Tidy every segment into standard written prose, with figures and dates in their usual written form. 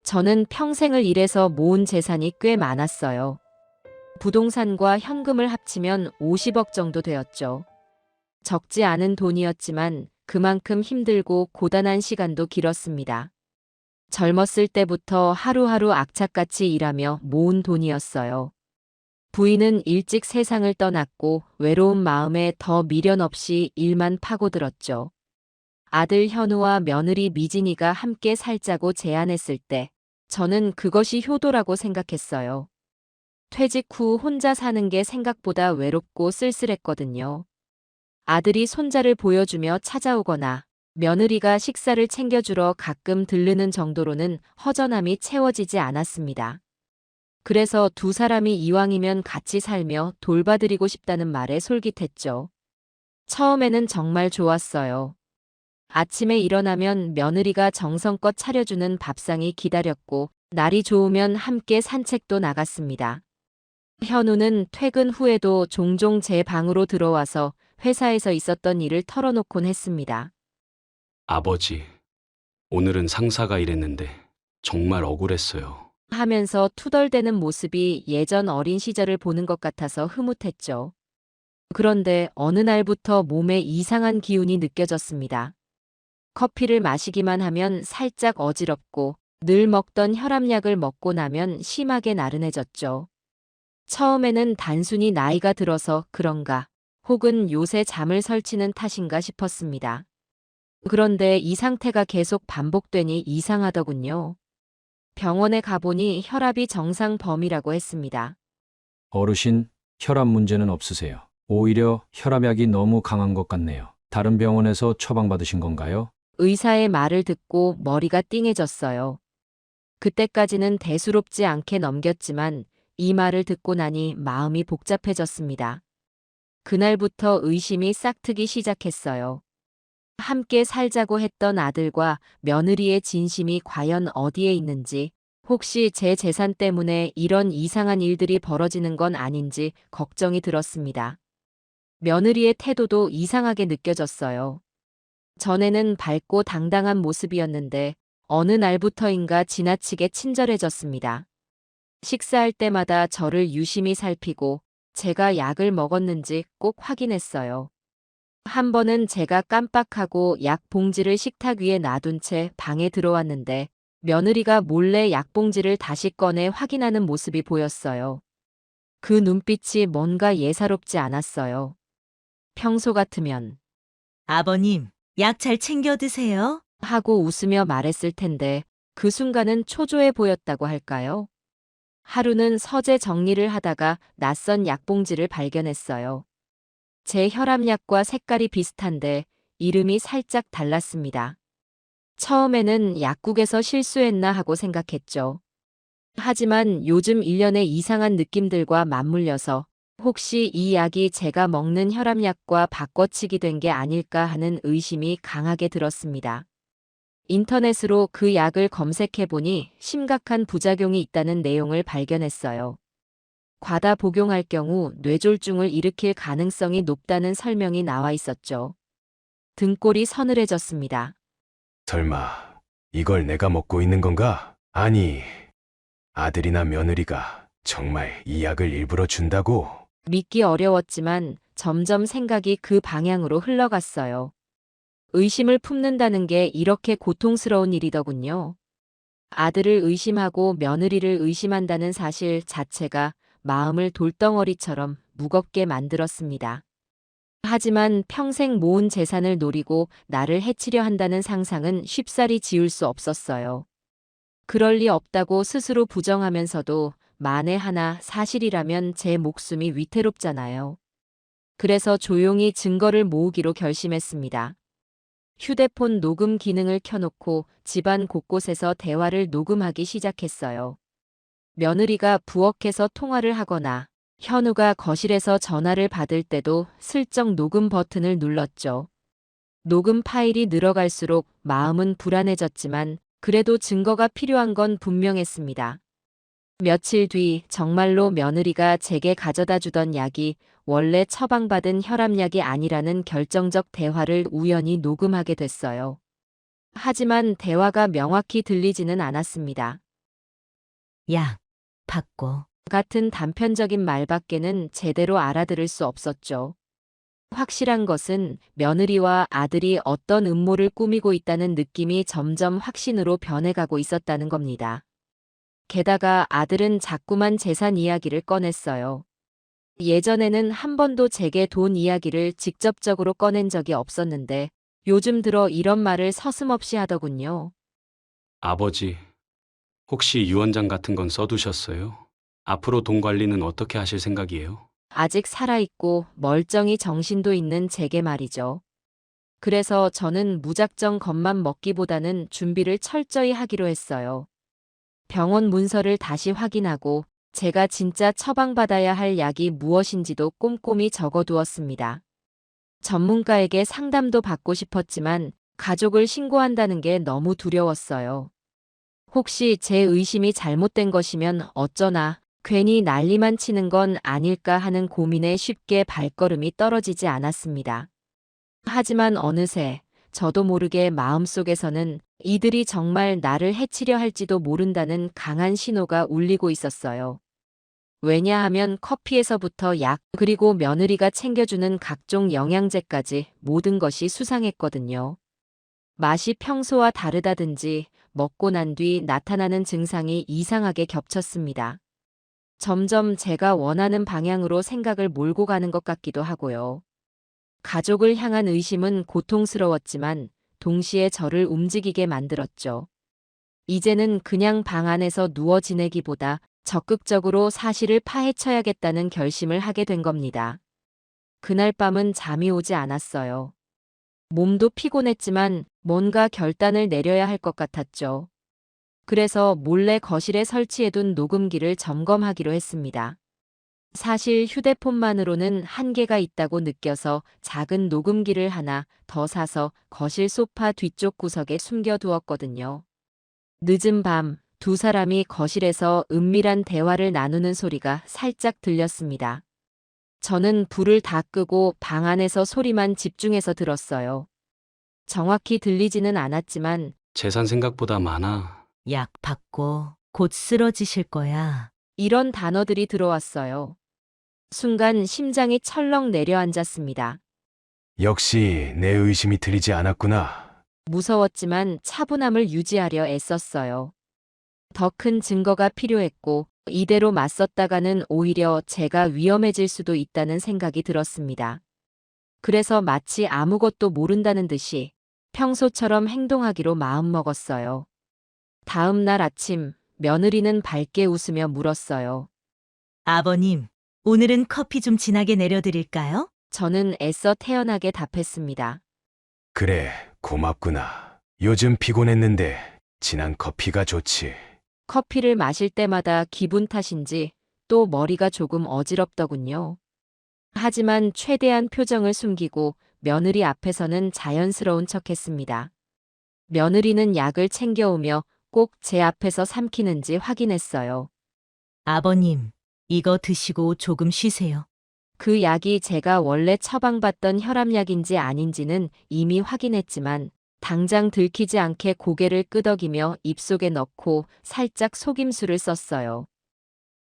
저는 평생을 일해서 모은 재산이 꽤 많았어요. 부동산과 현금을 합치면 50억 정도 되었죠. 적지 않은 돈이었지만 그만큼 힘들고 고단한 시간도 길었습니다. 젊었을 때부터 하루하루 악착같이 일하며 모은 돈이었어요. 부인은 일찍 세상을 떠났고 외로운 마음에 더 미련 없이 일만 파고들었죠. 아들 현우와 며느리 미진이가 함께 살자고 제안했을 때 저는 그것이 효도라고 생각했어요. 퇴직 후 혼자 사는 게 생각보다 외롭고 쓸쓸했거든요. 아들이 손자를 보여주며 찾아오거나 며느리가 식사를 챙겨주러 가끔 들르는 정도로는 허전함이 채워지지 않았습니다. 그래서 두 사람이 이왕이면 같이 살며 돌봐드리고 싶다는 말에 솔깃했죠. 처음에는 정말 좋았어요. 아침에 일어나면 며느리가 정성껏 차려주는 밥상이 기다렸고, 날이 좋으면 함께 산책도 나갔습니다. 현우는 퇴근 후에도 종종 제 방으로 들어와서 회사에서 있었던 일을 털어놓곤 했습니다. 아버지, 오늘은 상사가 이랬는데 정말 억울했어요. 하면서 투덜대는 모습이 예전 어린 시절을 보는 것 같아서 흐뭇했죠. 그런데 어느 날부터 몸에 이상한 기운이 느껴졌습니다. 커피를 마시기만 하면 살짝 어지럽고 늘 먹던 혈압약을 먹고 나면 심하게 나른해졌죠. 처음에는 단순히 나이가 들어서 그런가 혹은 요새 잠을 설치는 탓인가 싶었습니다. 그런데 이 상태가 계속 반복되니 이상하더군요. 병원에 가보니 혈압이 정상 범위라고 했습니다. 어르신, 혈압 문제는 없으세요. 오히려 혈압약이 너무 강한 것 같네요. 다른 병원에서 처방받으신 건가요? 의사의 말을 듣고 머리가 띵해졌어요. 그때까지는 대수롭지 않게 넘겼지만 이 말을 듣고 나니 마음이 복잡해졌습니다. 그날부터 의심이 싹트기 시작했어요. 함께 살자고 했던 아들과 며느리의 진심이 과연 어디에 있는지, 혹시 제 재산 때문에 이런 이상한 일들이 벌어지는 건 아닌지 걱정이 들었습니다. 며느리의 태도도 이상하게 느껴졌어요. 전에는 밝고 당당한 모습이었는데 어느 날부터인가 지나치게 친절해졌습니다. 식사할 때마다 저를 유심히 살피고 제가 약을 먹었는지 꼭 확인했어요. 한 번은 제가 깜빡하고 약 봉지를 식탁 위에 놔둔 채 방에 들어왔는데 며느리가 몰래 약 봉지를 다시 꺼내 확인하는 모습이 보였어요. 그 눈빛이 뭔가 예사롭지 않았어요. 평소 같으면 아버님, 약 잘 챙겨 드세요. 하고 웃으며 말했을 텐데 그 순간은 초조해 보였다고 할까요? 하루는 서재 정리를 하다가 낯선 약봉지를 발견했어요. 제 혈압약과 색깔이 비슷한데 이름이 살짝 달랐습니다. 처음에는 약국에서 실수했나 하고 생각했죠. 하지만 요즘 일련의 이상한 느낌들과 맞물려서 혹시 이 약이 제가 먹는 혈압약과 바꿔치기 된 게 아닐까 하는 의심이 강하게 들었습니다. 인터넷으로 그 약을 검색해보니 심각한 부작용이 있다는 내용을 발견했어요. 과다 복용할 경우 뇌졸중을 일으킬 가능성이 높다는 설명이 나와 있었죠. 등골이 서늘해졌습니다. 설마 이걸 내가 먹고 있는 건가? 아니, 아들이나 며느리가 정말 이 약을 일부러 준다고? 믿기 어려웠지만 점점 생각이 그 방향으로 흘러갔어요. 의심을 품는다는 게 이렇게 고통스러운 일이더군요. 아들을 의심하고 며느리를 의심한다는 사실 자체가 마음을 돌덩어리처럼 무겁게 만들었습니다. 하지만 평생 모은 재산을 노리고 나를 해치려 한다는 상상은 쉽사리 지울 수 없었어요. 그럴 리 없다고 스스로 부정하면서도 만에 하나 사실이라면 제 목숨이 위태롭잖아요. 그래서 조용히 증거를 모으기로 결심했습니다. 휴대폰 녹음 기능을 켜놓고 집안 곳곳에서 대화를 녹음하기 시작했어요. 며느리가 부엌에서 통화를 하거나 현우가 거실에서 전화를 받을 때도 슬쩍 녹음 버튼을 눌렀죠. 녹음 파일이 늘어갈수록 마음은 불안해졌지만 그래도 증거가 필요한 건 분명했습니다. 며칠 뒤 정말로 며느리가 제게 가져다 주던 약이 원래 처방받은 혈압약이 아니라는 결정적 대화를 우연히 녹음하게 됐어요. 하지만 대화가 명확히 들리지는 않았습니다. 약 받고. 같은 단편적인 말밖에는 제대로 알아들을 수 없었죠. 확실한 것은 며느리와 아들이 어떤 음모를 꾸미고 있다는 느낌이 점점 확신으로 변해가고 있었다는 겁니다. 게다가 아들은 자꾸만 재산 이야기를 꺼냈어요. 예전에는 한 번도 제게 돈 이야기를 직접적으로 꺼낸 적이 없었는데 요즘 들어 이런 말을 서슴없이 하더군요. 아버지, 혹시 유언장 같은 건 써두셨어요? 앞으로 돈 관리는 어떻게 하실 생각이에요? 아직 살아있고 멀쩡히 정신도 있는 제게 말이죠. 그래서 저는 무작정 겁만 먹기보다는 준비를 철저히 하기로 했어요. 병원 문서를 다시 확인하고 제가 진짜 처방받아야 할 약이 무엇인지도 꼼꼼히 적어두었습니다. 전문가에게 상담도 받고 싶었지만 가족을 신고한다는 게 너무 두려웠어요. 혹시 제 의심이 잘못된 것이면 어쩌나 괜히 난리만 치는 건 아닐까 하는 고민에 쉽게 발걸음이 떨어지지 않았습니다. 하지만 어느새 저도 모르게 마음속에서는 이들이 정말 나를 해치려 할지도 모른다는 강한 신호가 울리고 있었어요. 왜냐하면 커피에서부터 약, 그리고 며느리가 챙겨주는 각종 영양제까지 모든 것이 수상했거든요. 맛이 평소와 다르다든지 먹고 난 뒤 나타나는 증상이 이상하게 겹쳤습니다. 점점 제가 원하는 방향으로 생각을 몰고 가는 것 같기도 하고요. 가족을 향한 의심은 고통스러웠지만 동시에 저를 움직이게 만들었죠. 이제는 그냥 방 안에서 누워 지내기보다 적극적으로 사실을 파헤쳐야겠다는 결심을 하게 된 겁니다. 그날 밤은 잠이 오지 않았어요. 몸도 피곤했지만 뭔가 결단을 내려야 할 것 같았죠. 그래서 몰래 거실에 설치해둔 녹음기를 점검하기로 했습니다. 사실 휴대폰만으로는 한계가 있다고 느껴서 작은 녹음기를 하나 더 사서 거실 소파 뒤쪽 구석에 숨겨두었거든요. 늦은 밤, 두 사람이 거실에서 은밀한 대화를 나누는 소리가 살짝 들렸습니다. 저는 불을 다 끄고 방 안에서 소리만 집중해서 들었어요. 정확히 들리지는 않았지만 재산 생각보다 많아. 약 받고 곧 쓰러지실 거야. 이런 단어들이 들어왔어요. 순간 심장이 철렁 내려앉았습니다. 역시 내 의심이 틀리지 않았구나. 무서웠지만 차분함을 유지하려 애썼어요. 더 큰 증거가 필요했고 이대로 맞섰다가는 오히려 제가 위험해질 수도 있다는 생각이 들었습니다. 그래서 마치 아무것도 모른다는 듯이 평소처럼 행동하기로 마음먹었어요. 다음 날 아침, 며느리는 밝게 웃으며 물었어요. 아버님, 오늘은 커피 좀 진하게 내려드릴까요? 저는 애써 태연하게 답했습니다. 그래, 고맙구나. 요즘 피곤했는데 진한 커피가 좋지. 커피를 마실 때마다 기분 탓인지 또 머리가 조금 어지럽더군요. 하지만 최대한 표정을 숨기고 며느리 앞에서는 자연스러운 척했습니다. 며느리는 약을 챙겨오며 꼭 제 앞에서 삼키는지 확인했어요. 아버님, 이거 드시고 조금 쉬세요. 그 약이 제가 원래 처방받던 혈압약인지 아닌지는 이미 확인했지만 당장 들키지 않게 고개를 끄덕이며 입속에 넣고 살짝 속임수를 썼어요.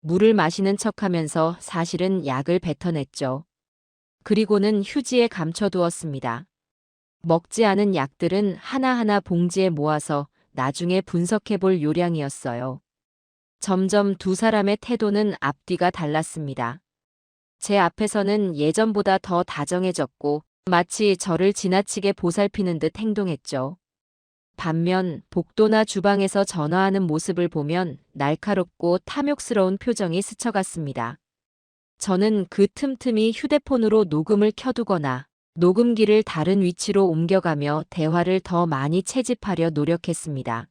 물을 마시는 척하면서 사실은 약을 뱉어냈죠. 그리고는 휴지에 감춰두었습니다. 먹지 않은 약들은 하나하나 봉지에 모아서 나중에 분석해볼 요량이었어요. 점점 두 사람의 태도는 앞뒤가 달랐습니다. 제 앞에서는 예전보다 더 다정해졌고 마치 저를 지나치게 보살피는 듯 행동했죠. 반면 복도나 주방에서 전화하는 모습을 보면 날카롭고 탐욕스러운 표정이 스쳐갔습니다. 저는 그 틈틈이 휴대폰으로 녹음을 켜두거나 녹음기를 다른 위치로 옮겨가며 대화를 더 많이 채집하려 노력했습니다.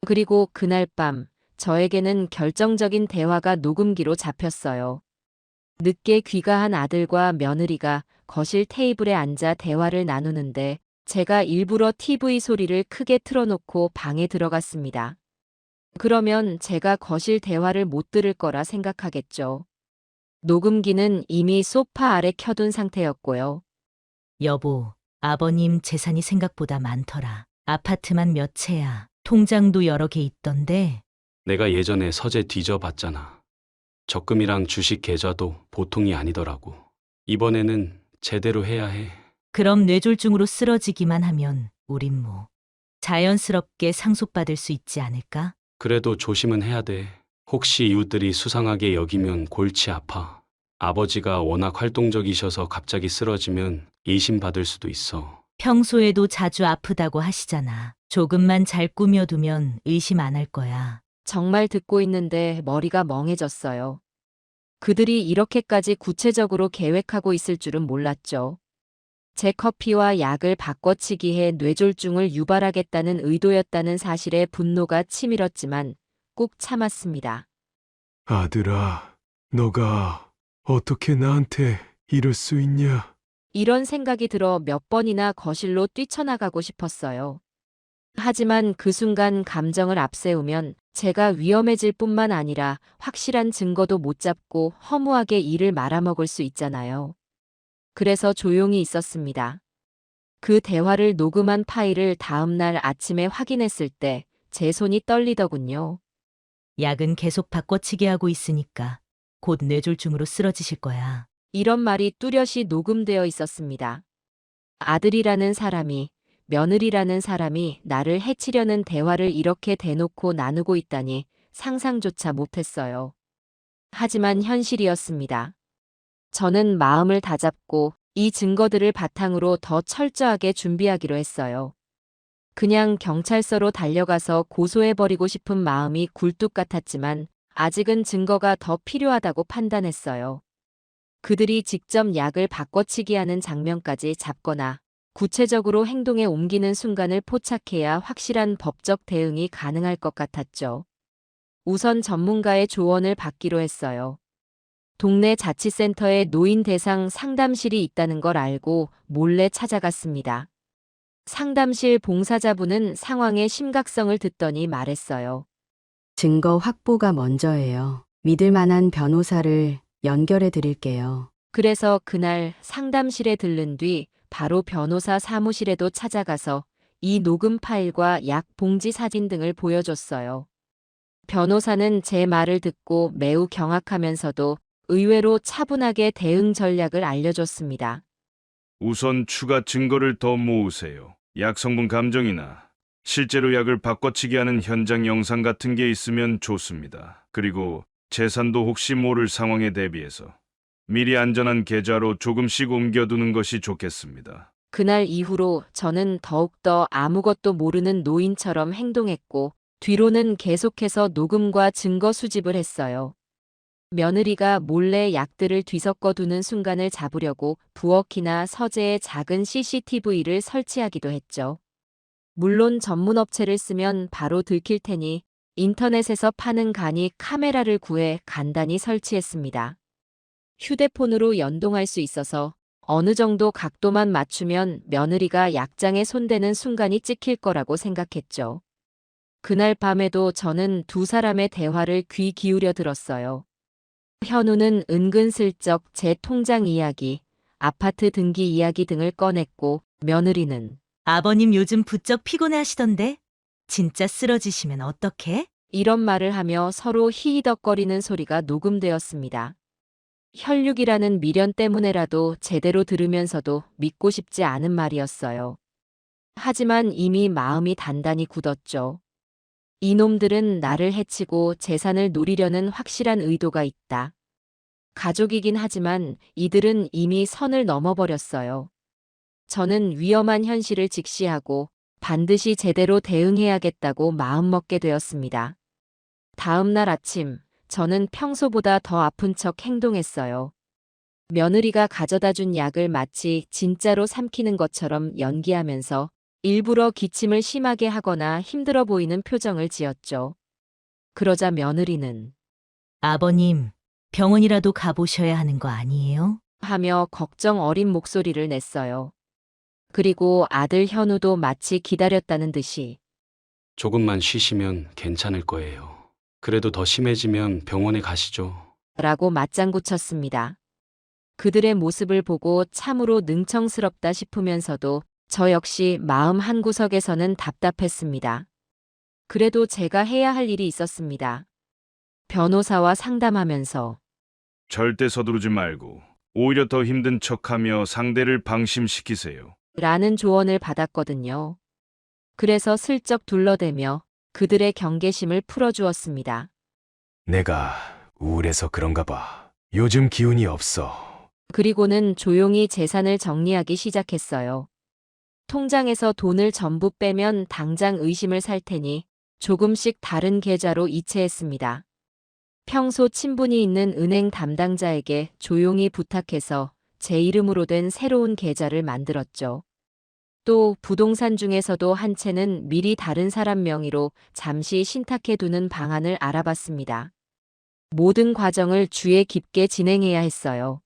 그리고 그날 밤, 저에게는 결정적인 대화가 녹음기로 잡혔어요. 늦게 귀가한 아들과 며느리가 거실 테이블에 앉아 대화를 나누는데 제가 일부러 TV 소리를 크게 틀어놓고 방에 들어갔습니다. 그러면 제가 거실 대화를 못 들을 거라 생각하겠죠. 녹음기는 이미 소파 아래 켜둔 상태였고요. 여보, 아버님 재산이 생각보다 많더라. 아파트만 몇 채야. 통장도 여러 개 있던데 내가 예전에 서재 뒤져봤잖아. 적금이랑 주식 계좌도 보통이 아니더라고. 이번에는 제대로 해야 해. 그럼 뇌졸중으로 쓰러지기만 하면 우린 뭐 자연스럽게 상속받을 수 있지 않을까? 그래도 조심은 해야 돼. 혹시 이웃들이 수상하게 여기면 골치 아파. 아버지가 워낙 활동적이셔서 갑자기 쓰러지면 의심받을 수도 있어. 평소에도 자주 아프다고 하시잖아. 조금만 잘 꾸며두면 의심 안 할 거야. 정말 듣고 있는데 머리가 멍해졌어요. 그들이 이렇게까지 구체적으로 계획하고 있을 줄은 몰랐죠. 제 커피와 약을 바꿔치기해 뇌졸중을 유발하겠다는 의도였다는 사실에 분노가 치밀었지만 꾹 참았습니다. 아들아, 너가 어떻게 나한테 이럴 수 있냐? 이런 생각이 들어 몇 번이나 거실로 뛰쳐나가고 싶었어요. 하지만 그 순간 감정을 앞세우면 제가 위험해질 뿐만 아니라 확실한 증거도 못 잡고 허무하게 일을 말아먹을 수 있잖아요. 그래서 조용히 있었습니다. 그 대화를 녹음한 파일을 다음 날 아침에 확인했을 때 제 손이 떨리더군요. 약은 계속 바꿔치기 하고 있으니까 곧 뇌졸중으로 쓰러지실 거야. 이런 말이 뚜렷이 녹음되어 있었습니다. 아들이라는 사람이, 며느리라는 사람이 나를 해치려는 대화를 이렇게 대놓고 나누고 있다니 상상조차 못했어요. 하지만 현실이었습니다. 저는 마음을 다잡고 이 증거들을 바탕으로 더 철저하게 준비하기로 했어요. 그냥 경찰서로 달려가서 고소해버리고 싶은 마음이 굴뚝 같았지만 아직은 증거가 더 필요하다고 판단했어요. 그들이 직접 약을 바꿔치기 하는 장면까지 잡거나 구체적으로 행동에 옮기는 순간을 포착해야 확실한 법적 대응이 가능할 것 같았죠. 우선 전문가의 조언을 받기로 했어요. 동네 자치센터에 노인 대상 상담실이 있다는 걸 알고 몰래 찾아갔습니다. 상담실 봉사자분은 상황의 심각성을 듣더니 말했어요. 증거 확보가 먼저예요. 믿을 만한 변호사를 연결해 드릴게요. 그래서 그날 상담실에 들른 뒤 바로 변호사 사무실에도 찾아가서 이 녹음 파일과 약 봉지 사진 등을 보여줬어요. 변호사는 제 말을 듣고 매우 경악하면서도 의외로 차분하게 대응 전략을 알려줬습니다. 우선 추가 증거를 더 모으세요. 약 성분 감정이나 실제로 약을 바꿔치기 하는 현장 영상 같은 게 있으면 좋습니다. 그리고 재산도 혹시 모를 상황에 대비해서 미리 안전한 계좌로 조금씩 옮겨두는 것이 좋겠습니다. 그날 이후로 저는 더욱더 아무것도 모르는 노인처럼 행동했고 뒤로는 계속해서 녹음과 증거 수집을 했어요. 며느리가 몰래 약들을 뒤섞어 두는 순간을 잡으려고 부엌이나 서재에 작은 CCTV를 설치하기도 했죠. 물론 전문 업체를 쓰면 바로 들킬 테니 인터넷에서 파는 간이 카메라를 구해 간단히 설치했습니다. 휴대폰으로 연동할 수 있어서 어느 정도 각도만 맞추면 며느리가 약장에 손대는 순간이 찍힐 거라고 생각했죠. 그날 밤에도 저는 두 사람의 대화를 귀 기울여 들었어요. 현우는 은근슬쩍 제 통장 이야기, 아파트 등기 이야기 등을 꺼냈고 며느리는 아버님 요즘 부쩍 피곤해 하시던데? 진짜 쓰러지시면 어떡해? 이런 말을 하며 서로 히히덕거리는 소리가 녹음되었습니다. 혈육이라는 미련 때문에라도 제대로 들으면서도 믿고 싶지 않은 말이었어요. 하지만 이미 마음이 단단히 굳었죠. 이놈들은 나를 해치고 재산을 노리려는 확실한 의도가 있다. 가족이긴 하지만 이들은 이미 선을 넘어버렸어요. 저는 위험한 현실을 직시하고 반드시 제대로 대응해야겠다고 마음먹게 되었습니다. 다음 날 아침, 저는 평소보다 더 아픈 척 행동했어요. 며느리가 가져다 준 약을 마치 진짜로 삼키는 것처럼 연기하면서 일부러 기침을 심하게 하거나 힘들어 보이는 표정을 지었죠. 그러자 며느리는 아버님, 병원이라도 가보셔야 하는 거 아니에요? 하며 걱정 어린 목소리를 냈어요. 그리고 아들 현우도 마치 기다렸다는 듯이 조금만 쉬시면 괜찮을 거예요. 그래도 더 심해지면 병원에 가시죠. 라고 맞장구 쳤습니다. 그들의 모습을 보고 참으로 능청스럽다 싶으면서도 저 역시 마음 한구석에서는 답답했습니다. 그래도 제가 해야 할 일이 있었습니다. 변호사와 상담하면서 절대 서두르지 말고 오히려 더 힘든 척하며 상대를 방심시키세요. 라는 조언을 받았거든요. 그래서 슬쩍 둘러대며 그들의 경계심을 풀어주었습니다. 내가 우울해서 그런가 봐. 요즘 기운이 없어. 그리고는 조용히 재산을 정리하기 시작했어요. 통장에서 돈을 전부 빼면 당장 의심을 살 테니 조금씩 다른 계좌로 이체했습니다. 평소 친분이 있는 은행 담당자에게 조용히 부탁해서 제 이름으로 된 새로운 계좌를 만들었죠. 또 부동산 중에서도 한 채는 미리 다른 사람 명의로 잠시 신탁해두는 방안을 알아봤습니다. 모든 과정을 주의 깊게 진행해야 했어요.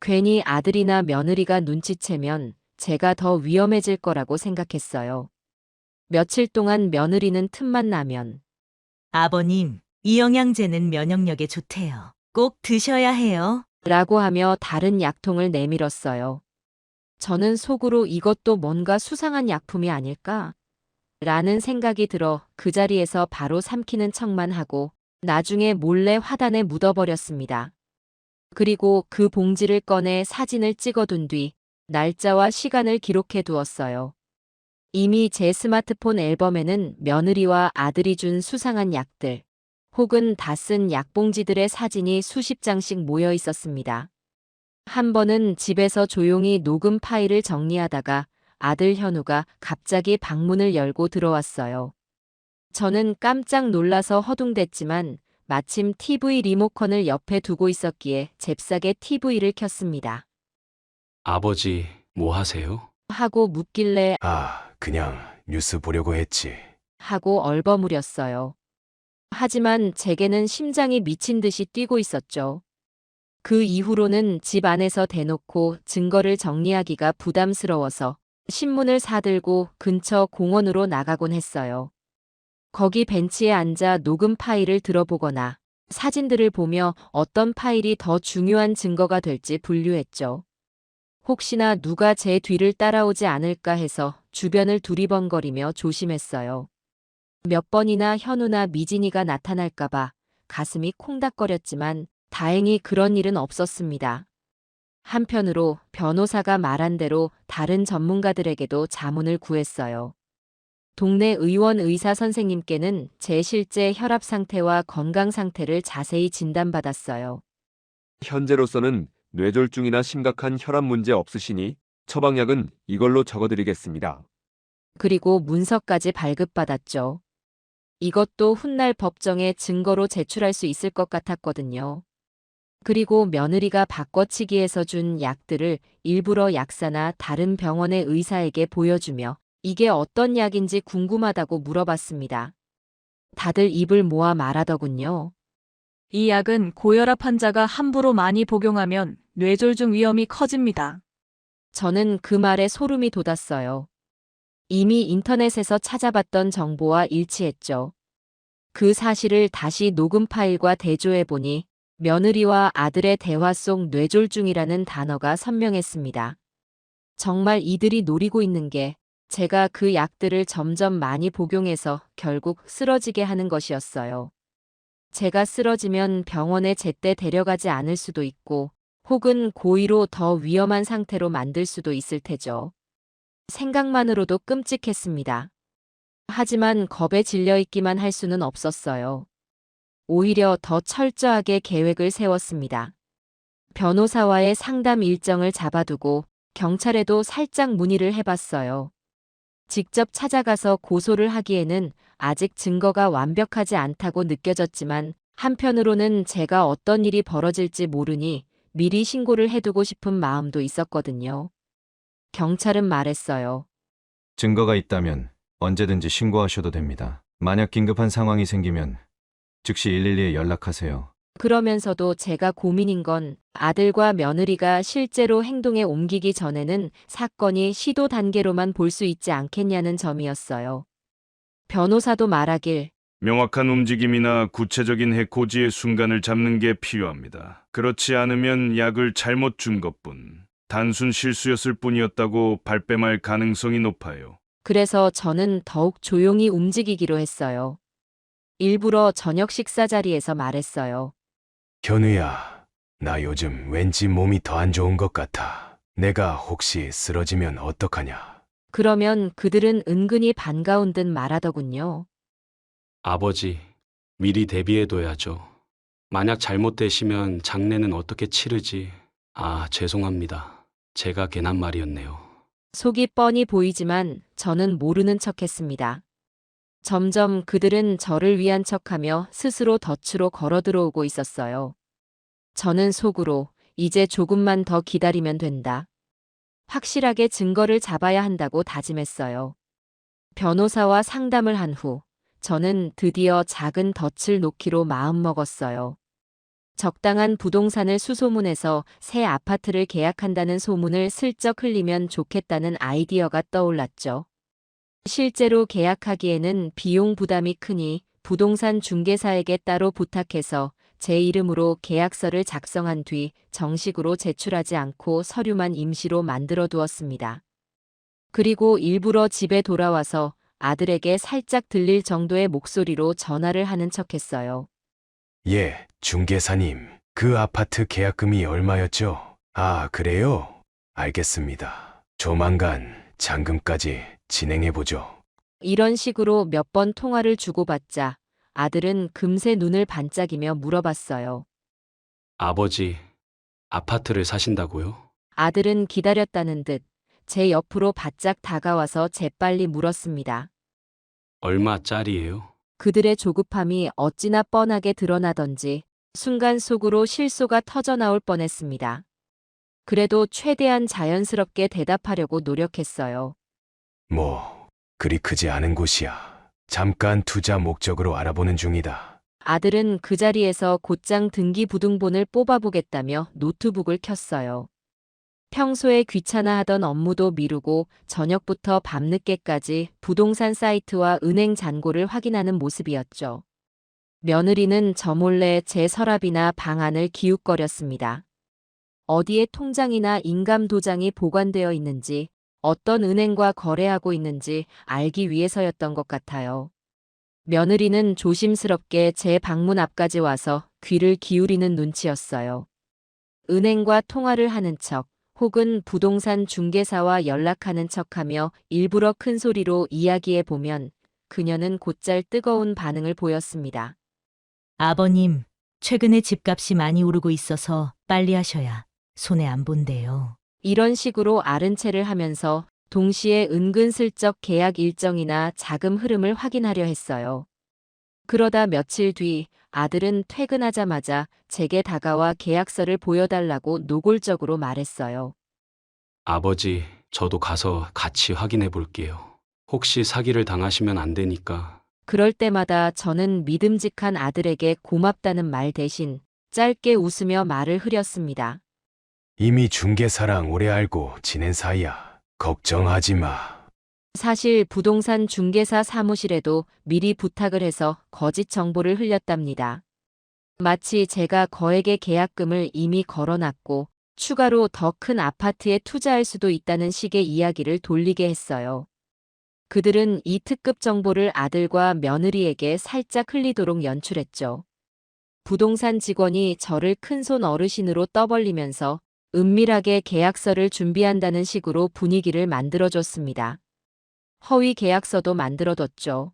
괜히 아들이나 며느리가 눈치채면 제가 더 위험해질 거라고 생각했어요. 며칠 동안 며느리는 틈만 나면 아버님, 이 영양제는 면역력에 좋대요. 꼭 드셔야 해요. 라고 하며 다른 약통을 내밀었어요. 저는 속으로 이것도 뭔가 수상한 약품이 아닐까? 라는 생각이 들어 그 자리에서 바로 삼키는 척만 하고 나중에 몰래 화단에 묻어버렸습니다. 그리고 그 봉지를 꺼내 사진을 찍어둔 뒤 날짜와 시간을 기록해 두었어요. 이미 제 스마트폰 앨범에는 며느리와 아들이 준 수상한 약들, 혹은 다 쓴 약봉지들의 사진이 수십 장씩 모여 있었습니다. 한 번은 집에서 조용히 녹음 파일을 정리하다가 아들 현우가 갑자기 방문을 열고 들어왔어요. 저는 깜짝 놀라서 허둥댔지만 마침 TV 리모컨을 옆에 두고 있었기에 잽싸게 TV를 켰습니다. 아버지, 뭐 하세요? 하고 묻길래 그냥 뉴스 보려고 했지. 하고 얼버무렸어요. 하지만 제게는 심장이 미친 듯이 뛰고 있었죠. 그 이후로는 집 안에서 대놓고 증거를 정리하기가 부담스러워서 신문을 사들고 근처 공원으로 나가곤 했어요. 거기 벤치에 앉아 녹음 파일을 들어보거나 사진들을 보며 어떤 파일이 더 중요한 증거가 될지 분류했죠. 혹시나 누가 제 뒤를 따라오지 않을까 해서 주변을 두리번거리며 조심했어요. 몇 번이나 현우나 미진이가 나타날까봐 가슴이 콩닥거렸지만 다행히 그런 일은 없었습니다. 한편으로 변호사가 말한 대로 다른 전문가들에게도 자문을 구했어요. 동네 의원 의사 선생님께는 제 실제 혈압 상태와 건강 상태를 자세히 진단받았어요. 현재로서는 뇌졸중이나 심각한 혈압 문제 없으시니 처방약은 이걸로 적어드리겠습니다. 그리고 문서까지 발급받았죠. 이것도 훗날 법정에 증거로 제출할 수 있을 것 같았거든요. 그리고 며느리가 바꿔치기해서 준 약들을 일부러 약사나 다른 병원의 의사에게 보여주며 이게 어떤 약인지 궁금하다고 물어봤습니다. 다들 입을 모아 말하더군요. 이 약은 고혈압 환자가 함부로 많이 복용하면 뇌졸중 위험이 커집니다. 저는 그 말에 소름이 돋았어요. 이미 인터넷에서 찾아봤던 정보와 일치했죠. 그 사실을 다시 녹음 파일과 대조해보니 며느리와 아들의 대화 속 뇌졸중이라는 단어가 선명했습니다. 정말 이들이 노리고 있는 게 제가 그 약들을 점점 많이 복용해서 결국 쓰러지게 하는 것이었어요. 제가 쓰러지면 병원에 제때 데려가지 않을 수도 있고 혹은 고의로 더 위험한 상태로 만들 수도 있을 테죠. 생각만으로도 끔찍했습니다. 하지만 겁에 질려 있기만 할 수는 없었어요. 오히려 더 철저하게 계획을 세웠습니다. 변호사와의 상담 일정을 잡아두고 경찰에도 살짝 문의를 해봤어요. 직접 찾아가서 고소를 하기에는 아직 증거가 완벽하지 않다고 느껴졌지만 한편으로는 제가 어떤 일이 벌어질지 모르니 미리 신고를 해두고 싶은 마음도 있었거든요. 경찰은 말했어요. 증거가 있다면 언제든지 신고하셔도 됩니다. 만약 긴급한 상황이 생기면 즉시 112에 연락하세요. 그러면서도 제가 고민인 건 아들과 며느리가 실제로 행동에 옮기기 전에는 사건이 시도 단계로만 볼 수 있지 않겠냐는 점이었어요. 변호사도 말하길 명확한 움직임이나 구체적인 해코지의 순간을 잡는 게 필요합니다. 그렇지 않으면 약을 잘못 준 것뿐, 단순 실수였을 뿐이었다고 발뺌할 가능성이 높아요. 그래서 저는 더욱 조용히 움직이기로 했어요. 일부러 저녁 식사 자리에서 말했어요. 현우야, 나 요즘 왠지 몸이 더 안 좋은 것 같아. 내가 혹시 쓰러지면 어떡하냐? 그러면 그들은 은근히 반가운 듯 말하더군요. 아버지, 미리 대비해둬야죠. 만약 잘못되시면 장례는 어떻게 치르지? 아, 죄송합니다. 제가 괜한 말이었네요. 속이 뻔히 보이지만 저는 모르는 척했습니다. 점점 그들은 저를 위한 척하며 스스로 덫으로 걸어 들어오고 있었어요. 저는 속으로 이제 조금만 더 기다리면 된다. 확실하게 증거를 잡아야 한다고 다짐했어요. 변호사와 상담을 한 후 저는 드디어 작은 덫을 놓기로 마음먹었어요. 적당한 부동산을 수소문해서 새 아파트를 계약한다는 소문을 슬쩍 흘리면 좋겠다는 아이디어가 떠올랐죠. 실제로 계약하기에는 비용 부담이 크니 부동산 중개사에게 따로 부탁해서 제 이름으로 계약서를 작성한 뒤 정식으로 제출하지 않고 서류만 임시로 만들어 두었습니다. 그리고 일부러 집에 돌아와서 아들에게 살짝 들릴 정도의 목소리로 전화를 하는 척했어요. 예, 중개사님. 그 아파트 계약금이 얼마였죠? 아, 그래요? 알겠습니다. 조만간 잔금까지 진행해보죠. 이런 식으로 몇 번 통화를 주고받자 아들은 금세 눈을 반짝이며 물어봤어요. 아버지, 아파트를 사신다고요? 아들은 기다렸다는 듯 제 옆으로 바짝 다가와서 재빨리 물었습니다. 얼마짜리예요? 그들의 조급함이 어찌나 뻔하게 드러나던지 순간 속으로 실소가 터져나올 뻔했습니다. 그래도 최대한 자연스럽게 대답하려고 노력했어요. 뭐, 그리 크지 않은 곳이야. 잠깐 투자 목적으로 알아보는 중이다. 아들은 그 자리에서 곧장 등기부등본을 뽑아보겠다며 노트북을 켰어요. 평소에 귀찮아하던 업무도 미루고 저녁부터 밤늦게까지 부동산 사이트와 은행 잔고를 확인하는 모습이었죠. 며느리는 저 몰래 제 서랍이나 방안을 기웃거렸습니다. 어디에 통장이나 인감 도장이 보관되어 있는지, 어떤 은행과 거래하고 있는지 알기 위해서였던 것 같아요. 며느리는 조심스럽게 제 방문 앞까지 와서 귀를 기울이는 눈치였어요. 은행과 통화를 하는 척, 혹은 부동산 중개사와 연락하는 척하며 일부러 큰 소리로 이야기해 보면 그녀는 곧잘 뜨거운 반응을 보였습니다. 아버님, 최근에 집값이 많이 오르고 있어서 빨리 하셔야 손해 안 본대요. 이런 식으로 아른 체를 하면서 동시에 은근슬쩍 계약 일정이나 자금 흐름을 확인하려 했어요. 그러다 며칠 뒤 아들은 퇴근하자마자 제게 다가와 계약서를 보여달라고 노골적으로 말했어요. 아버지, 저도 가서 같이 확인해 볼게요. 혹시 사기를 당하시면 안 되니까. 그럴 때마다 저는 믿음직한 아들에게 고맙다는 말 대신 짧게 웃으며 말을 흐렸습니다. 이미 중개사랑 오래 알고 지낸 사이야. 걱정하지 마. 사실 부동산 중개사 사무실에도 미리 부탁을 해서 거짓 정보를 흘렸답니다. 마치 제가 거액의 계약금을 이미 걸어놨고 추가로 더 큰 아파트에 투자할 수도 있다는 식의 이야기를 돌리게 했어요. 그들은 이 특급 정보를 아들과 며느리에게 살짝 흘리도록 연출했죠. 부동산 직원이 저를 큰손 어르신으로 떠벌리면서 은밀하게 계약서를 준비한다는 식으로 분위기를 만들어줬습니다. 허위 계약서도 만들어뒀죠.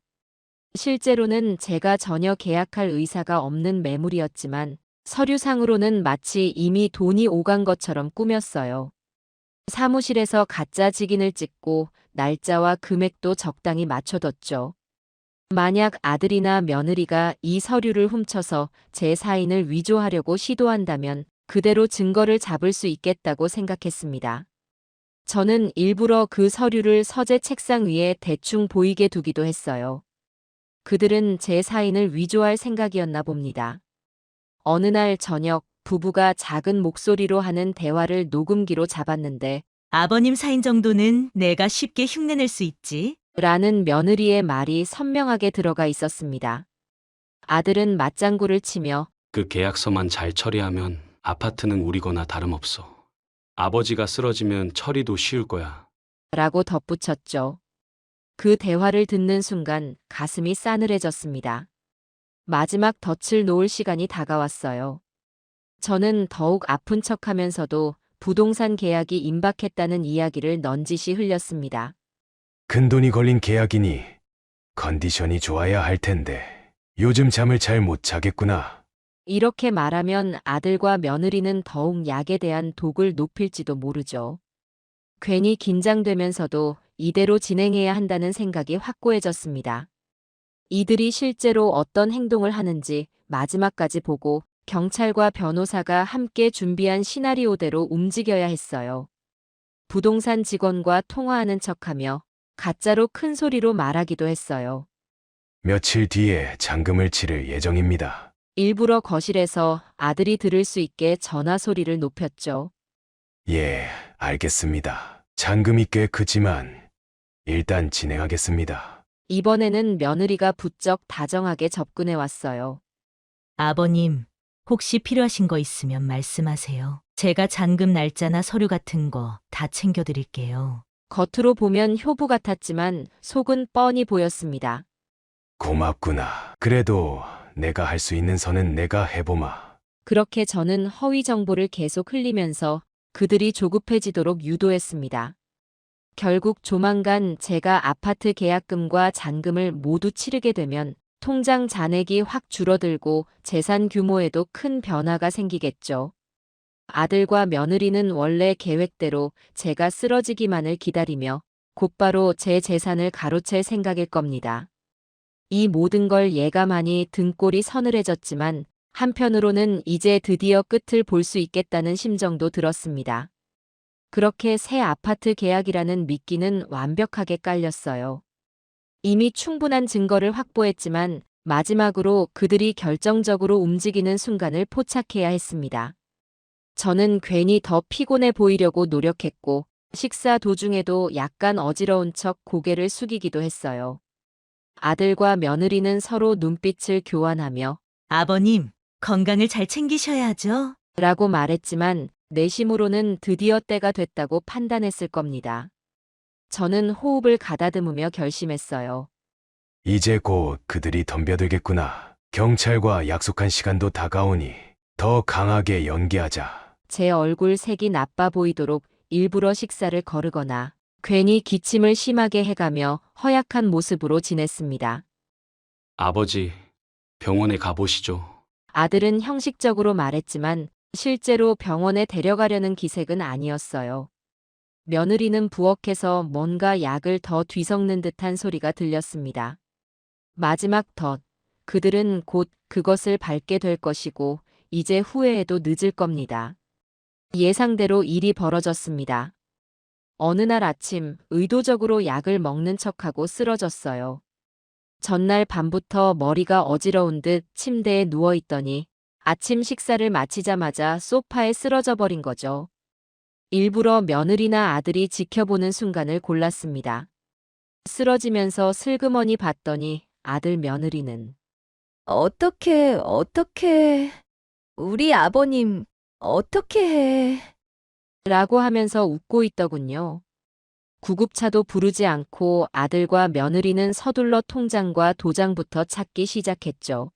실제로는 제가 전혀 계약할 의사가 없는 매물이었지만 서류상으로는 마치 이미 돈이 오간 것처럼 꾸몄어요. 사무실에서 가짜 직인을 찍고 날짜와 금액도 적당히 맞춰뒀죠. 만약 아들이나 며느리가 이 서류를 훔쳐서 제 사인을 위조하려고 시도한다면 그대로 증거를 잡을 수 있겠다고 생각했습니다. 저는 일부러 그 서류를 서재 책상 위에 대충 보이게 두기도 했어요. 그들은 제 사인을 위조할 생각이었나 봅니다. 어느 날 저녁 부부가 작은 목소리로 하는 대화를 녹음기로 잡았는데 아버님 사인 정도는 내가 쉽게 흉내낼 수 있지. 라는 며느리의 말이 선명하게 들어가 있었습니다. 아들은 맞장구를 치며 그 계약서만 잘 처리하면 아파트는 우리거나 다름없어. 아버지가 쓰러지면 처리도 쉬울 거야. 라고 덧붙였죠. 그 대화를 듣는 순간 가슴이 싸늘해졌습니다. 마지막 덫을 놓을 시간이 다가왔어요. 저는 더욱 아픈 척하면서도 부동산 계약이 임박했다는 이야기를 넌지시 흘렸습니다. 큰돈이 걸린 계약이니 컨디션이 좋아야 할 텐데 요즘 잠을 잘 못 자겠구나. 이렇게 말하면 아들과 며느리는 더욱 약에 대한 독을 높일지도 모르죠. 괜히 긴장되면서도 이대로 진행해야 한다는 생각이 확고해졌습니다. 이들이 실제로 어떤 행동을 하는지 마지막까지 보고 경찰과 변호사가 함께 준비한 시나리오대로 움직여야 했어요. 부동산 직원과 통화하는 척하며 가짜로 큰 소리로 말하기도 했어요. 며칠 뒤에 잔금을 치를 예정입니다. 일부러 거실에서 아들이 들을 수 있게 전화 소리를 높였죠. 예, 알겠습니다. 잔금이 꽤 크지만 일단 진행하겠습니다. 이번에는 며느리가 부쩍 다정하게 접근해 왔어요. 아버님, 혹시 필요하신 거 있으면 말씀하세요. 제가 잔금 날짜나 서류 같은 거 다 챙겨드릴게요. 겉으로 보면 효부 같았지만 속은 뻔히 보였습니다. 고맙구나. 그래도 내가 할 수 있는 선은 내가 해보마. 그렇게 저는 허위 정보를 계속 흘리면서 그들이 조급해지도록 유도했습니다. 결국 조만간 제가 아파트 계약금과 잔금을 모두 치르게 되면 통장 잔액이 확 줄어들고 재산 규모에도 큰 변화가 생기겠죠. 아들과 며느리는 원래 계획대로 제가 쓰러지기만을 기다리며 곧바로 제 재산을 가로챌 생각일 겁니다. 이 모든 걸 예감하니 등골이 서늘해졌지만 한편으로는 이제 드디어 끝을 볼 수 있겠다는 심정도 들었습니다. 그렇게 새 아파트 계약이라는 미끼는 완벽하게 깔렸어요. 이미 충분한 증거를 확보했지만 마지막으로 그들이 결정적으로 움직이는 순간을 포착해야 했습니다. 저는 괜히 더 피곤해 보이려고 노력했고 식사 도중에도 약간 어지러운 척 고개를 숙이기도 했어요. 아들과 며느리는 서로 눈빛을 교환하며 아버님, 건강을 잘 챙기셔야죠. 라고 말했지만 내심으로는 드디어 때가 됐다고 판단했을 겁니다. 저는 호흡을 가다듬으며 결심했어요. 이제 곧 그들이 덤벼들겠구나. 경찰과 약속한 시간도 다가오니 더 강하게 연기하자. 제 얼굴 색이 나빠 보이도록 일부러 식사를 거르거나 괜히 기침을 심하게 해가며 허약한 모습으로 지냈습니다. 아버지, 병원에 가보시죠. 아들은 형식적으로 말했지만 실제로 병원에 데려가려는 기색은 아니었어요. 며느리는 부엌에서 뭔가 약을 더 뒤섞는 듯한 소리가 들렸습니다. 마지막 덫. 그들은 곧 그것을 밟게 될 것이고 이제 후회해도 늦을 겁니다. 예상대로 일이 벌어졌습니다. 어느 날 아침 의도적으로 약을 먹는 척하고 쓰러졌어요. 전날 밤부터 머리가 어지러운 듯 침대에 누워있더니 아침 식사를 마치자마자 소파에 쓰러져 버린 거죠. 일부러 며느리나 아들이 지켜보는 순간을 골랐습니다. 쓰러지면서 슬그머니 봤더니 아들 며느리는 어떻게, 우리 아버님, 어떻게 해. 라고 하면서 웃고 있더군요. 구급차도 부르지 않고 아들과 며느리는 서둘러 통장과 도장부터 찾기 시작했죠.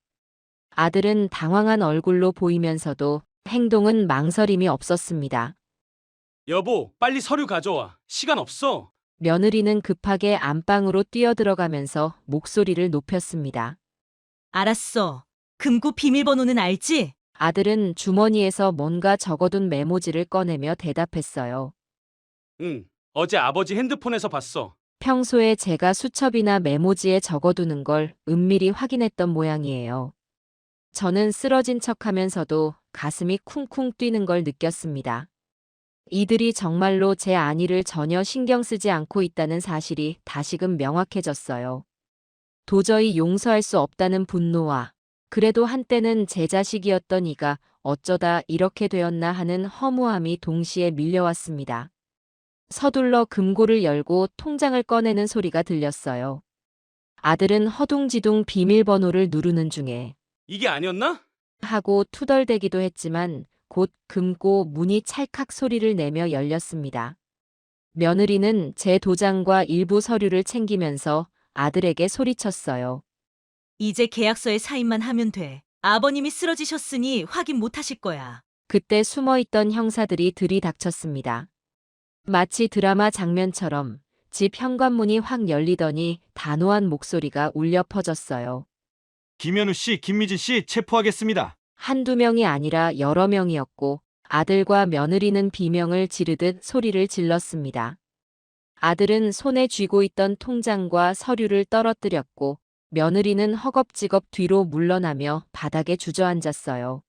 아들은 당황한 얼굴로 보이면서도 행동은 망설임이 없었습니다. 여보, 빨리 서류 가져와. 시간 없어. 며느리는 급하게 안방으로 뛰어들어가면서 목소리를 높였습니다. 알았어. 금고 비밀번호는 알지? 아들은 주머니에서 뭔가 적어둔 메모지를 꺼내며 대답했어요. 응, 어제 아버지 핸드폰에서 봤어. 평소에 제가 수첩이나 메모지에 적어두는 걸 은밀히 확인했던 모양이에요. 저는 쓰러진 척하면서도 가슴이 쿵쿵 뛰는 걸 느꼈습니다. 이들이 정말로 제 안위를 전혀 신경 쓰지 않고 있다는 사실이 다시금 명확해졌어요. 도저히 용서할 수 없다는 분노와 그래도 한때는 제 자식이었던 이가 어쩌다 이렇게 되었나 하는 허무함이 동시에 밀려왔습니다. 서둘러 금고를 열고 통장을 꺼내는 소리가 들렸어요. 아들은 허둥지둥 비밀번호를 누르는 중에 이게 아니었나? 하고 투덜대기도 했지만 곧 금고 문이 찰칵 소리를 내며 열렸습니다. 며느리는 제 도장과 일부 서류를 챙기면서 아들에게 소리쳤어요. 이제 계약서에 사인만 하면 돼. 아버님이 쓰러지셨으니 확인 못 하실 거야. 그때 숨어있던 형사들이 들이닥쳤습니다. 마치 드라마 장면처럼 집 현관문이 확 열리더니 단호한 목소리가 울려 퍼졌어요. 김현우 씨, 김미진 씨 체포하겠습니다. 한두 명이 아니라 여러 명이었고 아들과 며느리는 비명을 지르듯 소리를 질렀습니다. 아들은 손에 쥐고 있던 통장과 서류를 떨어뜨렸고 며느리는 허겁지겁 뒤로 물러나며 바닥에 주저앉았어요.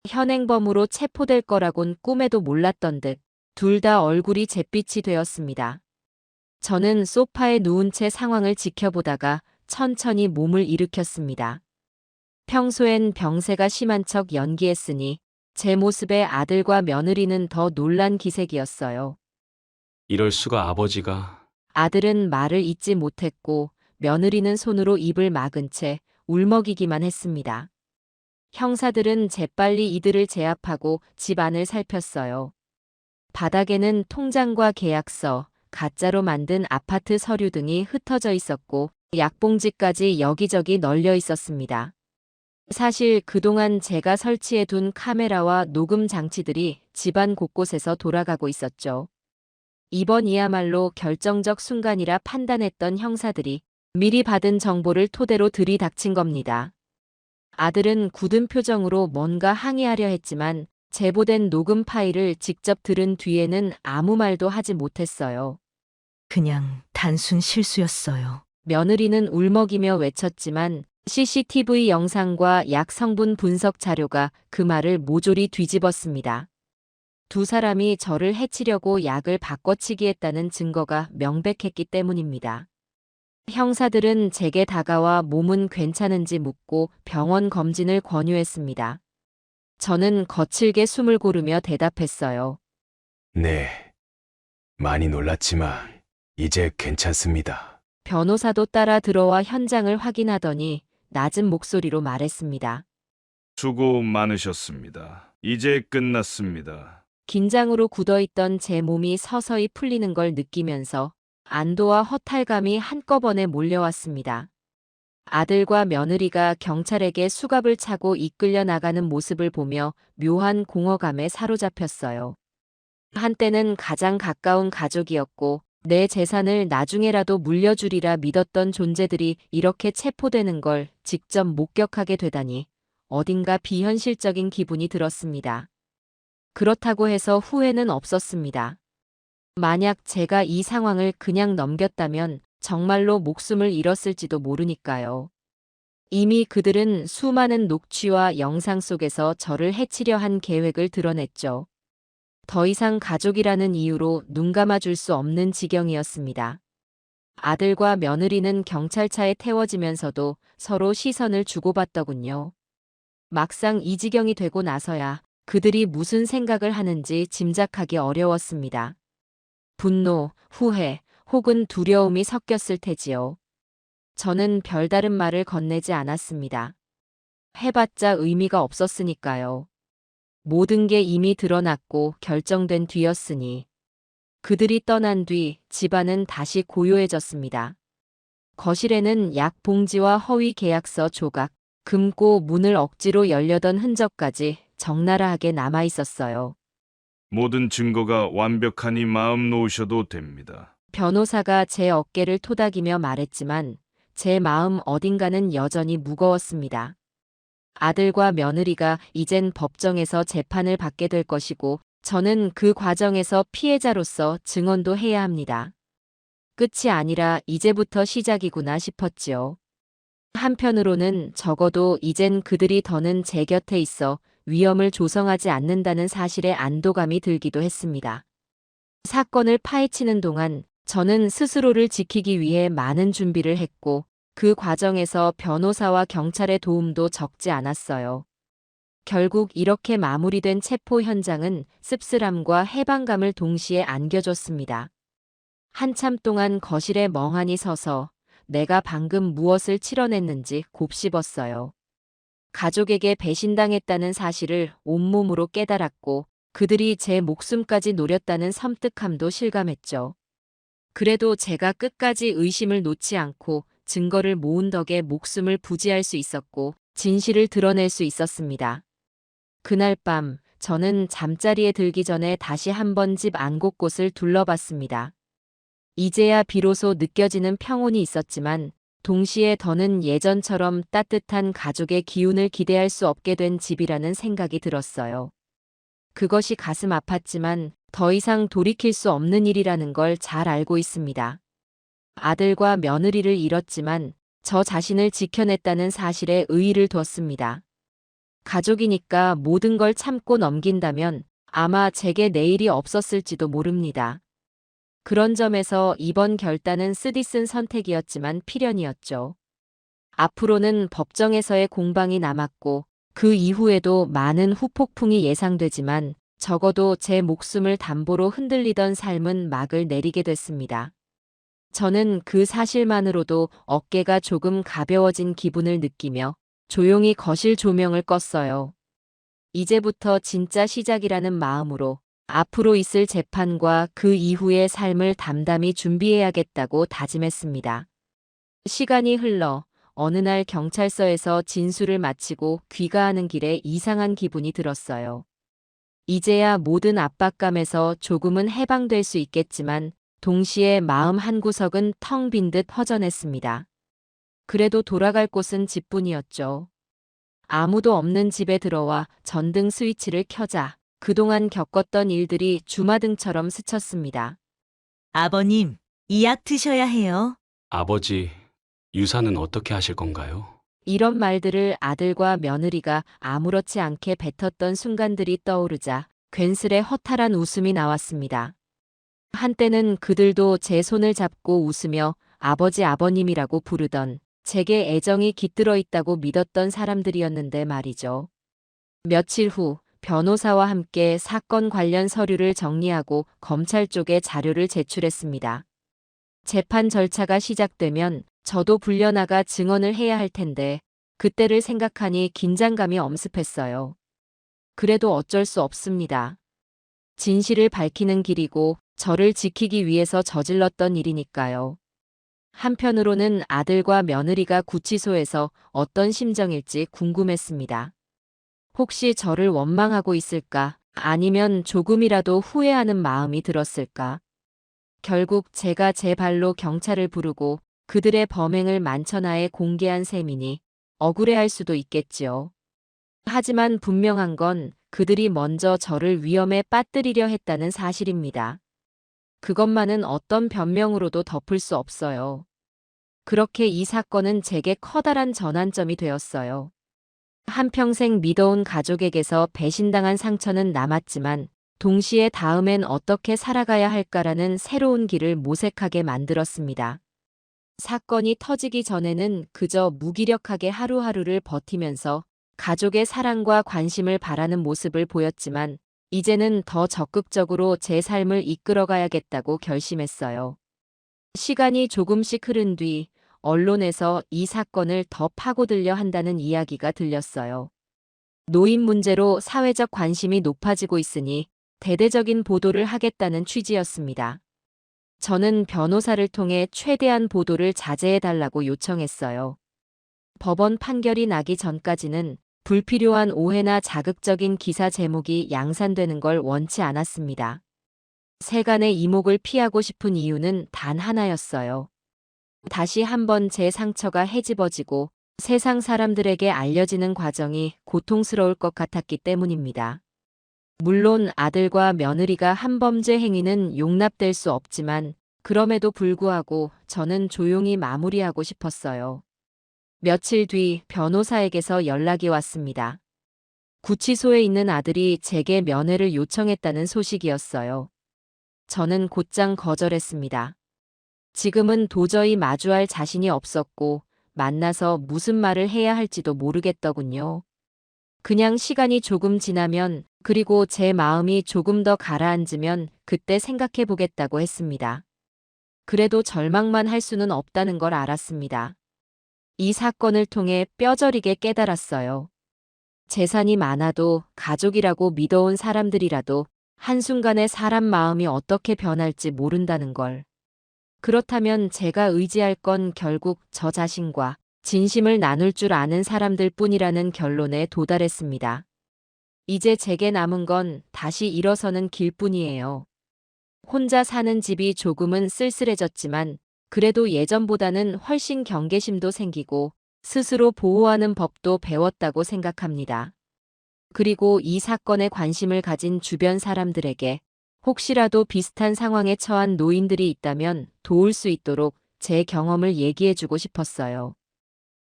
현행범으로 체포될 거라곤 꿈에도 몰랐던 듯 둘 다 얼굴이 잿빛이 되었습니다. 저는 소파에 누운 채 상황을 지켜보다가 천천히 몸을 일으켰습니다. 평소엔 병세가 심한 척 연기했으니 제 모습에 아들과 며느리는 더 놀란 기색이었어요. 이럴 수가 아버지가. 아들은 말을 잇지 못했고 며느리는 손으로 입을 막은 채 울먹이기만 했습니다. 형사들은 재빨리 이들을 제압하고 집 안을 살폈어요. 바닥에는 통장과 계약서, 가짜로 만든 아파트 서류 등이 흩어져 있었고 약봉지까지 여기저기 널려 있었습니다. 사실 그동안 제가 설치해둔 카메라와 녹음 장치들이 집안 곳곳에서 돌아가고 있었죠. 이번이야말로 결정적 순간이라 판단했던 형사들이 미리 받은 정보를 토대로 들이닥친 겁니다. 아들은 굳은 표정으로 뭔가 항의하려 했지만 제보된 녹음 파일을 직접 들은 뒤에는 아무 말도 하지 못했어요. 그냥 단순 실수였어요. 며느리는 울먹이며 외쳤지만 CCTV 영상과 약 성분 분석 자료가 그 말을 모조리 뒤집었습니다. 두 사람이 저를 해치려고 약을 바꿔치기했다는 증거가 명백했기 때문입니다. 형사들은 제게 다가와 몸은 괜찮은지 묻고 병원 검진을 권유했습니다. 저는 거칠게 숨을 고르며 대답했어요. 네. 많이 놀랐지만 이제 괜찮습니다. 변호사도 따라 들어와 현장을 확인하더니 낮은 목소리로 말했습니다. 수고 많으셨습니다. 이제 끝났습니다. 긴장으로 굳어있던 제 몸이 서서히 풀리는 걸 느끼면서 안도와 허탈감이 한꺼번에 몰려왔습니다. 아들과 며느리가 경찰에게 수갑을 차고 이끌려 나가는 모습을 보며 묘한 공허감에 사로잡혔어요. 한때는 가장 가까운 가족이었고 내 재산을 나중에라도 물려주리라 믿었던 존재들이 이렇게 체포되는 걸 직접 목격하게 되다니 어딘가 비현실적인 기분이 들었습니다. 그렇다고 해서 후회는 없었습니다. 만약 제가 이 상황을 그냥 넘겼다면 정말로 목숨을 잃었을지도 모르니까요. 이미 그들은 수많은 녹취와 영상 속에서 저를 해치려 한 계획을 드러냈죠. 더 이상 가족이라는 이유로 눈 감아줄 수 없는 지경이었습니다. 아들과 며느리는 경찰차에 태워지면서도 서로 시선을 주고받더군요. 막상 이 지경이 되고 나서야 그들이 무슨 생각을 하는지 짐작하기 어려웠습니다. 분노, 후회, 혹은 두려움이 섞였을 테지요. 저는 별다른 말을 건네지 않았습니다. 해봤자 의미가 없었으니까요. 모든 게 이미 드러났고 결정된 뒤였으니. 그들이 떠난 뒤 집안은 다시 고요해졌습니다. 거실에는 약 봉지와 허위 계약서 조각, 금고 문을 억지로 열려던 흔적까지 적나라하게 남아 있었어요. 모든 증거가 완벽하니 마음 놓으셔도 됩니다. 변호사가 제 어깨를 토닥이며 말했지만 제 마음 어딘가는 여전히 무거웠습니다. 아들과 며느리가 이젠 법정에서 재판을 받게 될 것이고 저는 그 과정에서 피해자로서 증언도 해야 합니다. 끝이 아니라 이제부터 시작이구나 싶었지요. 한편으로는 적어도 이젠 그들이 더는 제 곁에 있어 위험을 조성하지 않는다는 사실에 안도감이 들기도 했습니다. 사건을 파헤치는 동안 저는 스스로를 지키기 위해 많은 준비를 했고 그 과정에서 변호사와 경찰의 도움도 적지 않았어요. 결국 이렇게 마무리된 체포 현장은 씁쓸함과 해방감을 동시에 안겨줬습니다. 한참 동안 거실에 멍하니 서서 내가 방금 무엇을 치러냈는지 곱씹었어요. 가족에게 배신당했다는 사실을 온몸으로 깨달았고 그들이 제 목숨까지 노렸다는 섬뜩함도 실감했죠. 그래도 제가 끝까지 의심을 놓지 않고 증거를 모은 덕에 목숨을 부지할 수 있었고 진실을 드러낼 수 있었습니다. 그날 밤 저는 잠자리에 들기 전에 다시 한번 집 안 곳곳을 둘러봤습니다. 이제야 비로소 느껴지는 평온이 있었지만 동시에 더는 예전처럼 따뜻한 가족의 기운을 기대할 수 없게 된 집이라는 생각이 들었어요. 그것이 가슴 아팠지만 더 이상 돌이킬 수 없는 일이라는 걸 잘 알고 있습니다. 아들과 며느리를 잃었지만 저 자신을 지켜냈다는 사실에 의의를 두었습니다. 가족이니까 모든 걸 참고 넘긴다면 아마 제게 내일이 없었을지도 모릅니다. 그런 점에서 이번 결단은 쓰디쓴 선택이었지만 필연이었죠. 앞으로는 법정에서의 공방이 남았고 그 이후에도 많은 후폭풍이 예상되지만 적어도 제 목숨을 담보로 흔들리던 삶은 막을 내리게 됐습니다. 저는 그 사실만으로도 어깨가 조금 가벼워진 기분을 느끼며 조용히 거실 조명을 껐어요. 이제부터 진짜 시작이라는 마음으로 앞으로 있을 재판과 그 이후의 삶을 담담히 준비해야겠다고 다짐했습니다. 시간이 흘러 어느 날 경찰서에서 진술을 마치고 귀가하는 길에 이상한 기분이 들었어요. 이제야 모든 압박감에서 조금은 해방될 수 있겠지만 동시에 마음 한구석은 텅 빈 듯 허전했습니다. 그래도 돌아갈 곳은 집뿐이었죠. 아무도 없는 집에 들어와 전등 스위치를 켜자 그동안 겪었던 일들이 주마등처럼 스쳤습니다. 아버님, 이 약 드셔야 해요. 아버지, 유산은 어떻게 하실 건가요? 이런 말들을 아들과 며느리가 아무렇지 않게 뱉었던 순간들이 떠오르자 괜스레 허탈한 웃음이 나왔습니다. 한때는 그들도 제 손을 잡고 웃으며 아버지 아버님이라고 부르던 제게 애정이 깃들어 있다고 믿었던 사람들이었는데 말이죠. 며칠 후 변호사와 함께 사건 관련 서류를 정리하고 검찰 쪽에 자료를 제출했습니다. 재판 절차가 시작되면 저도 불려나가 증언을 해야 할 텐데 그때를 생각하니 긴장감이 엄습했어요. 그래도 어쩔 수 없습니다. 진실을 밝히는 길이고 저를 지키기 위해서 저질렀던 일이니까요. 한편으로는 아들과 며느리가 구치소에서 어떤 심정일지 궁금했습니다. 혹시 저를 원망하고 있을까? 아니면 조금이라도 후회하는 마음이 들었을까? 결국 제가 제 발로 경찰을 부르고 그들의 범행을 만천하에 공개한 셈이니 억울해할 수도 있겠지요. 하지만 분명한 건 그들이 먼저 저를 위험에 빠뜨리려 했다는 사실입니다. 그것만은 어떤 변명으로도 덮을 수 없어요. 그렇게 이 사건은 제게 커다란 전환점이 되었어요. 한평생 믿어온 가족에게서 배신당한 상처는 남았지만 동시에 다음엔 어떻게 살아가야 할까라는 새로운 길을 모색하게 만들었습니다. 사건이 터지기 전에는 그저 무기력하게 하루하루를 버티면서 가족의 사랑과 관심을 바라는 모습을 보였지만 이제는 더 적극적으로 제 삶을 이끌어가야겠다고 결심했어요. 시간이 조금씩 흐른 뒤 언론에서 이 사건을 더 파고들려 한다는 이야기가 들렸어요. 노인 문제로 사회적 관심이 높아지고 있으니 대대적인 보도를 하겠다는 취지였습니다. 저는 변호사를 통해 최대한 보도를 자제해달라고 요청했어요. 법원 판결이 나기 전까지는 불필요한 오해나 자극적인 기사 제목이 양산되는 걸 원치 않았습니다. 세간의 이목을 피하고 싶은 이유는 단 하나였어요. 다시 한번 제 상처가 헤집어지고 세상 사람들에게 알려지는 과정이 고통스러울 것 같았기 때문입니다. 물론 아들과 며느리가 한 범죄 행위는 용납될 수 없지만 그럼에도 불구하고 저는 조용히 마무리하고 싶었어요. 며칠 뒤 변호사에게서 연락이 왔습니다. 구치소에 있는 아들이 제게 면회를 요청했다는 소식이었어요. 저는 곧장 거절했습니다. 지금은 도저히 마주할 자신이 없었고 만나서 무슨 말을 해야 할지도 모르겠더군요. 그냥 시간이 조금 지나면 그리고 제 마음이 조금 더 가라앉으면 그때 생각해 보겠다고 했습니다. 그래도 절망만 할 수는 없다는 걸 알았습니다. 이 사건을 통해 뼈저리게 깨달았어요. 재산이 많아도 가족이라고 믿어온 사람들이라도 한순간에 사람 마음이 어떻게 변할지 모른다는 걸. 그렇다면 제가 의지할 건 결국 저 자신과 진심을 나눌 줄 아는 사람들 뿐이라는 결론에 도달했습니다. 이제 제게 남은 건 다시 일어서는 길뿐이에요. 혼자 사는 집이 조금은 쓸쓸해졌지만 그래도 예전보다는 훨씬 경계심도 생기고 스스로 보호하는 법도 배웠다고 생각합니다. 그리고 이 사건에 관심을 가진 주변 사람들에게 혹시라도 비슷한 상황에 처한 노인들이 있다면 도울 수 있도록 제 경험을 얘기해주고 싶었어요.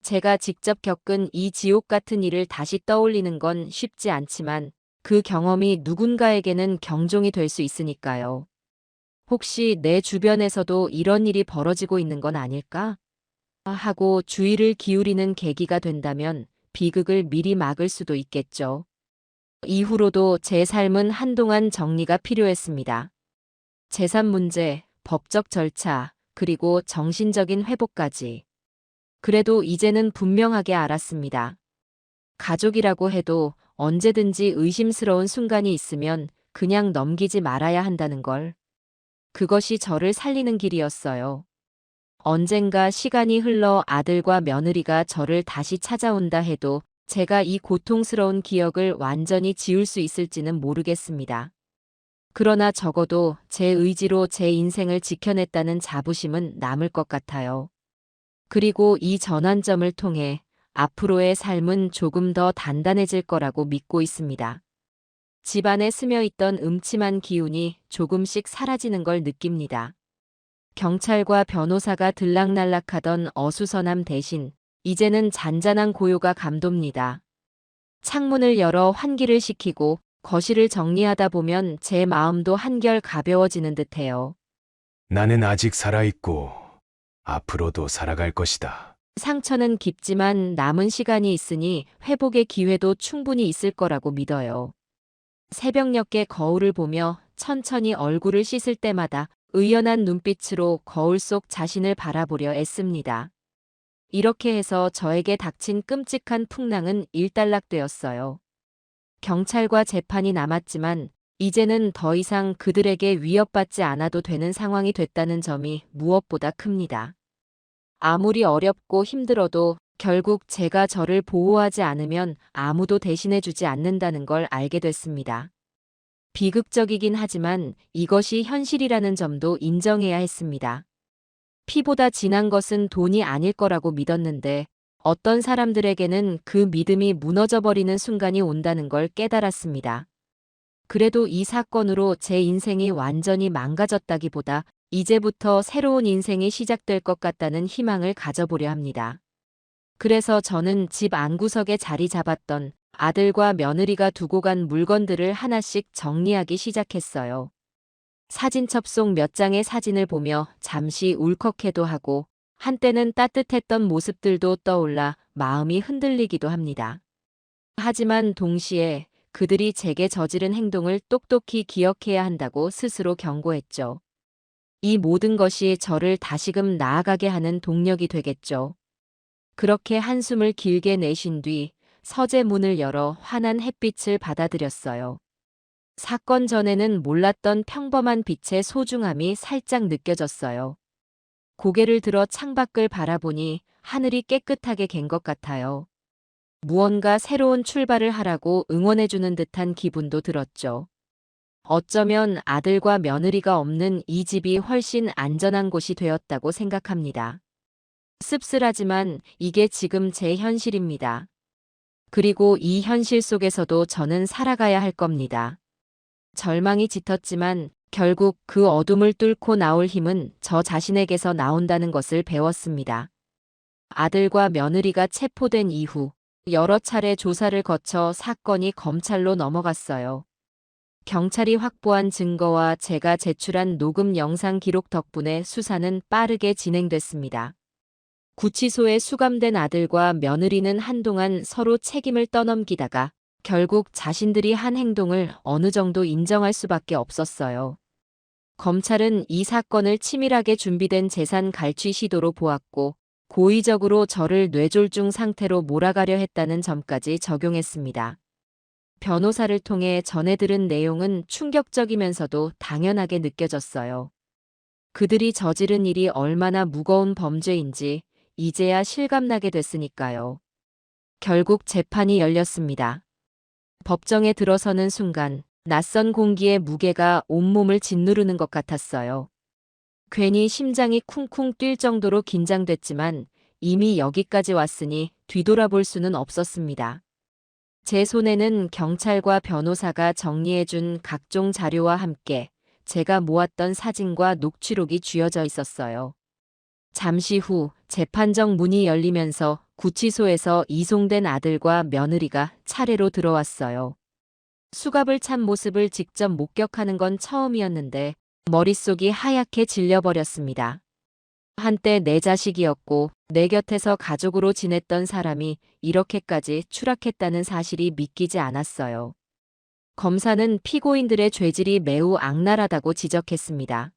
제가 직접 겪은 이 지옥 같은 일을 다시 떠올리는 건 쉽지 않지만 그 경험이 누군가에게는 경종이 될 수 있으니까요. 혹시 내 주변에서도 이런 일이 벌어지고 있는 건 아닐까? 하고 주의를 기울이는 계기가 된다면 비극을 미리 막을 수도 있겠죠. 이후로도 제 삶은 한동안 정리가 필요했습니다. 재산 문제, 법적 절차, 그리고 정신적인 회복까지. 그래도 이제는 분명하게 알았습니다. 가족이라고 해도 언제든지 의심스러운 순간이 있으면 그냥 넘기지 말아야 한다는 걸. 그것이 저를 살리는 길이었어요. 언젠가 시간이 흘러 아들과 며느리가 저를 다시 찾아온다 해도 제가 이 고통스러운 기억을 완전히 지울 수 있을지는 모르겠습니다. 그러나 적어도 제 의지로 제 인생을 지켜냈다는 자부심은 남을 것 같아요. 그리고 이 전환점을 통해 앞으로의 삶은 조금 더 단단해질 거라고 믿고 있습니다. 집안에 스며있던 음침한 기운이 조금씩 사라지는 걸 느낍니다. 경찰과 변호사가 들락날락하던 어수선함 대신 이제는 잔잔한 고요가 감돕니다. 창문을 열어 환기를 시키고 거실을 정리하다 보면 제 마음도 한결 가벼워지는 듯해요. 나는 아직 살아있고 앞으로도 살아갈 것이다. 상처는 깊지만 남은 시간이 있으니 회복의 기회도 충분히 있을 거라고 믿어요. 새벽녘의 거울을 보며 천천히 얼굴을 씻을 때마다 의연한 눈빛으로 거울 속 자신을 바라보려 애씁니다. 이렇게 해서 저에게 닥친 끔찍한 풍랑은 일단락되었어요. 경찰과 재판이 남았지만 이제는 더 이상 그들에게 위협받지 않아도 되는 상황이 됐다는 점이 무엇보다 큽니다. 아무리 어렵고 힘들어도 결국 제가 저를 보호하지 않으면 아무도 대신해주지 않는다는 걸 알게 됐습니다. 비극적이긴 하지만 이것이 현실이라는 점도 인정해야 했습니다. 피보다 진한 것은 돈이 아닐 거라고 믿었는데 어떤 사람들에게는 그 믿음이 무너져버리는 순간이 온다는 걸 깨달았습니다. 그래도 이 사건으로 제 인생이 완전히 망가졌다기보다 이제부터 새로운 인생이 시작될 것 같다는 희망을 가져보려 합니다. 그래서 저는 집 안구석에 자리 잡았던 아들과 며느리가 두고 간 물건들을 하나씩 정리하기 시작했어요. 사진첩 속 몇 장의 사진을 보며 잠시 울컥해도 하고 한때는 따뜻했던 모습들도 떠올라 마음이 흔들리기도 합니다. 하지만 동시에 그들이 제게 저지른 행동을 똑똑히 기억해야 한다고 스스로 경고했죠. 이 모든 것이 저를 다시금 나아가게 하는 동력이 되겠죠. 그렇게 한숨을 길게 내쉰 뒤 서재 문을 열어 환한 햇빛을 받아들였어요. 사건 전에는 몰랐던 평범한 빛의 소중함이 살짝 느껴졌어요. 고개를 들어 창밖을 바라보니 하늘이 깨끗하게 갠 것 같아요. 무언가 새로운 출발을 하라고 응원해주는 듯한 기분도 들었죠. 어쩌면 아들과 며느리가 없는 이 집이 훨씬 안전한 곳이 되었다고 생각합니다. 씁쓸하지만 이게 지금 제 현실입니다. 그리고 이 현실 속에서도 저는 살아가야 할 겁니다. 절망이 짙었지만 결국 그 어둠을 뚫고 나올 힘은 저 자신에게서 나온다는 것을 배웠습니다. 아들과 며느리가 체포된 이후 여러 차례 조사를 거쳐 사건이 검찰로 넘어갔어요. 경찰이 확보한 증거와 제가 제출한 녹음 영상 기록 덕분에 수사는 빠르게 진행됐습니다. 구치소에 수감된 아들과 며느리는 한동안 서로 책임을 떠넘기다가 결국 자신들이 한 행동을 어느 정도 인정할 수밖에 없었어요. 검찰은 이 사건을 치밀하게 준비된 재산 갈취 시도로 보았고 고의적으로 저를 뇌졸중 상태로 몰아가려 했다는 점까지 적용했습니다. 변호사를 통해 전해 들은 내용은 충격적이면서도 당연하게 느껴졌어요. 그들이 저지른 일이 얼마나 무거운 범죄인지 이제야 실감나게 됐으니까요. 결국 재판이 열렸습니다. 법정에 들어서는 순간 낯선 공기의 무게가 온몸을 짓누르는 것 같았어요. 괜히 심장이 쿵쿵 뛸 정도로 긴장됐지만 이미 여기까지 왔으니 뒤돌아볼 수는 없었습니다. 제 손에는 경찰과 변호사가 정리해준 각종 자료와 함께 제가 모았던 사진과 녹취록이 쥐어져 있었어요. 잠시 후 재판정 문이 열리면서 구치소에서 이송된 아들과 며느리가 차례로 들어왔어요. 수갑을 찬 모습을 직접 목격하는 건 처음이었는데 머릿속이 하얗게 질려버렸습니다. 한때 내 자식이었고 내 곁에서 가족으로 지냈던 사람이 이렇게까지 추락했다는 사실이 믿기지 않았어요. 검사는 피고인들의 죄질이 매우 악랄하다고 지적했습니다.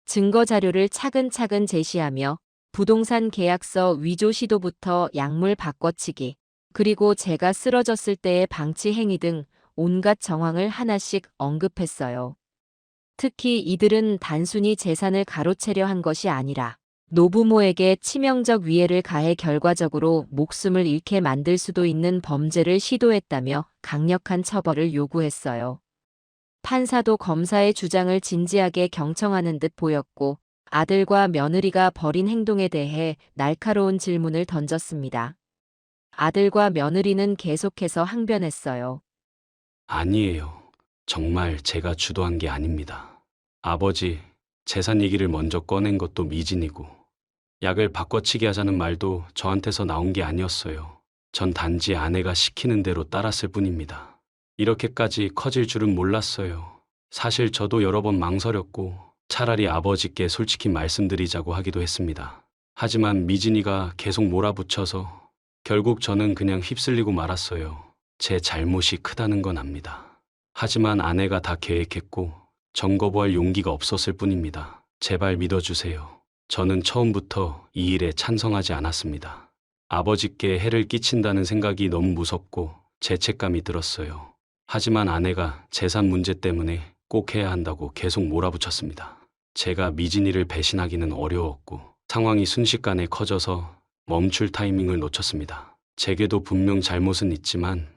증거 자료를 차근차근 제시하며 부동산 계약서 위조 시도부터 약물 바꿔치기, 그리고 제가 쓰러졌을 때의 방치 행위 등 온갖 정황을 하나씩 언급했어요. 특히 이들은 단순히 재산을 가로채려 한 것이 아니라 노부모에게 치명적 위해를 가해 결과적으로 목숨을 잃게 만들 수도 있는 범죄를 시도했다며 강력한 처벌을 요구했어요. 판사도 검사의 주장을 진지하게 경청하는 듯 보였고 아들과 며느리가 벌인 행동에 대해 날카로운 질문을 던졌습니다. 아들과 며느리는 계속해서 항변했어요. 아니에요. 정말 제가 주도한 게 아닙니다. 아버지, 재산 얘기를 먼저 꺼낸 것도 미진이고 약을 바꿔치기 하자는 말도 저한테서 나온 게 아니었어요. 전 단지 아내가 시키는 대로 따랐을 뿐입니다. 이렇게까지 커질 줄은 몰랐어요. 사실 저도 여러 번 망설였고 차라리 아버지께 솔직히 말씀드리자고 하기도 했습니다. 하지만 미진이가 계속 몰아붙여서 결국 저는 그냥 휩쓸리고 말았어요. 제 잘못이 크다는 건 압니다. 하지만 아내가 다 계획했고 전 거부할 용기가 없었을 뿐입니다. 제발 믿어주세요. 저는 처음부터 이 일에 찬성하지 않았습니다. 아버지께 해를 끼친다는 생각이 너무 무섭고 죄책감이 들었어요. 하지만 아내가 재산 문제 때문에 꼭 해야 한다고 계속 몰아붙였습니다. 제가 미진이를 배신하기는 어려웠고 상황이 순식간에 커져서 멈출 타이밍을 놓쳤습니다. 제게도 분명 잘못은 있지만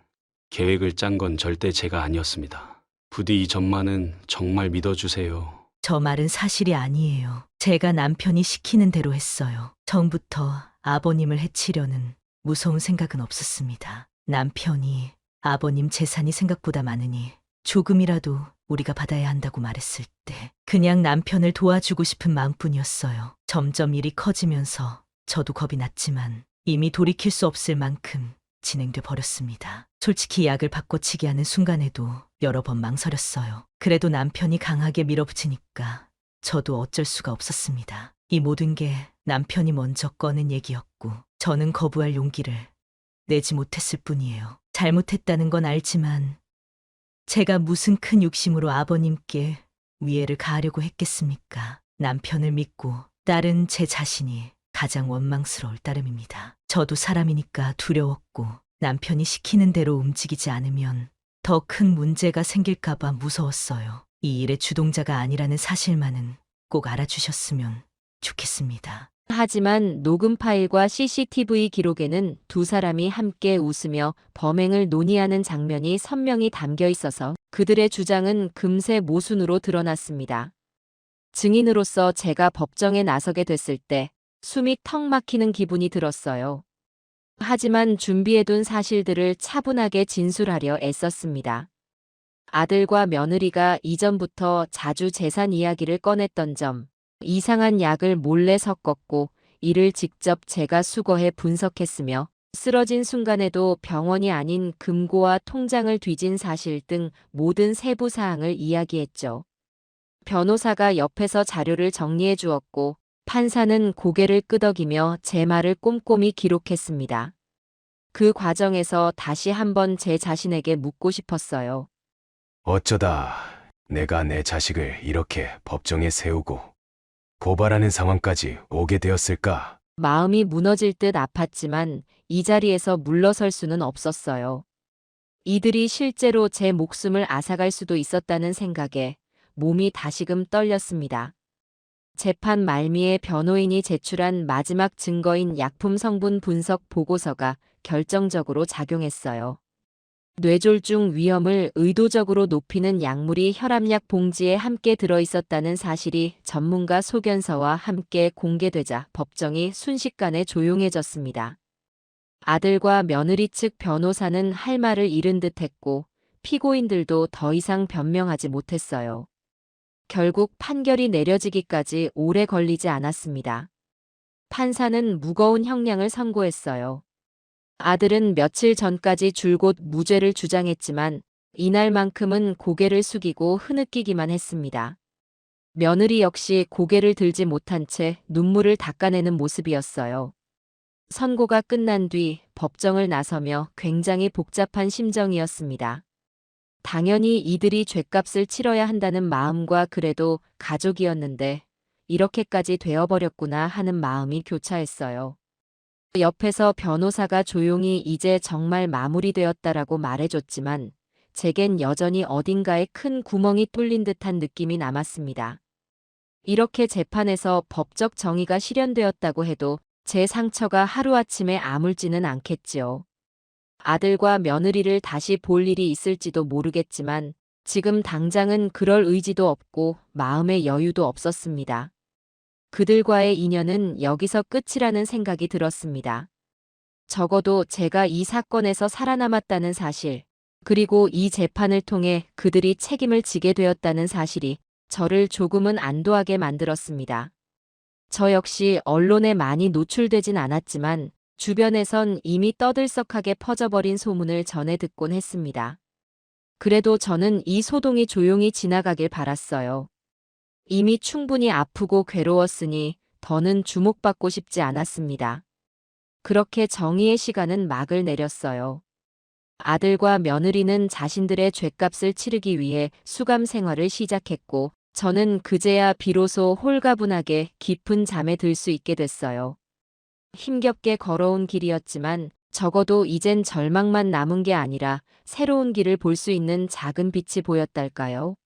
계획을 짠 건 절대 제가 아니었습니다. 부디 이 점만은 정말 믿어주세요. 저 말은 사실이 아니에요. 제가 남편이 시키는 대로 했어요. 처음부터 아버님을 해치려는 무서운 생각은 없었습니다. 남편이 아버님 재산이 생각보다 많으니 조금이라도 우리가 받아야 한다고 말했을 때 그냥 남편을 도와주고 싶은 마음뿐이었어요. 점점 일이 커지면서 저도 겁이 났지만 이미 돌이킬 수 없을 만큼 진행돼 버렸습니다. 솔직히 약을 바꿔치기 하는 순간에도 여러 번 망설였어요. 그래도 남편이 강하게 밀어붙이니까 저도 어쩔 수가 없었습니다. 이 모든 게 남편이 먼저 꺼낸 얘기였고 저는 거부할 용기를 내지 못했을 뿐이에요. 잘못했다는 건 알지만 제가 무슨 큰 욕심으로 아버님께 위해를 가하려고 했겠습니까? 남편을 믿고 딸은 제 자신이 가장 원망스러울 따름입니다. 저도 사람이니까 두려웠고 남편이 시키는 대로 움직이지 않으면 더 큰 문제가 생길까봐 무서웠어요. 이 일의 주동자가 아니라는 사실만은 꼭 알아주셨으면 좋겠습니다. 하지만 녹음 파일과 CCTV 기록에는 두 사람이 함께 웃으며 범행을 논의하는 장면이 선명히 담겨 있어서 그들의 주장은 금세 모순으로 드러났습니다. 증인으로서 제가 법정에 나서게 됐을 때 숨이 턱 막히는 기분이 들었어요. 하지만 준비해둔 사실들을 차분하게 진술하려 애썼습니다. 아들과 며느리가 이전부터 자주 재산 이야기를 꺼냈던 점, 이상한 약을 몰래 섞었고 이를 직접 제가 수거해 분석했으며 쓰러진 순간에도 병원이 아닌 금고와 통장을 뒤진 사실 등 모든 세부 사항을 이야기했죠. 변호사가 옆에서 자료를 정리해 주었고 판사는 고개를 끄덕이며 제 말을 꼼꼼히 기록했습니다. 그 과정에서 다시 한번 제 자신에게 묻고 싶었어요. 어쩌다 내가 내 자식을 이렇게 법정에 세우고 고발하는 상황까지 오게 되었을까? 마음이 무너질 듯 아팠지만 이 자리에서 물러설 수는 없었어요. 이들이 실제로 제 목숨을 앗아갈 수도 있었다는 생각에 몸이 다시금 떨렸습니다. 재판 말미에 변호인이 제출한 마지막 증거인 약품 성분 분석 보고서가 결정적으로 작용했어요. 뇌졸중 위험을 의도적으로 높이는 약물이 혈압약 봉지에 함께 들어있었다는 사실이 전문가 소견서와 함께 공개되자 법정이 순식간에 조용해졌습니다. 아들과 며느리 측 변호사는 할 말을 잃은 듯했고 피고인들도 더 이상 변명하지 못했어요. 결국 판결이 내려지기까지 오래 걸리지 않았습니다. 판사는 무거운 형량을 선고했어요. 아들은 며칠 전까지 줄곧 무죄를 주장했지만 이날만큼은 고개를 숙이고 흐느끼기만 했습니다. 며느리 역시 고개를 들지 못한 채 눈물을 닦아내는 모습이었어요. 선고가 끝난 뒤 법정을 나서며 굉장히 복잡한 심정이었습니다. 당연히 이들이 죗값을 치러야 한다는 마음과 그래도 가족이었는데 이렇게까지 되어버렸구나 하는 마음이 교차했어요. 옆에서 변호사가 조용히 이제 정말 마무리되었다라고 말해줬지만 제겐 여전히 어딘가에 큰 구멍이 뚫린 듯한 느낌이 남았습니다. 이렇게 재판에서 법적 정의가 실현되었다고 해도 제 상처가 하루아침에 아물지는 않겠지요. 아들과 며느리를 다시 볼 일이 있을지도 모르겠지만 지금 당장은 그럴 의지도 없고 마음의 여유도 없었습니다. 그들과의 인연은 여기서 끝이라는 생각이 들었습니다. 적어도 제가 이 사건에서 살아남았다는 사실, 그리고 이 재판을 통해 그들이 책임을 지게 되었다는 사실이 저를 조금은 안도하게 만들었습니다. 저 역시 언론에 많이 노출되진 않았지만 주변에선 이미 떠들썩하게 퍼져버린 소문을 전해 듣곤 했습니다. 그래도 저는 이 소동이 조용히 지나가길 바랐어요. 이미 충분히 아프고 괴로웠으니 더는 주목받고 싶지 않았습니다. 그렇게 정의의 시간은 막을 내렸어요. 아들과 며느리는 자신들의 죗값을 치르기 위해 수감 생활을 시작했고 저는 그제야 비로소 홀가분하게 깊은 잠에 들 수 있게 됐어요. 힘겹게 걸어온 길이었지만 적어도 이젠 절망만 남은 게 아니라 새로운 길을 볼 수 있는 작은 빛이 보였달까요?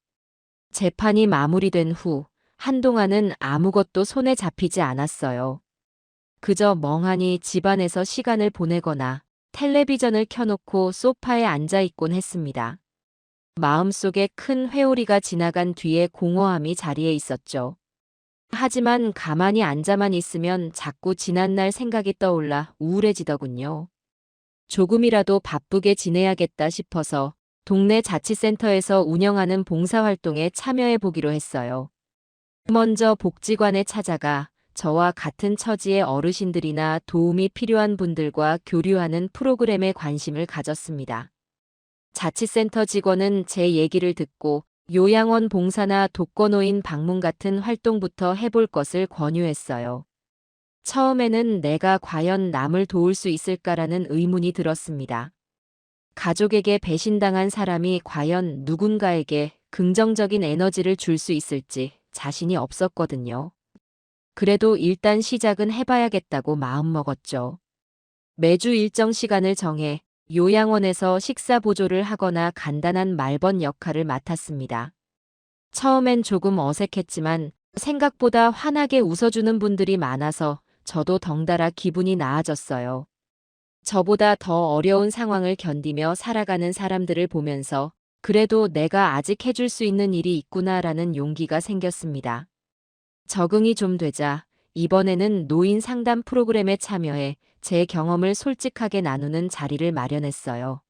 재판이 마무리된 후 한동안은 아무것도 손에 잡히지 않았어요. 그저 멍하니 집안에서 시간을 보내거나 텔레비전을 켜놓고 소파에 앉아있곤 했습니다. 마음속에 큰 회오리가 지나간 뒤에 공허함이 자리에 있었죠. 하지만 가만히 앉아만 있으면 자꾸 지난날 생각이 떠올라 우울해지더군요. 조금이라도 바쁘게 지내야겠다 싶어서 동네 자치센터에서 운영하는 봉사활동에 참여해 보기로 했어요. 먼저 복지관에 찾아가 저와 같은 처지의 어르신들이나 도움이 필요한 분들과 교류하는 프로그램에 관심을 가졌습니다. 자치센터 직원은 제 얘기를 듣고 요양원 봉사나 독거노인 방문 같은 활동부터 해볼 것을 권유했어요. 처음에는 내가 과연 남을 도울 수 있을까라는 의문이 들었습니다. 가족에게 배신당한 사람이 과연 누군가에게 긍정적인 에너지를 줄 수 있을지 자신이 없었거든요. 그래도 일단 시작은 해봐야겠다고 마음먹었죠. 매주 일정 시간을 정해 요양원에서 식사 보조를 하거나 간단한 말번 역할을 맡았습니다. 처음엔 조금 어색했지만 생각보다 환하게 웃어주는 분들이 많아서 저도 덩달아 기분이 나아졌어요. 저보다 더 어려운 상황을 견디며 살아가는 사람들을 보면서 그래도 내가 아직 해줄 수 있는 일이 있구나라는 용기가 생겼습니다. 적응이 좀 되자 이번에는 노인 상담 프로그램에 참여해 제 경험을 솔직하게 나누는 자리를 마련했어요.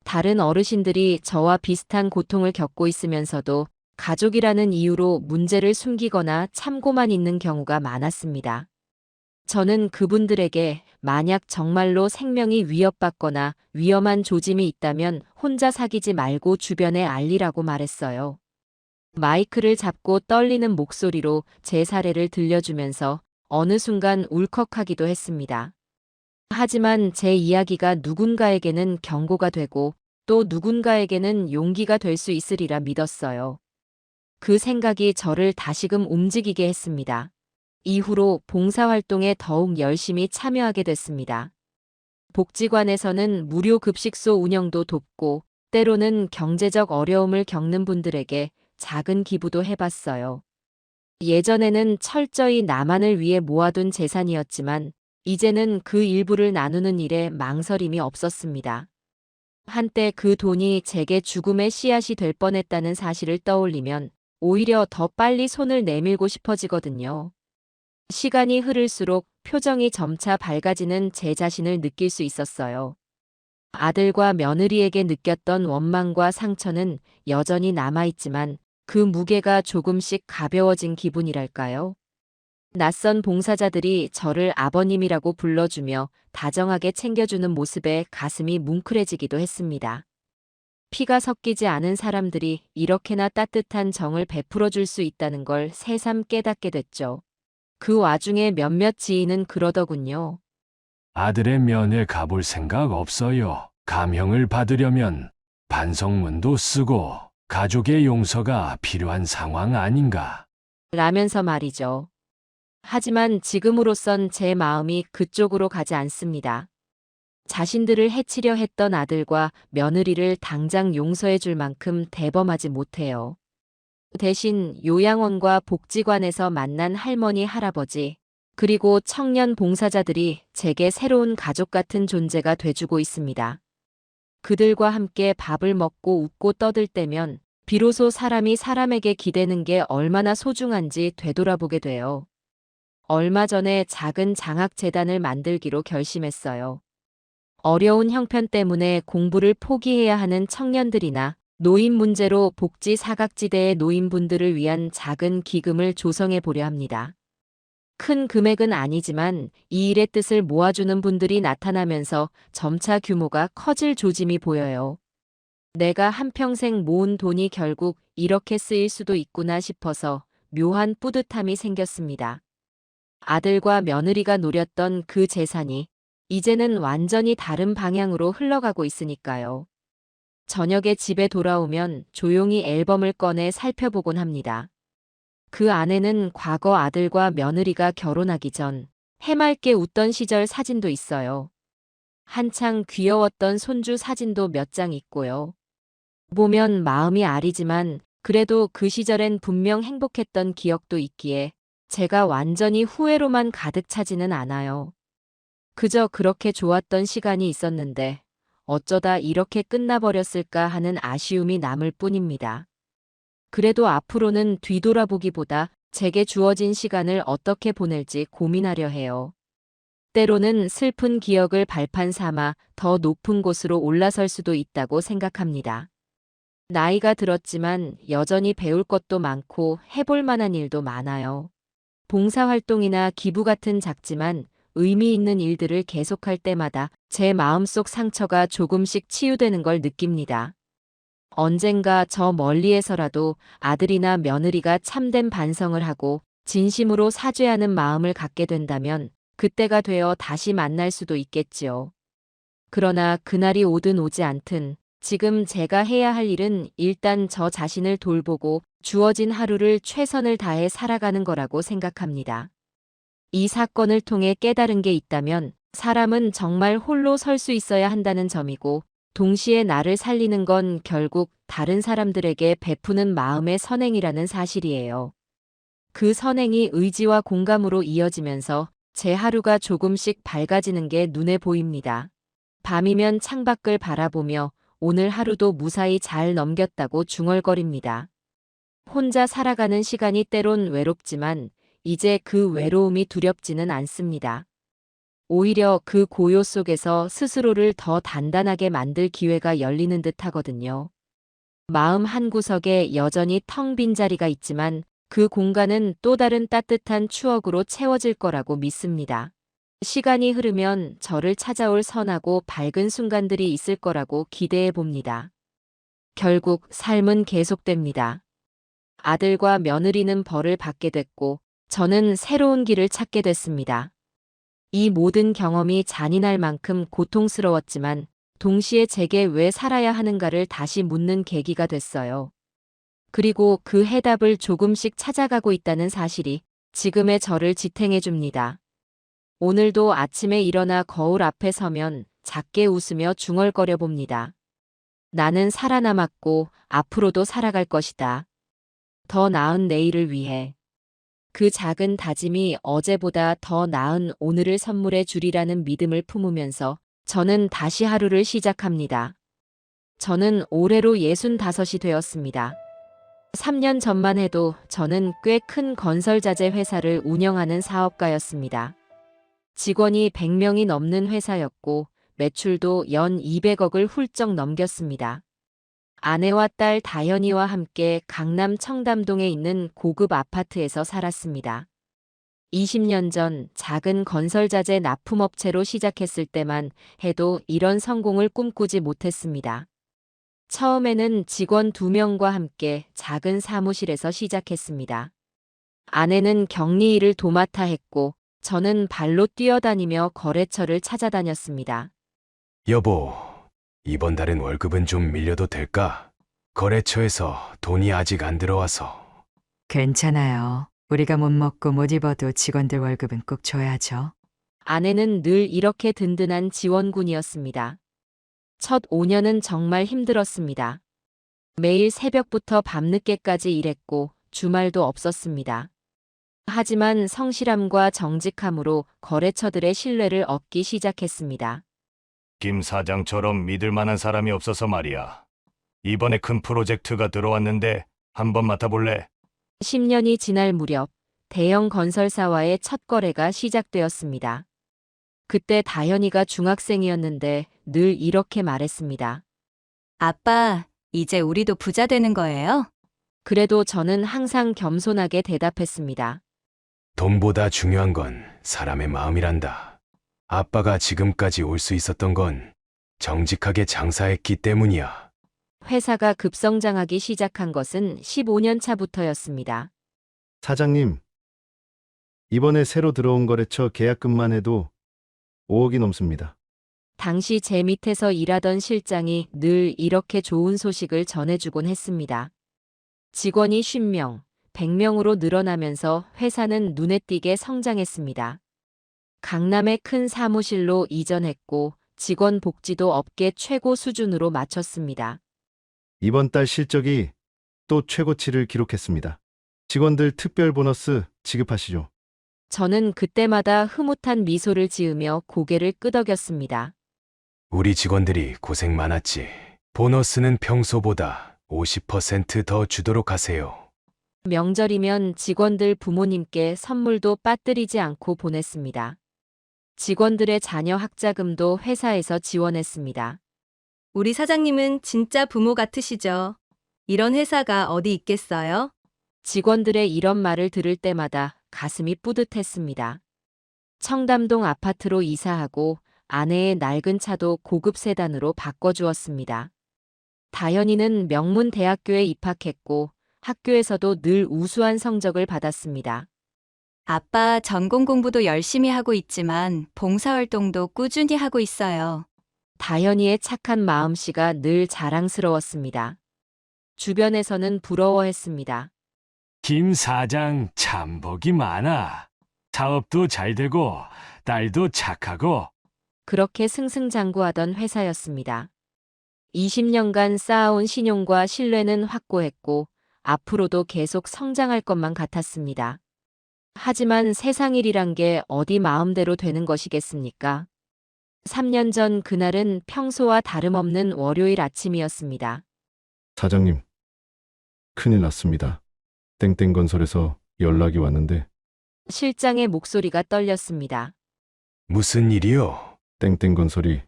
다른 어르신들이 저와 비슷한 고통을 겪고 있으면서도 가족이라는 이유로 문제를 숨기거나 참고만 있는 경우가 많았습니다. 저는 그분들에게 만약 정말로 생명이 위협받거나 위험한 조짐이 있다면 혼자 사귀지 말고 주변에 알리라고 말했어요. 마이크를 잡고 떨리는 목소리로 제 사례를 들려주면서 어느 순간 울컥하기도 했습니다. 하지만 제 이야기가 누군가에게는 경고가 되고 또 누군가에게는 용기가 될 수 있으리라 믿었어요. 그 생각이 저를 다시금 움직이게 했습니다. 이후로 봉사활동에 더욱 열심히 참여하게 됐습니다. 복지관에서는 무료 급식소 운영도 돕고 때로는 경제적 어려움을 겪는 분들에게 작은 기부도 해봤어요. 예전에는 철저히 나만을 위해 모아둔 재산이었지만 이제는 그 일부를 나누는 일에 망설임이 없었습니다. 한때 그 돈이 제게 죽음의 씨앗이 될 뻔했다는 사실을 떠올리면 오히려 더 빨리 손을 내밀고 싶어지거든요. 시간이 흐를수록 표정이 점차 밝아지는 제 자신을 느낄 수 있었어요. 아들과 며느리에게 느꼈던 원망과 상처는 여전히 남아있지만 그 무게가 조금씩 가벼워진 기분이랄까요? 낯선 봉사자들이 저를 아버님이라고 불러주며 다정하게 챙겨주는 모습에 가슴이 뭉클해지기도 했습니다. 피가 섞이지 않은 사람들이 이렇게나 따뜻한 정을 베풀어 줄 수 있다는 걸 새삼 깨닫게 됐죠. 그 와중에 몇몇 지인은 그러더군요. 아들의 면회 가볼 생각 없어요. 감형을 받으려면 반성문도 쓰고 가족의 용서가 필요한 상황 아닌가. 라면서 말이죠. 하지만 지금으로선 제 마음이 그쪽으로 가지 않습니다. 자신들을 해치려 했던 아들과 며느리를 당장 용서해 줄 만큼 대범하지 못해요. 대신 요양원과 복지관에서 만난 할머니, 할아버지, 그리고 청년 봉사자들이 제게 새로운 가족 같은 존재가 돼주고 있습니다. 그들과 함께 밥을 먹고 웃고 떠들 때면 비로소 사람이 사람에게 기대는 게 얼마나 소중한지 되돌아보게 돼요. 얼마 전에 작은 장학재단을 만들기로 결심했어요. 어려운 형편 때문에 공부를 포기해야 하는 청년들이나 노인 문제로 복지 사각지대의 노인분들을 위한 작은 기금을 조성해 보려 합니다. 큰 금액은 아니지만 이 일의 뜻을 모아주는 분들이 나타나면서 점차 규모가 커질 조짐이 보여요. 내가 한평생 모은 돈이 결국 이렇게 쓰일 수도 있구나 싶어서 묘한 뿌듯함이 생겼습니다. 아들과 며느리가 노렸던 그 재산이 이제는 완전히 다른 방향으로 흘러가고 있으니까요. 저녁에 집에 돌아오면 조용히 앨범을 꺼내 살펴보곤 합니다. 그 안에는 과거 아들과 며느리가 결혼하기 전 해맑게 웃던 시절 사진도 있어요. 한창 귀여웠던 손주 사진도 몇 장 있고요. 보면 마음이 아리지만 그래도 그 시절엔 분명 행복했던 기억도 있기에 제가 완전히 후회로만 가득 차지는 않아요. 그저 그렇게 좋았던 시간이 있었는데 어쩌다 이렇게 끝나버렸을까 하는 아쉬움이 남을 뿐입니다. 그래도 앞으로는 뒤돌아보기보다 제게 주어진 시간을 어떻게 보낼지 고민하려 해요. 때로는 슬픈 기억을 발판 삼아 더 높은 곳으로 올라설 수도 있다고 생각합니다. 나이가 들었지만 여전히 배울 것도 많고 해볼 만한 일도 많아요. 봉사활동이나 기부 같은 작지만 의미 있는 일들을 계속할 때마다 제 마음속 상처가 조금씩 치유되는 걸 느낍니다. 언젠가 저 멀리에서라도 아들이나 며느리가 참된 반성을 하고 진심으로 사죄하는 마음을 갖게 된다면 그때가 되어 다시 만날 수도 있겠지요. 그러나 그날이 오든 오지 않든 지금 제가 해야 할 일은 일단 저 자신을 돌보고 주어진 하루를 최선을 다해 살아가는 거라고 생각합니다. 이 사건을 통해 깨달은 게 있다면 사람은 정말 홀로 설 수 있어야 한다는 점이고 동시에 나를 살리는 건 결국 다른 사람들에게 베푸는 마음의 선행이라는 사실이에요. 그 선행이 의지와 공감으로 이어지면서 제 하루가 조금씩 밝아지는 게 눈에 보입니다. 밤이면 창밖을 바라보며 오늘 하루도 무사히 잘 넘겼다고 중얼거립니다. 혼자 살아가는 시간이 때론 외롭지만 이제 그 외로움이 두렵지는 않습니다. 오히려 그 고요 속에서 스스로를 더 단단하게 만들 기회가 열리는 듯 하거든요. 마음 한구석에 여전히 텅 빈 자리가 있지만 그 공간은 또 다른 따뜻한 추억으로 채워질 거라고 믿습니다. 시간이 흐르면 저를 찾아올 선하고 밝은 순간들이 있을 거라고 기대해 봅니다. 결국 삶은 계속됩니다. 아들과 며느리는 벌을 받게 됐고 저는 새로운 길을 찾게 됐습니다. 이 모든 경험이 잔인할 만큼 고통스러웠지만 동시에 제게 왜 살아야 하는가를 다시 묻는 계기가 됐어요. 그리고 그 해답을 조금씩 찾아가고 있다는 사실이 지금의 저를 지탱해 줍니다. 오늘도 아침에 일어나 거울 앞에 서면 작게 웃으며 중얼거려 봅니다. 나는 살아남았고 앞으로도 살아갈 것이다. 더 나은 내일을 위해. 그 작은 다짐이 어제보다 더 나은 오늘을 선물해 주리라는 믿음을 품으면서 저는 다시 하루를 시작합니다. 저는 올해로 65이 되었습니다. 3년 전만 해도 저는 꽤 큰 건설자재 회사를 운영하는 사업가였습니다. 직원이 100명이 넘는 회사였고 매출도 연 200억을 훌쩍 넘겼습니다. 아내와 딸 다현이와 함께 강남 청담동에 있는 고급 아파트에서 살았습니다. 20년 전 작은 건설자재 납품업체로 시작했을 때만 해도 이런 성공을 꿈꾸지 못했습니다. 처음에는 직원 2명과 함께 작은 사무실에서 시작했습니다. 아내는 격리 일을 도맡아 했고 저는 발로 뛰어다니며 거래처를 찾아다녔습니다. 여보, 이번 달은 월급은 좀 밀려도 될까? 거래처에서 돈이 아직 안 들어와서. 괜찮아요. 우리가 못 먹고 못 입어도 직원들 월급은 꼭 줘야죠. 아내는 늘 이렇게 든든한 지원군이었습니다. 첫 5년은 정말 힘들었습니다. 매일 새벽부터 밤늦게까지 일했고 주말도 없었습니다. 하지만 성실함과 정직함으로 거래처들의 신뢰를 얻기 시작했습니다. 김 사장처럼 믿을 만한 사람이 없어서 말이야. 이번에 큰 프로젝트가 들어왔는데 한번 맡아볼래? 10년이 지날 무렵 대형 건설사와의 첫 거래가 시작되었습니다. 그때 다현이가 중학생이었는데 늘 이렇게 말했습니다. 아빠, 이제 우리도 부자 되는 거예요? 그래도 저는 항상 겸손하게 대답했습니다. 돈보다 중요한 건 사람의 마음이란다. 아빠가 지금까지 올 수 있었던 건 정직하게 장사했기 때문이야. 회사가 급성장하기 시작한 것은 15년 차부터였습니다. 사장님, 이번에 새로 들어온 거래처 계약금만 해도 5억이 넘습니다. 당시 제 밑에서 일하던 실장이 늘 이렇게 좋은 소식을 전해주곤 했습니다. 직원이 50명, 100명으로 늘어나면서 회사는 눈에 띄게 성장했습니다. 강남의 큰 사무실로 이전했고 직원 복지도 업계 최고 수준으로 맞췄습니다. 이번 달 실적이 또 최고치를 기록했습니다. 직원들 특별 보너스 지급하시죠. 저는 그때마다 흐뭇한 미소를 지으며 고개를 끄덕였습니다. 우리 직원들이 고생 많았지. 보너스는 평소보다 50% 더 주도록 하세요. 명절이면 직원들 부모님께 선물도 빠뜨리지 않고 보냈습니다. 직원들의 자녀 학자금도 회사에서 지원했습니다. 우리 사장님은 진짜 부모 같으시죠? 이런 회사가 어디 있겠어요? 직원들의 이런 말을 들을 때마다 가슴이 뿌듯했습니다. 청담동 아파트로 이사하고 아내의 낡은 차도 고급 세단으로 바꿔주었습니다. 다현이는 명문 대학교에 입학했고 학교에서도 늘 우수한 성적을 받았습니다. 아빠 전공 공부도 열심히 하고 있지만 봉사활동도 꾸준히 하고 있어요. 다현이의 착한 마음씨가 늘 자랑스러웠습니다. 주변에서는 부러워했습니다. 김 사장 참 복이 많아. 사업도 잘 되고 딸도 착하고. 그렇게 승승장구하던 회사였습니다. 20년간 쌓아온 신용과 신뢰는 확고했고 앞으로도 계속 성장할 것만 같았습니다. 하지만 세상 일이란 게 어디 마음대로 되는 것이겠습니까? 3년 전 그날은 평소와 다름없는 월요일 아침이었습니다. 사장님, 큰일 났습니다. 땡땡건설에서 연락이 왔는데 실장의 목소리가 떨렸습니다. 무슨 일이요? 땡땡건설이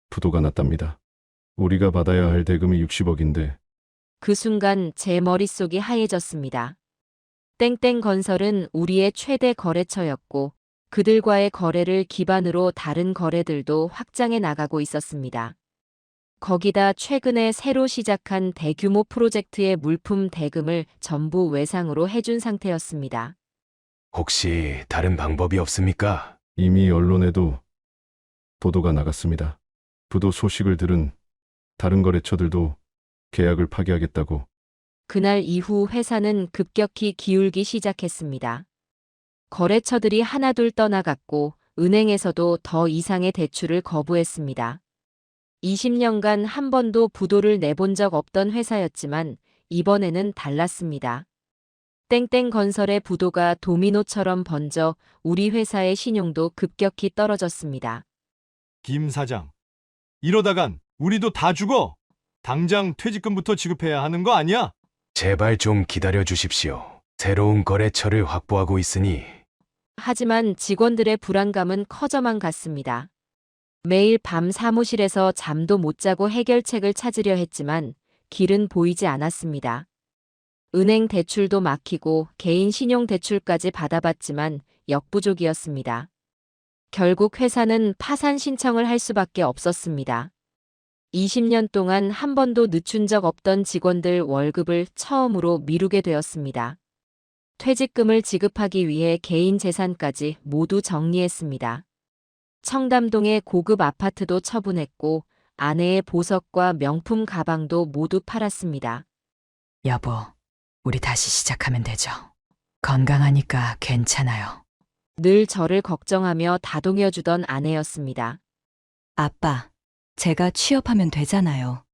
부도가 났답니다. 우리가 받아야 할 대금이 60억인데 그 순간 제 머릿속이 하얘졌습니다. 땡땡건설은 우리의 최대 거래처였고 그들과의 거래를 기반으로 다른 거래들도 확장해 나가고 있었습니다. 거기다 최근에 새로 시작한 대규모 프로젝트의 물품 대금을 전부 외상으로 해준 상태였습니다. 혹시 다른 방법이 없습니까? 이미 언론에도 보도가 나갔습니다. 부도 소식을 들은 다른 거래처들도 계약을 파기하겠다고. 그날 이후 회사는 급격히 기울기 시작했습니다. 거래처들이 하나둘 떠나갔고 은행에서도 더 이상의 대출을 거부했습니다. 20년간 한 번도 부도를 내본 적 없던 회사였지만 이번에는 달랐습니다. 땡땡건설의 부도가 도미노처럼 번져 우리 회사의 신용도 급격히 떨어졌습니다. 김 사장, 이러다간 우리도 다 죽어. 당장 퇴직금부터 지급해야 하는 거 아니야? 제발 좀 기다려 주십시오. 새로운 거래처를 확보하고 있으니. 하지만 직원들의 불안감은 커져만 갔습니다. 매일 밤 사무실에서 잠도 못 자고 해결책을 찾으려 했지만 길은 보이지 않았습니다. 은행 대출도 막히고 개인 신용 대출까지 받아봤지만 역부족이었습니다. 결국 회사는 파산 신청을 할 수밖에 없었습니다. 20년 동안 한 번도 늦춘 적 없던 직원들 월급을 처음으로 미루게 되었습니다. 퇴직금을 지급하기 위해 개인 재산까지 모두 정리했습니다. 청담동의 고급 아파트도 처분했고 아내의 보석과 명품 가방도 모두 팔았습니다. 여보, 우리 다시 시작하면 되죠. 건강하니까 괜찮아요. 늘 저를 걱정하며 다독여주던 아내였습니다. 아빠, 제가 취업하면 되잖아요.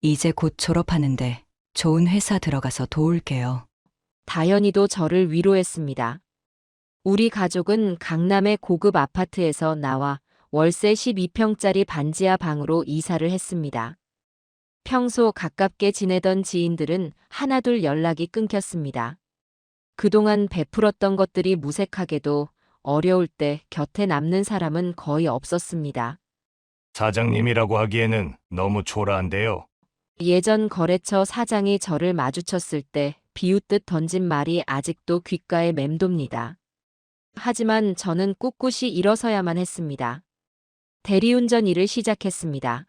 이제 곧 졸업하는데 좋은 회사 들어가서 도울게요. 다현이도 저를 위로했습니다. 우리 가족은 강남의 고급 아파트에서 나와 월세 12평짜리 반지하 방으로 이사를 했습니다. 평소 가깝게 지내던 지인들은 하나둘 연락이 끊겼습니다. 그동안 베풀었던 것들이 무색하게도 어려울 때 곁에 남는 사람은 거의 없었습니다. 사장님이라고 하기에는 너무 초라한데요. 예전 거래처 사장이 저를 마주쳤을 때 비웃듯 던진 말이 아직도 귓가에 맴돕니다. 하지만 저는 꿋꿋이 일어서야만 했습니다. 대리운전 일을 시작했습니다.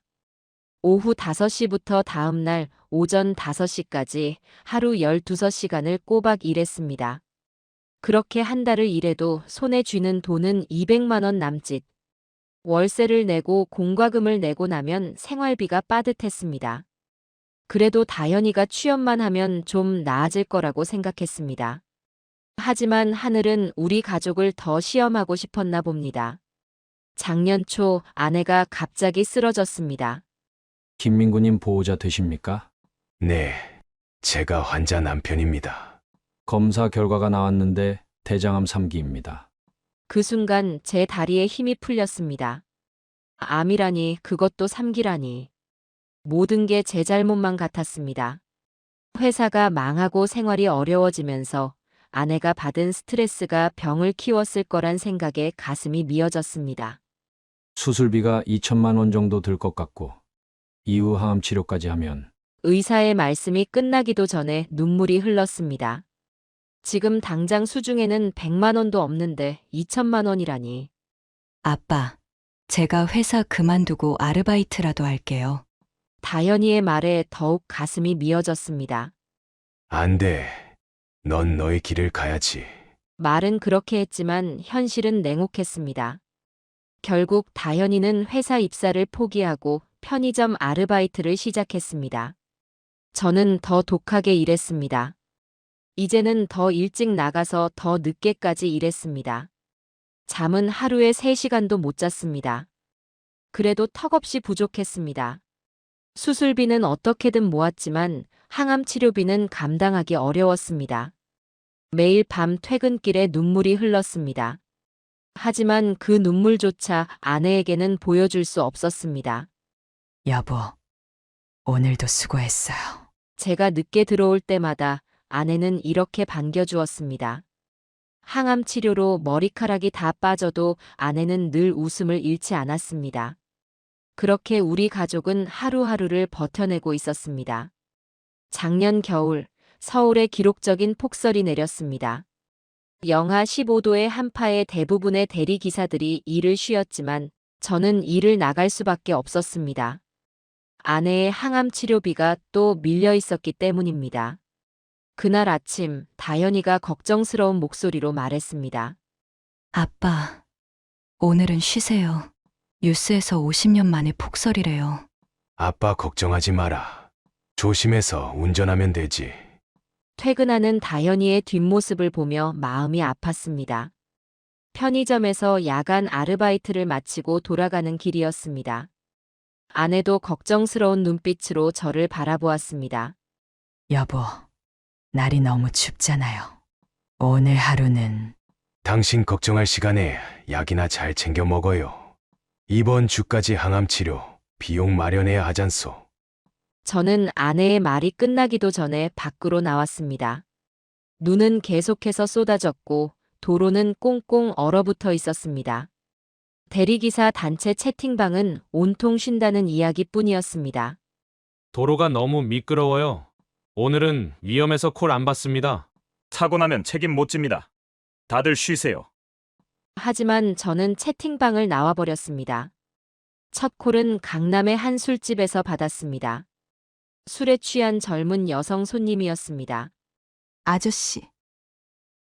오후 5시부터 다음 날 오전 5시까지 하루 12시간을 꼬박 일했습니다. 그렇게 한 달을 일해도 손에 쥐는 돈은 200만 원 남짓. 월세를 내고 공과금을 내고 나면 생활비가 빠듯했습니다. 그래도 다현이가 취업만 하면 좀 나아질 거라고 생각했습니다. 하지만 하늘은 우리 가족을 더 시험하고 싶었나 봅니다. 작년 초 아내가 갑자기 쓰러졌습니다. 김민구님 보호자 되십니까? 네, 제가 환자 남편입니다. 검사 결과가 나왔는데 대장암 3기입니다. 그 순간 제 다리에 힘이 풀렸습니다. 암이라니, 그것도 3기라니. 모든 게 제 잘못만 같았습니다. 회사가 망하고 생활이 어려워지면서 아내가 받은 스트레스가 병을 키웠을 거란 생각에 가슴이 미어졌습니다. 수술비가 2천만 원 정도 들 것 같고 이후 항암 치료까지 하면 의사의 말씀이 끝나기도 전에 눈물이 흘렀습니다. 지금 당장 수중에는 100만 원도 없는데 2천만 원이라니. 아빠, 제가 회사 그만두고 아르바이트라도 할게요. 다현이의 말에 더욱 가슴이 미어졌습니다. 안 돼. 넌 너의 길을 가야지. 말은 그렇게 했지만 현실은 냉혹했습니다. 결국 다현이는 회사 입사를 포기하고 편의점 아르바이트를 시작했습니다. 저는 더 독하게 일했습니다. 이제는 더 일찍 나가서 더 늦게까지 일했습니다. 잠은 하루에 3시간도 못 잤습니다. 그래도 턱없이 부족했습니다. 수술비는 어떻게든 모았지만 항암 치료비는 감당하기 어려웠습니다. 매일 밤 퇴근길에 눈물이 흘렀습니다. 하지만 그 눈물조차 아내에게는 보여줄 수 없었습니다. 여보, 오늘도 수고했어요. 제가 늦게 들어올 때마다 아내는 이렇게 반겨주었습니다. 항암 치료로 머리카락이 다 빠져도 아내는 늘 웃음을 잃지 않았습니다. 그렇게 우리 가족은 하루하루를 버텨내고 있었습니다. 작년 겨울, 서울에 기록적인 폭설이 내렸습니다. 영하 15도의 한파에 대부분의 대리기사들이 일을 쉬었지만 저는 일을 나갈 수밖에 없었습니다. 아내의 항암 치료비가 또 밀려 있었기 때문입니다. 그날 아침 다현이가 걱정스러운 목소리로 말했습니다. 아빠, 오늘은 쉬세요. 뉴스에서 50년 만에 폭설이래요. 아빠 걱정하지 마라. 조심해서 운전하면 되지. 퇴근하는 다현이의 뒷모습을 보며 마음이 아팠습니다. 편의점에서 야간 아르바이트를 마치고 돌아가는 길이었습니다. 아내도 걱정스러운 눈빛으로 저를 바라보았습니다. 여보, 날이 너무 춥잖아요. 오늘 하루는 당신 걱정할 시간에 약이나 잘 챙겨 먹어요. 이번 주까지 항암 치료 비용 마련해야 하잖소. 저는 아내의 말이 끝나기도 전에 밖으로 나왔습니다. 눈은 계속해서 쏟아졌고 도로는 꽁꽁 얼어붙어 있었습니다. 대리기사 단체 채팅방은 온통 쉰다는 이야기뿐이었습니다. 도로가 너무 미끄러워요. 오늘은 위험해서 콜 안 받습니다. 사고 나면 책임 못 집니다. 다들 쉬세요. 하지만 저는 채팅방을 나와버렸습니다. 첫 콜은 강남의 한 술집에서 받았습니다. 술에 취한 젊은 여성 손님이었습니다. 아저씨,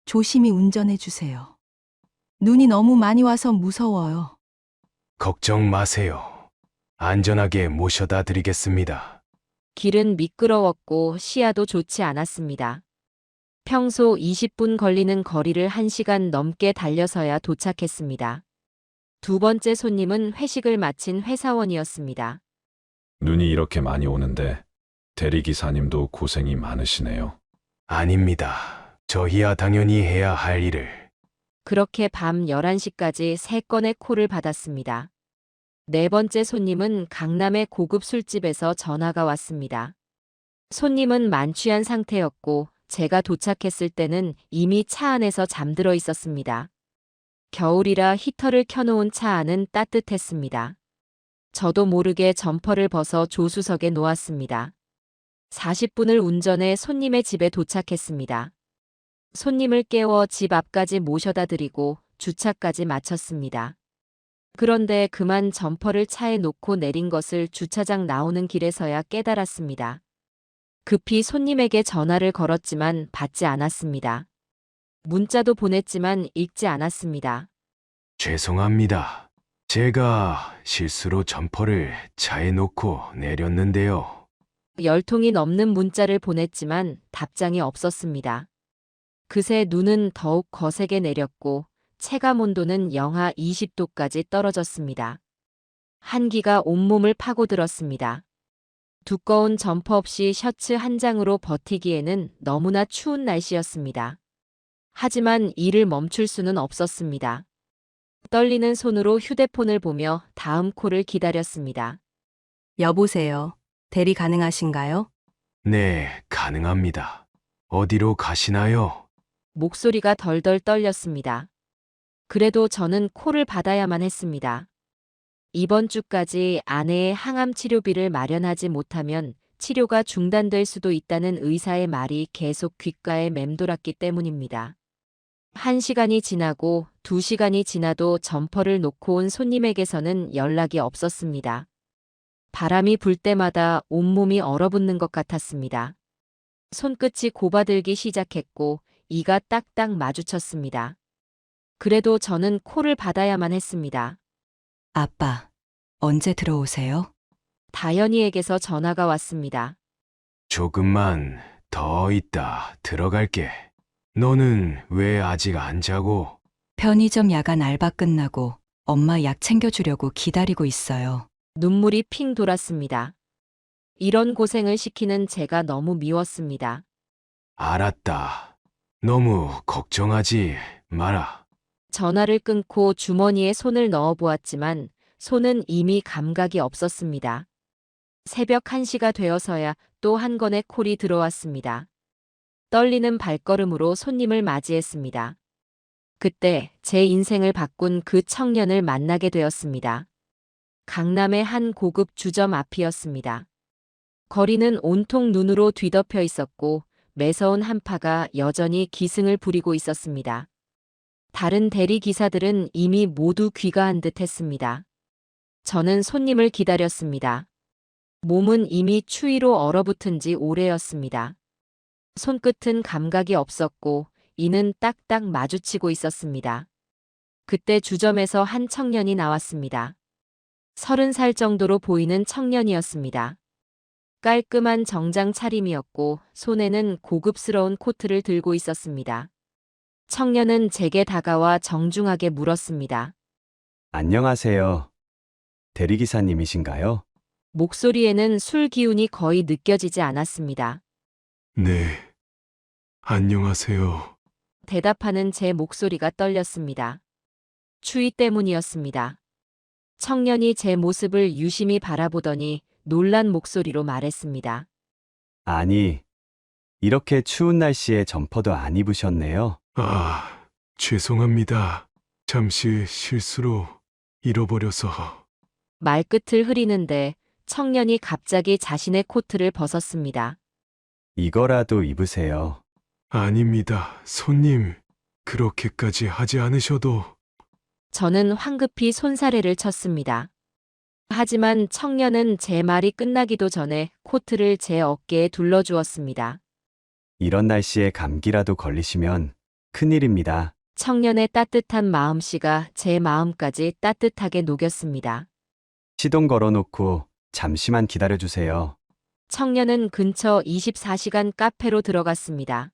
조심히 운전해 주세요. 눈이 너무 많이 와서 무서워요. 걱정 마세요. 안전하게 모셔다 드리겠습니다. 길은 미끄러웠고 시야도 좋지 않았습니다. 평소 20분 걸리는 거리를 1시간 넘게 달려서야 도착했습니다. 두 번째 손님은 회식을 마친 회사원이었습니다. 눈이 이렇게 많이 오는데 대리기사님도 고생이 많으시네요. 아닙니다. 저희야 당연히 해야 할 일을. 그렇게 밤 11시까지 3건의 콜을 받았습니다. 네 번째 손님은 강남의 고급 술집에서 전화가 왔습니다. 손님은 만취한 상태였고 제가 도착했을 때는 이미 차 안에서 잠들어 있었습니다. 겨울이라 히터를 켜놓은 차 안은 따뜻했습니다. 저도 모르게 점퍼를 벗어 조수석에 놓았습니다. 40분을 운전해 손님의 집에 도착했습니다. 손님을 깨워 집 앞까지 모셔다 드리고 주차까지 마쳤습니다. 그런데 그만 점퍼를 차에 놓고 내린 것을 주차장 나오는 길에서야 깨달았습니다. 급히 손님에게 전화를 걸었지만 받지 않았습니다. 문자도 보냈지만 읽지 않았습니다. 죄송합니다. 제가 실수로 점퍼를 차에 놓고 내렸는데요. 10통이 넘는 문자를 보냈지만 답장이 없었습니다. 그새 눈은 더욱 거세게 내렸고 체감 온도는 영하 20도까지 떨어졌습니다. 한기가 온몸을 파고들었습니다. 두꺼운 점퍼 없이 셔츠 한 장으로 버티기에는 너무나 추운 날씨였습니다. 하지만 일을 멈출 수는 없었습니다. 떨리는 손으로 휴대폰을 보며 다음 콜을 기다렸습니다. 여보세요. 대리 가능하신가요? 네, 가능합니다. 어디로 가시나요? 목소리가 덜덜 떨렸습니다. 그래도 저는 콜을 받아야만 했습니다. 이번 주까지 아내의 항암 치료비를 마련하지 못하면 치료가 중단될 수도 있다는 의사의 말이 계속 귓가에 맴돌았기 때문입니다. 1시간이 지나고 2시간이 지나도 점퍼를 놓고 온 손님에게서는 연락이 없었습니다. 바람이 불 때마다 온몸이 얼어붙는 것 같았습니다. 손끝이 고바들기 시작했고 이가 딱딱 마주쳤습니다. 그래도 저는 콜을 받아야만 했습니다. 아빠, 언제 들어오세요? 다현이에게서 전화가 왔습니다. 조금만 더 있다 들어갈게. 너는 왜 아직 안 자고? 편의점 야간 알바 끝나고 엄마 약 챙겨주려고 기다리고 있어요. 눈물이 핑 돌았습니다. 이런 고생을 시키는 제가 너무 미웠습니다. 알았다. 너무 걱정하지 마라. 전화를 끊고 주머니에 손을 넣어 보았지만 손은 이미 감각이 없었습니다. 새벽 1시가 되어서야 또 한 건의 콜이 들어왔습니다. 떨리는 발걸음으로 손님을 맞이했습니다. 그때 제 인생을 바꾼 그 청년을 만나게 되었습니다. 강남의 한 고급 주점 앞이었습니다. 거리는 온통 눈으로 뒤덮여 있었고 매서운 한파가 여전히 기승을 부리고 있었습니다. 다른 대리 기사들은 이미 모두 귀가한 듯 했습니다. 저는 손님을 기다렸습니다. 몸은 이미 추위로 얼어붙은 지 오래였습니다. 손끝은 감각이 없었고 이는 딱딱 마주치고 있었습니다. 그때 주점에서 한 청년이 나왔습니다. 30살 정도로 보이는 청년이었습니다. 깔끔한 정장 차림이었고 손에는 고급스러운 코트를 들고 있었습니다. 청년은 제게 다가와 정중하게 물었습니다. 안녕하세요. 대리기사님이신가요? 목소리에는 술 기운이 거의 느껴지지 않았습니다. 네. 안녕하세요. 대답하는 제 목소리가 떨렸습니다. 추위 때문이었습니다. 청년이 제 모습을 유심히 바라보더니 놀란 목소리로 말했습니다. 아니, 이렇게 추운 날씨에 점퍼도 안 입으셨네요. 아, 죄송합니다. 잠시 실수로 잃어버려서. 말끝을 흐리는데 청년이 갑자기 자신의 코트를 벗었습니다. 이거라도 입으세요. 아닙니다. 손님, 그렇게까지 하지 않으셔도. 저는 황급히 손사래를 쳤습니다. 하지만 청년은 제 말이 끝나기도 전에 코트를 제 어깨에 둘러주었습니다. 이런 날씨에 감기라도 걸리시면 큰일입니다. 청년의 따뜻한 마음씨가 제 마음까지 따뜻하게 녹였습니다. 시동 걸어놓고 잠시만 기다려주세요. 청년은 근처 24시간 카페로 들어갔습니다.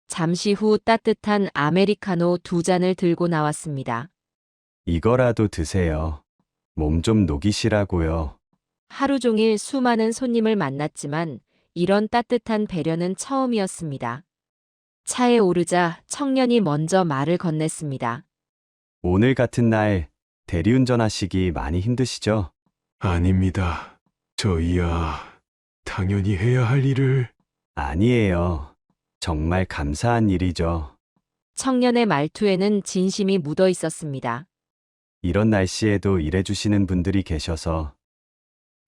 잠시 후 따뜻한 아메리카노 2잔을 들고 나왔습니다. 이거라도 드세요. 몸 좀 녹이시라고요. 하루 종일 수많은 손님을 만났지만 이런 따뜻한 배려는 처음이었습니다. 차에 오르자 청년이 먼저 말을 건넸습니다. 오늘 같은 날 대리운전하시기 많이 힘드시죠? 아닙니다. 저희야, 당연히 해야 할 일을. 아니에요. 정말 감사한 일이죠. 청년의 말투에는 진심이 묻어 있었습니다. 이런 날씨에도 일해주시는 분들이 계셔서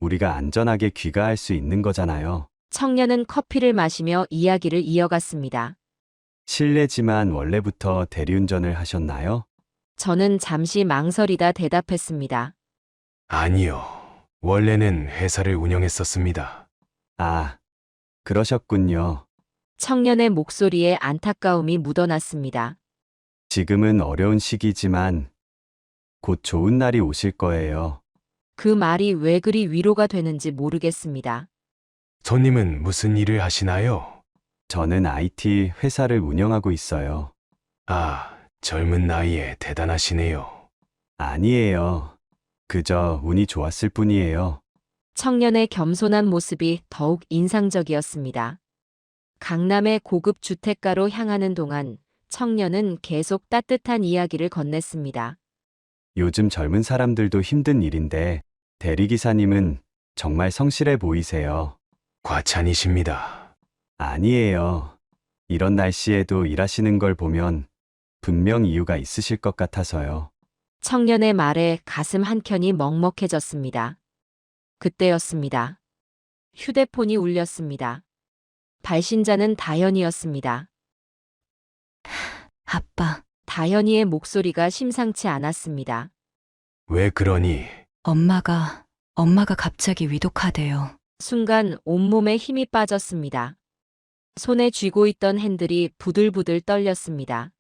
우리가 안전하게 귀가할 수 있는 거잖아요. 청년은 커피를 마시며 이야기를 이어갔습니다. 실례지만 원래부터 대리운전을 하셨나요? 저는 잠시 망설이다 대답했습니다. 아니요. 원래는 회사를 운영했었습니다. 아, 그러셨군요. 청년의 목소리에 안타까움이 묻어났습니다. 지금은 어려운 시기지만 곧 좋은 날이 오실 거예요. 그 말이 왜 그리 위로가 되는지 모르겠습니다. 손님은 무슨 일을 하시나요? 저는 IT 회사를 운영하고 있어요. 아, 젊은 나이에 대단하시네요. 아니에요. 그저 운이 좋았을 뿐이에요. 청년의 겸손한 모습이 더욱 인상적이었습니다. 강남의 고급 주택가로 향하는 동안 청년은 계속 따뜻한 이야기를 건넸습니다. 요즘 젊은 사람들도 힘든 일인데 대리기사님은 정말 성실해 보이세요. 과찬이십니다. 아니에요. 이런 날씨에도 일하시는 걸 보면 분명 이유가 있으실 것 같아서요. 청년의 말에 가슴 한켠이 먹먹해졌습니다. 그때였습니다. 휴대폰이 울렸습니다. 발신자는 다현이었습니다. 아빠, 다현이의 목소리가 심상치 않았습니다. 왜 그러니? 엄마가 갑자기 위독하대요. 순간 온몸에 힘이 빠졌습니다. 손에 쥐고 있던 핸들이 부들부들 떨렸습니다.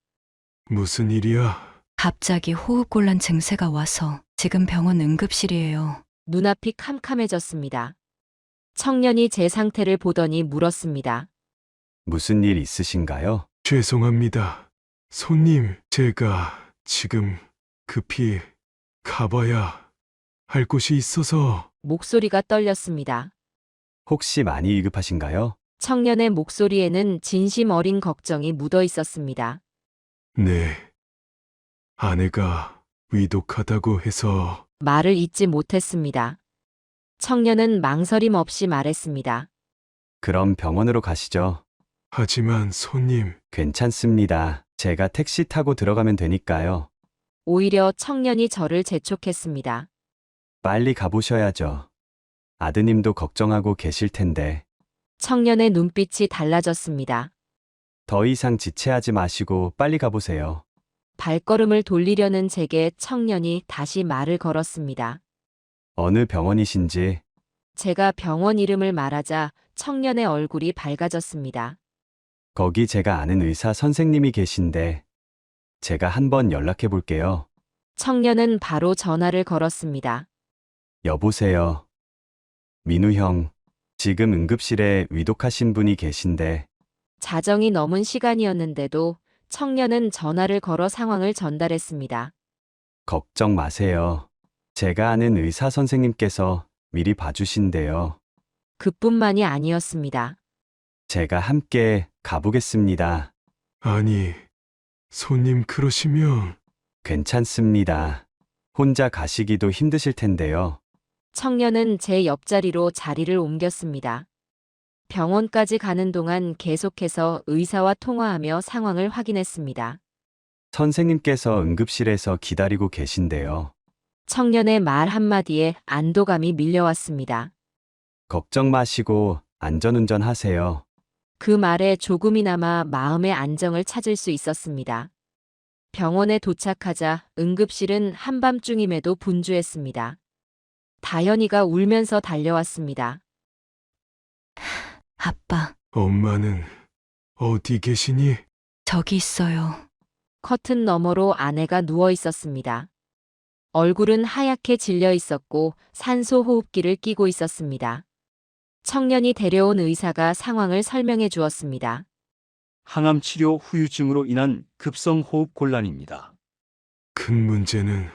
무슨 일이야? 갑자기 호흡곤란 증세가 와서 지금 병원 응급실이에요. 눈앞이 캄캄해졌습니다. 청년이 제 상태를 보더니 물었습니다. 무슨 일 있으신가요? 죄송합니다. 손님, 제가 지금 급히 가봐야 할 곳이 있어서. 목소리가 떨렸습니다. 혹시 많이 위급하신가요? 청년의 목소리에는 진심 어린 걱정이 묻어 있었습니다. 네. 아내가 위독하다고 해서. 말을 잇지 못했습니다. 청년은 망설임 없이 말했습니다. 그럼 병원으로 가시죠. 하지만 손님. 괜찮습니다. 제가 택시 타고 들어가면 되니까요. 오히려 청년이 저를 재촉했습니다. 빨리 가보셔야죠. 아드님도 걱정하고 계실 텐데. 청년의 눈빛이 달라졌습니다. 더 이상 지체하지 마시고 빨리 가보세요. 발걸음을 돌리려는 제게 청년이 다시 말을 걸었습니다. 어느 병원이신지. 제가 병원 이름을 말하자 청년의 얼굴이 밝아졌습니다. 거기 제가 아는 의사 선생님이 계신데 제가 한번 연락해 볼게요. 청년은 바로 전화를 걸었습니다. 여보세요. 민우 형, 지금 응급실에 위독하신 분이 계신데. 자정이 넘은 시간이었는데도 청년은 전화를 걸어 상황을 전달했습니다. 걱정 마세요. 제가 아는 의사 선생님께서 미리 봐주신대요. 그뿐만이 아니었습니다. 제가 함께 가보겠습니다. 아니, 손님 그러시면 괜찮습니다. 혼자 가시기도 힘드실 텐데요. 청년은 제 옆자리로 자리를 옮겼습니다. 병원까지 가는 동안 계속해서 의사와 통화하며 상황을 확인했습니다. 선생님께서 응급실에서 기다리고 계신데요. 청년의 말 한마디에 안도감이 밀려왔습니다. 걱정 마시고 안전운전 하세요. 그 말에 조금이나마 마음의 안정을 찾을 수 있었습니다. 병원에 도착하자 응급실은 한밤중임에도 분주했습니다. 다현이가 울면서 달려왔습니다. 아빠, 엄마는 어디 계시니? 저기 있어요. 커튼 너머로 아내가 누워 있었습니다. 얼굴은 하얗게 질려 있었고 산소 호흡기를 끼고 있었습니다. 청년이 데려온 의사가 상황을 설명해 주었습니다. 항암 치료 후유증으로 인한 급성 호흡 곤란입니다. 큰 문제는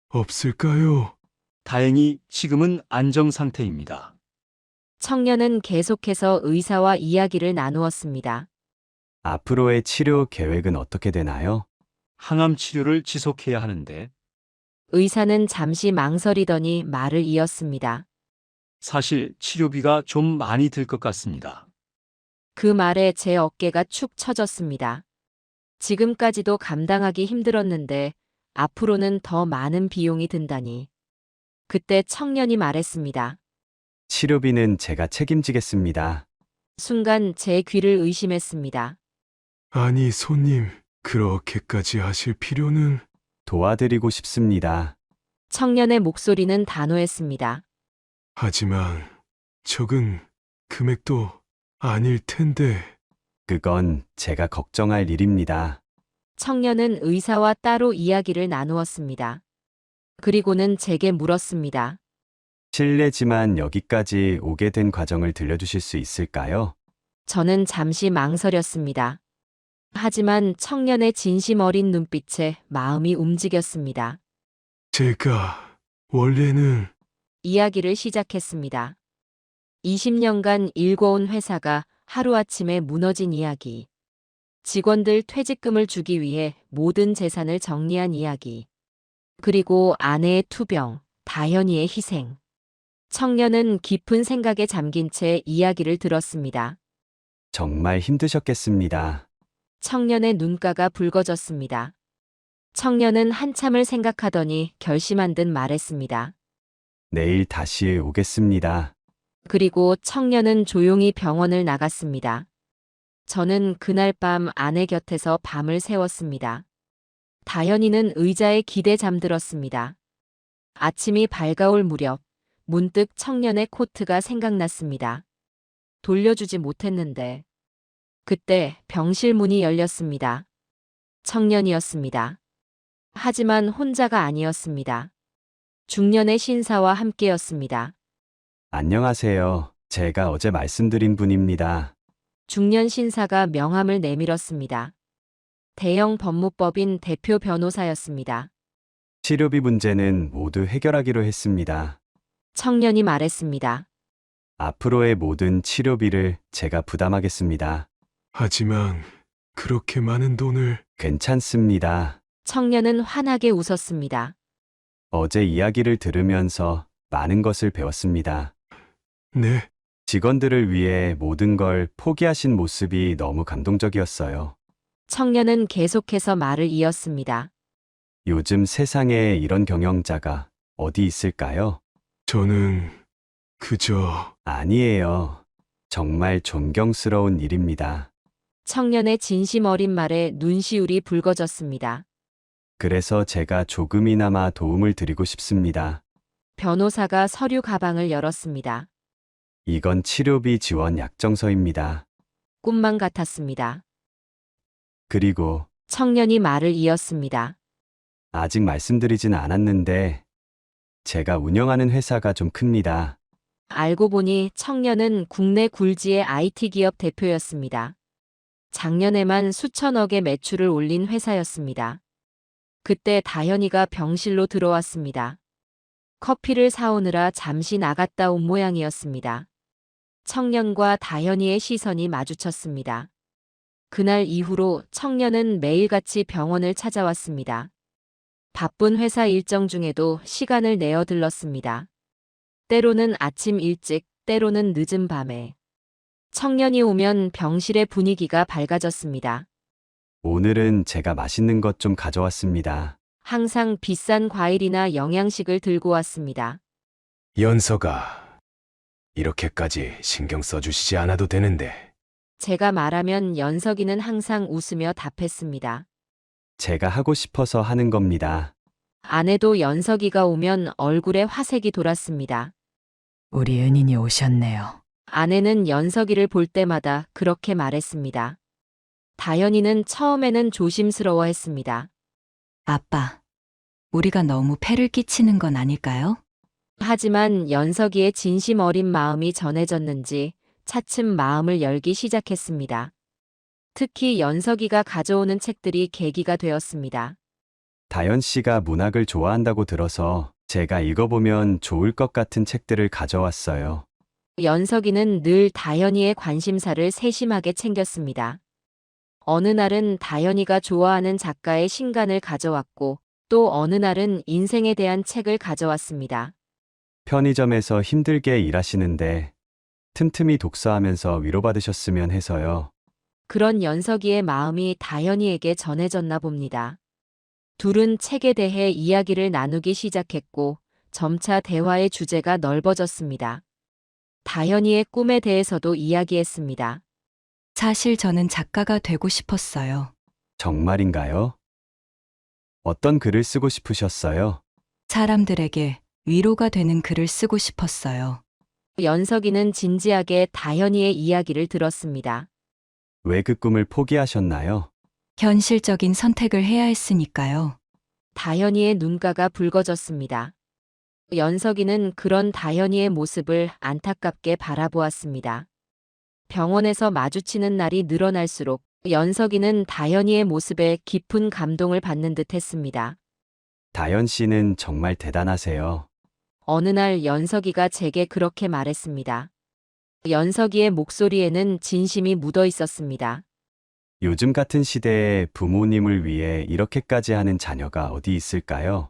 없을까요? 다행히 지금은 안정 상태입니다. 청년은 계속해서 의사와 이야기를 나누었습니다. 앞으로의 치료 계획은 어떻게 되나요? 항암 치료를 지속해야 하는데 의사는 잠시 망설이더니 말을 이었습니다. 사실 치료비가 좀 많이 들 것 같습니다. 그 말에 제 어깨가 축 처졌습니다. 지금까지도 감당하기 힘들었는데 앞으로는 더 많은 비용이 든다니. 그때 청년이 말했습니다. 치료비는 제가 책임지겠습니다. 순간 제 귀를 의심했습니다. 아니, 손님, 그렇게까지 하실 필요는... 도와드리고 싶습니다. 청년의 목소리는 단호했습니다. 하지만 적은 금액도 아닐 텐데... 그건 제가 걱정할 일입니다. 청년은 의사와 따로 이야기를 나누었습니다. 그리고는 제게 물었습니다. 실례지만 여기까지 오게 된 과정을 들려주실 수 있을까요? 저는 잠시 망설였습니다. 하지만 청년의 진심 어린 눈빛에 마음이 움직였습니다. 제가 원래는... 이야기를 시작했습니다. 20년간 일궈온 회사가 하루아침에 무너진 이야기. 직원들 퇴직금을 주기 위해 모든 재산을 정리한 이야기. 그리고 아내의 투병, 다현이의 희생. 청년은 깊은 생각에 잠긴 채 이야기를 들었습니다. 정말 힘드셨겠습니다. 청년의 눈가가 붉어졌습니다. 청년은 한참을 생각하더니 결심한 듯 말했습니다. 내일 다시 오겠습니다. 그리고 청년은 조용히 병원을 나갔습니다. 저는 그날 밤 아내 곁에서 밤을 새웠습니다. 다현이는 의자에 기대 잠들었습니다. 아침이 밝아올 무렵 문득 청년의 코트가 생각났습니다. 돌려주지 못했는데. 그때 병실 문이 열렸습니다. 청년이었습니다. 하지만 혼자가 아니었습니다. 중년의 신사와 함께였습니다. 안녕하세요. 제가 어제 말씀드린 분입니다. 중년 신사가 명함을 내밀었습니다. 대형 법무법인 대표 변호사였습니다. 치료비 문제는 모두 해결하기로 했습니다. 청년이 말했습니다. 앞으로의 모든 치료비를 제가 부담하겠습니다. 하지만 그렇게 많은 돈을... 괜찮습니다. 청년은 환하게 웃었습니다. 어제 이야기를 들으면서 많은 것을 배웠습니다. 네. 직원들을 위해 모든 걸 포기하신 모습이 너무 감동적이었어요. 청년은 계속해서 말을 이었습니다. 요즘 세상에 이런 경영자가 어디 있을까요? 저는 그저... 아니에요. 정말 존경스러운 일입니다. 청년의 진심 어린 말에 눈시울이 붉어졌습니다. 그래서 제가 조금이나마 도움을 드리고 싶습니다. 변호사가 서류 가방을 열었습니다. 이건 치료비 지원 약정서입니다. 꿈만 같았습니다. 그리고 청년이 말을 이었습니다. 아직 말씀드리진 않았는데 제가 운영하는 회사가 좀 큽니다. 알고 보니 청년은 국내 굴지의 IT 기업 대표였습니다. 작년에만 수천억의 매출을 올린 회사였습니다. 그때 다현이가 병실로 들어왔습니다. 커피를 사오느라 잠시 나갔다 온 모양이었습니다. 청년과 다현이의 시선이 마주쳤습니다. 그날 이후로 청년은 매일같이 병원을 찾아왔습니다. 바쁜 회사 일정 중에도 시간을 내어 들렀습니다. 때로는 아침 일찍, 때로는 늦은 밤에. 청년이 오면 병실의 분위기가 밝아졌습니다. 오늘은 제가 맛있는 것 좀 가져왔습니다. 항상 비싼 과일이나 영양식을 들고 왔습니다. 연서가 이렇게까지 신경 써주시지 않아도 되는데. 제가 말하면 연석이는 항상 웃으며 답했습니다. 제가 하고 싶어서 하는 겁니다. 아내도 연석이가 오면 얼굴에 화색이 돌았습니다. 우리 은인이 오셨네요. 아내는 연석이를 볼 때마다 그렇게 말했습니다. 다현이는 처음에는 조심스러워했습니다. 아빠, 우리가 너무 폐를 끼치는 건 아닐까요? 하지만 연석이의 진심 어린 마음이 전해졌는지 차츰 마음을 열기 시작했습니다. 특히 연석이가 가져오는 책들이 계기가 되었습니다. 다현 씨가 문학을 좋아한다고 들어서 제가 읽어보면 좋을 것 같은 책들을 가져왔어요. 연석이는 늘 다현이의 관심사를 세심하게 챙겼습니다. 어느 날은 다현이가 좋아하는 작가의 신간을 가져왔고 또 어느 날은 인생에 대한 책을 가져왔습니다. 편의점에서 힘들게 일하시는데 틈틈이 독서하면서 위로받으셨으면 해서요. 그런 연석이의 마음이 다현이에게 전해졌나 봅니다. 둘은 책에 대해 이야기를 나누기 시작했고 점차 대화의 주제가 넓어졌습니다. 다현이의 꿈에 대해서도 이야기했습니다. 사실 저는 작가가 되고 싶었어요. 정말인가요? 어떤 글을 쓰고 싶으셨어요? 사람들에게 위로가 되는 글을 쓰고 싶었어요. 연석이는 진지하게 다현이의 이야기를 들었습니다. 왜 그 꿈을 포기하셨나요? 현실적인 선택을 해야 했으니까요. 다현이의 눈가가 붉어졌습니다. 연석이는 그런 다현이의 모습을 안타깝게 바라보았습니다. 병원에서 마주치는 날이 늘어날수록 연석이는 다현이의 모습에 깊은 감동을 받는 듯 했습니다. 다현 씨는 정말 대단하세요. 어느 날 연석이가 제게 그렇게 말했습니다. 연석이의 목소리에는 진심이 묻어 있었습니다. 요즘 같은 시대에 부모님을 위해 이렇게까지 하는 자녀가 어디 있을까요?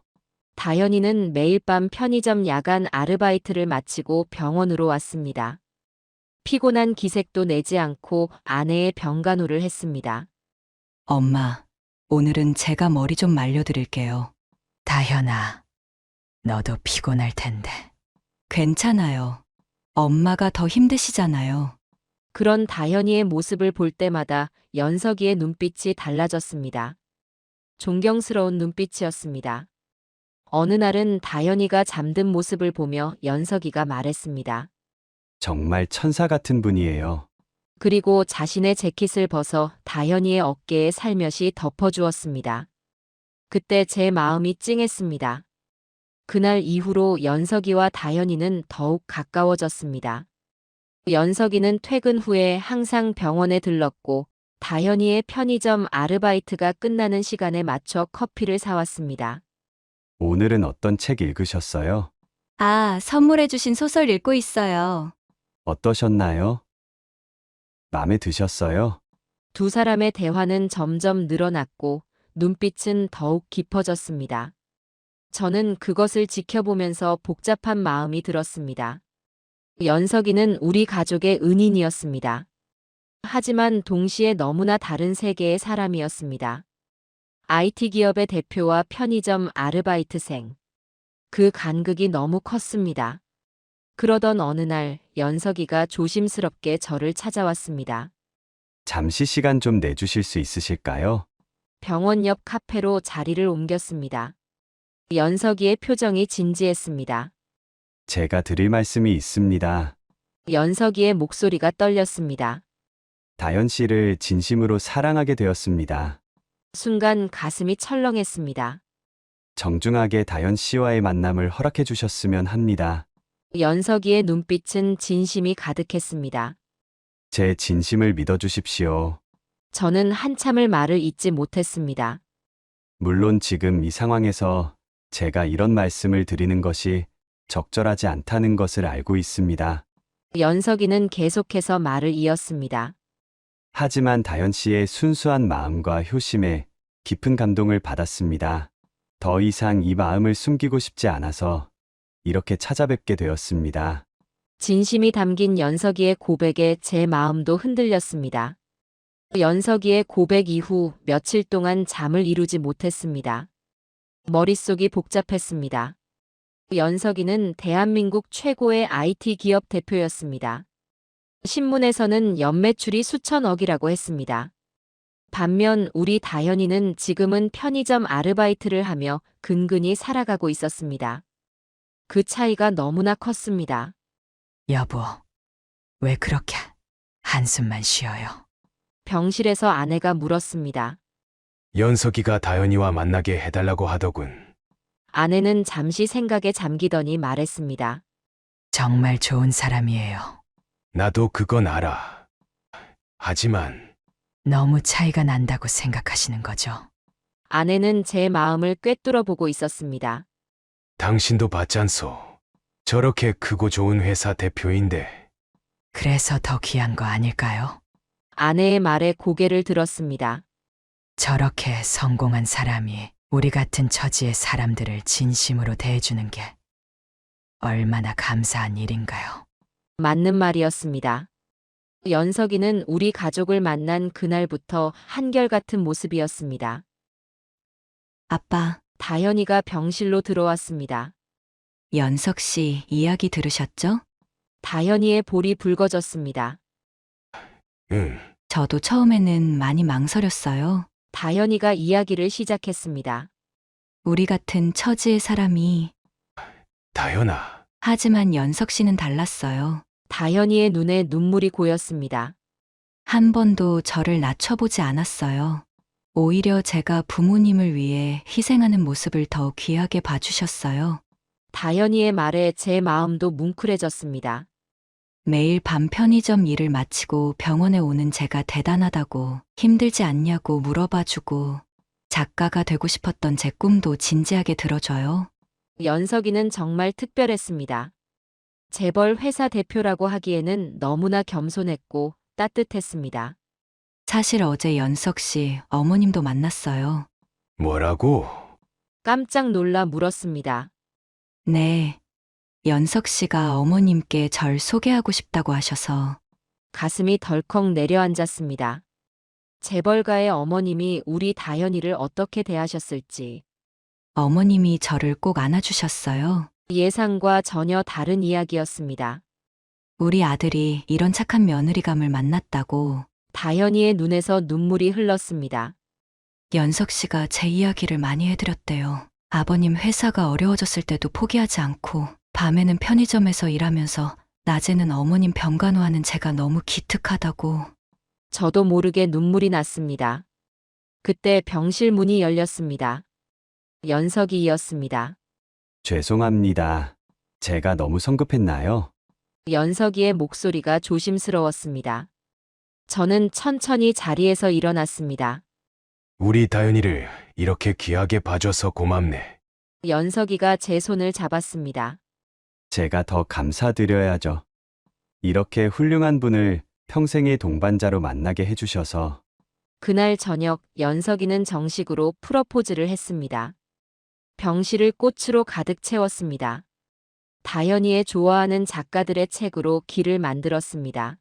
다현이는 매일 밤 편의점 야간 아르바이트를 마치고 병원으로 왔습니다. 피곤한 기색도 내지 않고 아내의 병간호를 했습니다. 엄마, 오늘은 제가 머리 좀 말려드릴게요. 다현아, 너도 피곤할 텐데. 괜찮아요. 엄마가 더 힘드시잖아요. 그런 다현이의 모습을 볼 때마다 연석이의 눈빛이 달라졌습니다. 존경스러운 눈빛이었습니다. 어느 날은 다현이가 잠든 모습을 보며 연석이가 말했습니다. 정말 천사 같은 분이에요. 그리고 자신의 재킷을 벗어 다현이의 어깨에 살며시 덮어주었습니다. 그때 제 마음이 찡했습니다. 그날 이후로 연석이와 다현이는 더욱 가까워졌습니다. 연석이는 퇴근 후에 항상 병원에 들렀고 다현이의 편의점 아르바이트가 끝나는 시간에 맞춰 커피를 사왔습니다. 오늘은 어떤 책 읽으셨어요? 아, 선물해주신 소설 읽고 있어요. 어떠셨나요? 마음에 드셨어요? 두 사람의 대화는 점점 늘어났고 눈빛은 더욱 깊어졌습니다. 저는 그것을 지켜보면서 복잡한 마음이 들었습니다. 연석이는 우리 가족의 은인이었습니다. 하지만 동시에 너무나 다른 세계의 사람이었습니다. IT 기업의 대표와 편의점 아르바이트생. 그 간극이 너무 컸습니다. 그러던 어느 날 연석이가 조심스럽게 저를 찾아왔습니다. 잠시 시간 좀 내주실 수 있으실까요? 병원 옆 카페로 자리를 옮겼습니다. 연석이의 표정이 진지했습니다. 제가 드릴 말씀이 있습니다. 연석이의 목소리가 떨렸습니다. 다현 씨를 진심으로 사랑하게 되었습니다. 순간 가슴이 철렁했습니다. 정중하게 다현 씨와의 만남을 허락해 주셨으면 합니다. 연석이의 눈빛은 진심이 가득했습니다. 제 진심을 믿어 주십시오. 저는 한참을 말을 잇지 못했습니다. 물론 지금 이 상황에서 제가 이런 말씀을 드리는 것이 적절하지 않다는 것을 알고 있습니다. 연석이는 계속해서 말을 이었습니다. 하지만 다현 씨의 순수한 마음과 효심에 깊은 감동을 받았습니다. 더 이상 이 마음을 숨기고 싶지 않아서 이렇게 찾아뵙게 되었습니다. 진심이 담긴 연석이의 고백에 제 마음도 흔들렸습니다. 연석이의 고백 이후 며칠 동안 잠을 이루지 못했습니다. 머릿속이 복잡했습니다. 연석이는 대한민국 최고의 IT 기업 대표였습니다. 신문에서는 연매출이 수천억이라고 했습니다. 반면 우리 다현이는 지금은 편의점 아르바이트를 하며 근근히 살아가고 있었습니다. 그 차이가 너무나 컸습니다. 여보, 왜 그렇게 한숨만 쉬어요? 병실에서 아내가 물었습니다. 연석이가 다현이와 만나게 해달라고 하더군. 아내는 잠시 생각에 잠기더니 말했습니다. 정말 좋은 사람이에요. 나도 그건 알아. 하지만 너무 차이가 난다고 생각하시는 거죠? 아내는 제 마음을 꿰뚫어 보고 있었습니다. 당신도 봤잖소. 저렇게 크고 좋은 회사 대표인데. 그래서 더 귀한 거 아닐까요? 아내의 말에 고개를 들었습니다. 저렇게 성공한 사람이 우리 같은 처지의 사람들을 진심으로 대해주는 게 얼마나 감사한 일인가요? 맞는 말이었습니다. 연석이는 우리 가족을 만난 그날부터 한결같은 모습이었습니다. 아빠, 다현이가 병실로 들어왔습니다. 연석 씨 이야기 들으셨죠? 다현이의 볼이 붉어졌습니다. 응. 저도 처음에는 많이 망설였어요. 다현이가 이야기를 시작했습니다. 우리 같은 처지의 사람이. 다현아. 하지만 연석 씨는 달랐어요. 다현이의 눈에 눈물이 고였습니다. 한 번도 저를 낮춰보지 않았어요. 오히려 제가 부모님을 위해 희생하는 모습을 더 귀하게 봐주셨어요. 다현이의 말에 제 마음도 뭉클해졌습니다. 매일 밤 편의점 일을 마치고 병원에 오는 제가 대단하다고, 힘들지 않냐고 물어봐주고, 작가가 되고 싶었던 제 꿈도 진지하게 들어줘요. 연석이는 정말 특별했습니다. 재벌 회사 대표라고 하기에는 너무나 겸손했고 따뜻했습니다. 사실 어제 연석 씨 어머님도 만났어요. 뭐라고? 깜짝 놀라 물었습니다. 네. 연석 씨가 어머님께 절 소개하고 싶다고 하셔서. 가슴이 덜컥 내려앉았습니다. 재벌가의 어머님이 우리 다현이를 어떻게 대하셨을지. 어머님이 저를 꼭 안아주셨어요. 예상과 전혀 다른 이야기였습니다. 우리 아들이 이런 착한 며느리감을 만났다고. 다현이의 눈에서 눈물이 흘렀습니다. 연석 씨가 제 이야기를 많이 해드렸대요. 아버님 회사가 어려워졌을 때도 포기하지 않고, 밤에는 편의점에서 일하면서 낮에는 어머님 병간호하는 제가 너무 기특하다고. 저도 모르게 눈물이 났습니다. 그때 병실 문이 열렸습니다. 연석이였습니다. 죄송합니다. 제가 너무 성급했나요? 연석이의 목소리가 조심스러웠습니다. 저는 천천히 자리에서 일어났습니다. 우리 다현이를 이렇게 귀하게 봐줘서 고맙네. 연석이가 제 손을 잡았습니다. 제가 더 감사드려야죠. 이렇게 훌륭한 분을 평생의 동반자로 만나게 해주셔서. 그날 저녁 연석이는 정식으로 프러포즈를 했습니다. 병실을 꽃으로 가득 채웠습니다. 다현이의 좋아하는 작가들의 책으로 길을 만들었습니다.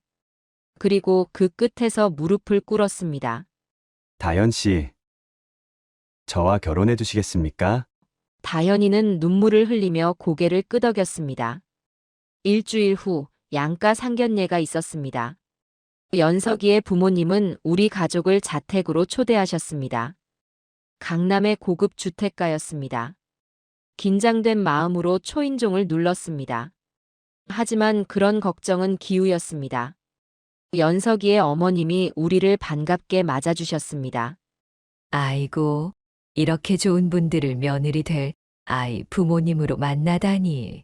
그리고 그 끝에서 무릎을 꿇었습니다. 다현 씨, 저와 결혼해 주시겠습니까? 다현이는 눈물을 흘리며 고개를 끄덕였습니다. 일주일 후 양가 상견례가 있었습니다. 연석이의 부모님은 우리 가족을 자택으로 초대하셨습니다. 강남의 고급 주택가였습니다. 긴장된 마음으로 초인종을 눌렀습니다. 하지만 그런 걱정은 기우였습니다. 연석이의 어머님이 우리를 반갑게 맞아주셨습니다. 아이고, 이렇게 좋은 분들을 며느리 될 아이 부모님으로 만나다니.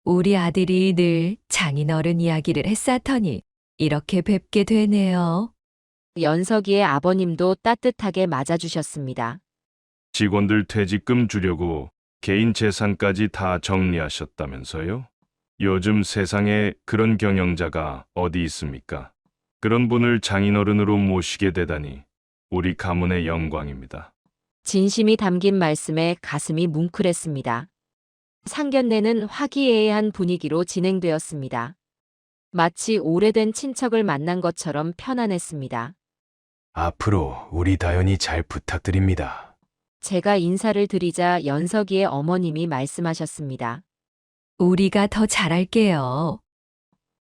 우리 아들이 늘 장인어른 이야기를 했사더니 이렇게 뵙게 되네요. 연석이의 아버님도 따뜻하게 맞아주셨습니다. 직원들 퇴직금 주려고 개인 재산까지 다 정리하셨다면서요? 요즘 세상에 그런 경영자가 어디 있습니까? 그런 분을 장인어른으로 모시게 되다니 우리 가문의 영광입니다. 진심이 담긴 말씀에 가슴이 뭉클했습니다. 상견례는 화기애애한 분위기로 진행되었습니다. 마치 오래된 친척을 만난 것처럼 편안했습니다. 앞으로 우리 다현이 잘 부탁드립니다. 제가 인사를 드리자 연석이의 어머님이 말씀하셨습니다. 우리가 더 잘할게요.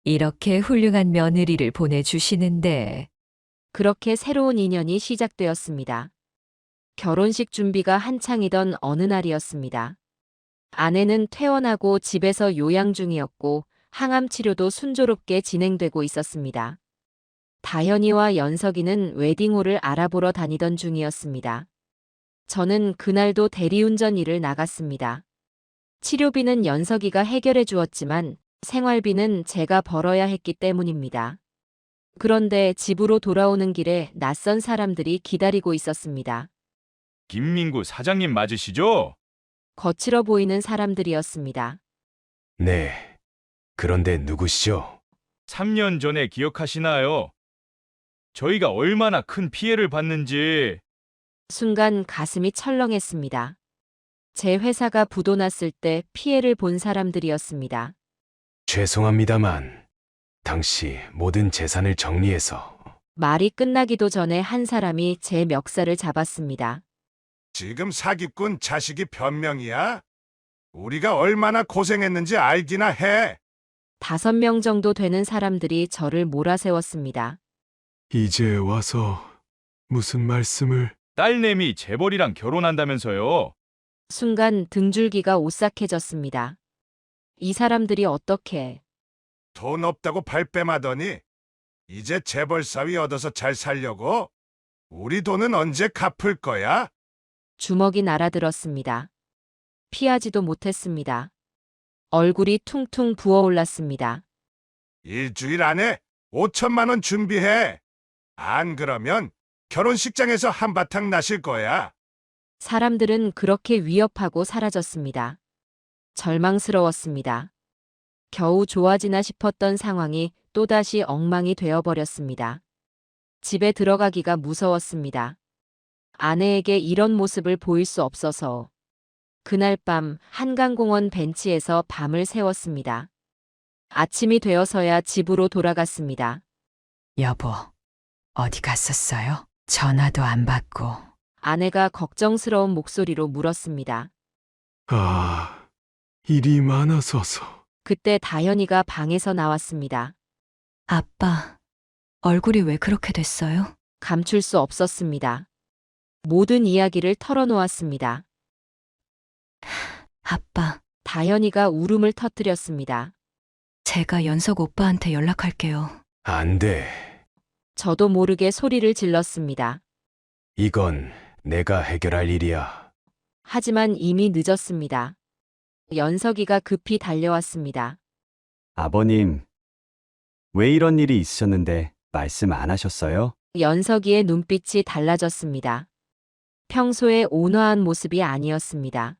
이렇게 훌륭한 며느리를 보내주시는데. 그렇게 새로운 인연이 시작되었습니다. 결혼식 준비가 한창이던 어느 날이었습니다. 아내는 퇴원하고 집에서 요양 중이었고 항암 치료도 순조롭게 진행되고 있었습니다. 다현이와 연석이는 웨딩홀을 알아보러 다니던 중이었습니다. 저는 그날도 대리운전 일을 나갔습니다. 치료비는 연석이가 해결해 주었지만 생활비는 제가 벌어야 했기 때문입니다. 그런데 집으로 돌아오는 길에 낯선 사람들이 기다리고 있었습니다. 김민구 사장님 맞으시죠? 거칠어 보이는 사람들이었습니다. 네. 그런데 누구시죠? 3년 전에 기억하시나요? 저희가 얼마나 큰 피해를 봤는지. 순간 가슴이 철렁했습니다. 제 회사가 부도났을 때 피해를 본 사람들이었습니다. 죄송합니다만 당시 모든 재산을 정리해서 말이 끝나기도 전에 한 사람이 제 멱살을 잡았습니다. 지금 사기꾼 자식이 변명이야? 우리가 얼마나 고생했는지 알기나 해. 5명 정도 되는 사람들이 저를 몰아세웠습니다. 이제 와서 무슨 말씀을... 딸내미 재벌이랑 결혼한다면서요. 순간 등줄기가 오싹해졌습니다. 이 사람들이 어떻게... 돈 없다고 발뺌하더니 이제 재벌 사위 얻어서 잘 살려고? 우리 돈은 언제 갚을 거야? 주먹이 날아들었습니다. 피하지도 못했습니다. 얼굴이 퉁퉁 부어올랐습니다. 일주일 안에 5천만 원 준비해. 안 그러면 결혼식장에서 한바탕 나실 거야. 사람들은 그렇게 위협하고 사라졌습니다. 절망스러웠습니다. 겨우 좋아지나 싶었던 상황이 또다시 엉망이 되어버렸습니다. 집에 들어가기가 무서웠습니다. 아내에게 이런 모습을 보일 수 없어서 그날 밤 한강공원 벤치에서 밤을 새웠습니다. 아침이 되어서야 집으로 돌아갔습니다. 여보, 어디 갔었어요? 전화도 안 받고. 아내가 걱정스러운 목소리로 물었습니다. 아, 일이 많아서서. 그때 다현이가 방에서 나왔습니다. 아빠, 얼굴이 왜 그렇게 됐어요? 감출 수 없었습니다. 모든 이야기를 털어놓았습니다. 아빠, 다현이가 울음을 터뜨렸습니다. 제가 연석 오빠한테 연락할게요. 안 돼. 저도 모르게 소리를 질렀습니다. 이건 내가 해결할 일이야. 하지만 이미 늦었습니다. 연석이가 급히 달려왔습니다. 아버님, 왜 이런 일이 있으셨는데 말씀 안 하셨어요? 연석이의 눈빛이 달라졌습니다. 평소에 온화한 모습이 아니었습니다.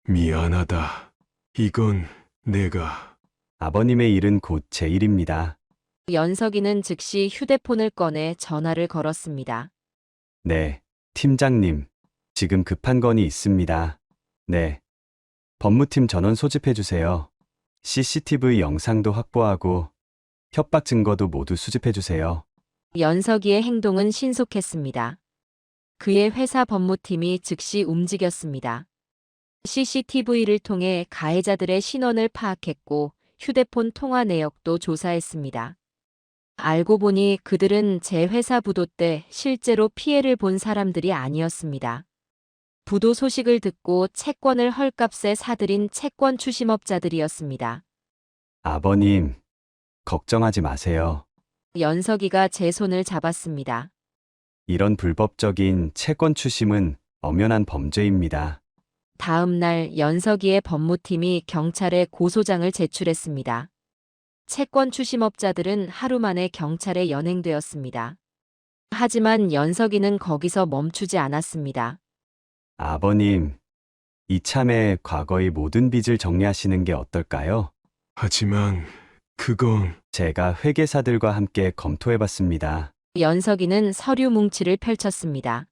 미안하다. 이건 내가... 아버님의 일은 곧 제 일입니다. 연석이는 즉시 휴대폰을 꺼내 전화를 걸었습니다. 네, 팀장님. 지금 급한 건이 있습니다. 네. 법무팀 전원 소집해주세요. CCTV 영상도 확보하고 협박 증거도 모두 수집해주세요. 연석이의 행동은 신속했습니다. 그의 회사 법무팀이 즉시 움직였습니다. CCTV를 통해 가해자들의 신원을 파악했고 휴대폰 통화 내역도 조사했습니다. 알고 보니 그들은 제 회사 부도 때 실제로 피해를 본 사람들이 아니었습니다. 부도 소식을 듣고 채권을 헐값에 사들인 채권 추심업자들이었습니다. 아버님, 걱정하지 마세요. 연석이가 제 손을 잡았습니다. 이런 불법적인 채권 추심은 엄연한 범죄입니다. 다음 날 연석이의 법무팀이 경찰에 고소장을 제출했습니다. 채권 추심업자들은 하루 만에 경찰에 연행되었습니다. 하지만 연석이는 거기서 멈추지 않았습니다. 아버님, 이참에 과거의 모든 빚을 정리하시는 게 어떨까요? 하지만 그건 제가 회계사들과 함께 검토해봤습니다. 연석이는 서류 뭉치를 펼쳤습니다.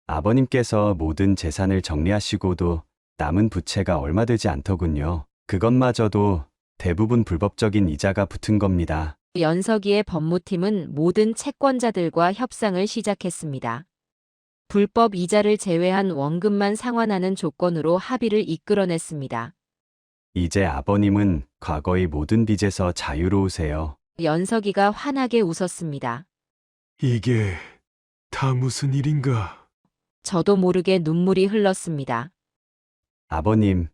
아버님께서 모든 재산을 정리하시고도 남은 부채가 얼마 되지 않더군요. 그것마저도 대부분 불법적인 이자가 붙은 겁니다. 연석이의 법무팀은 모든 채권자들과 협상을 시작했습니다. 불법 이자를 제외한 원금만 상환하는 조건으로 합의를 이끌어냈습니다. 이제 아버님은 과거의 모든 빚에서 자유로우세요. 연석이가 환하게 웃었습니다. 이게 다 무슨 일인가? 저도 모르게 눈물이 흘렀습니다. 아버님,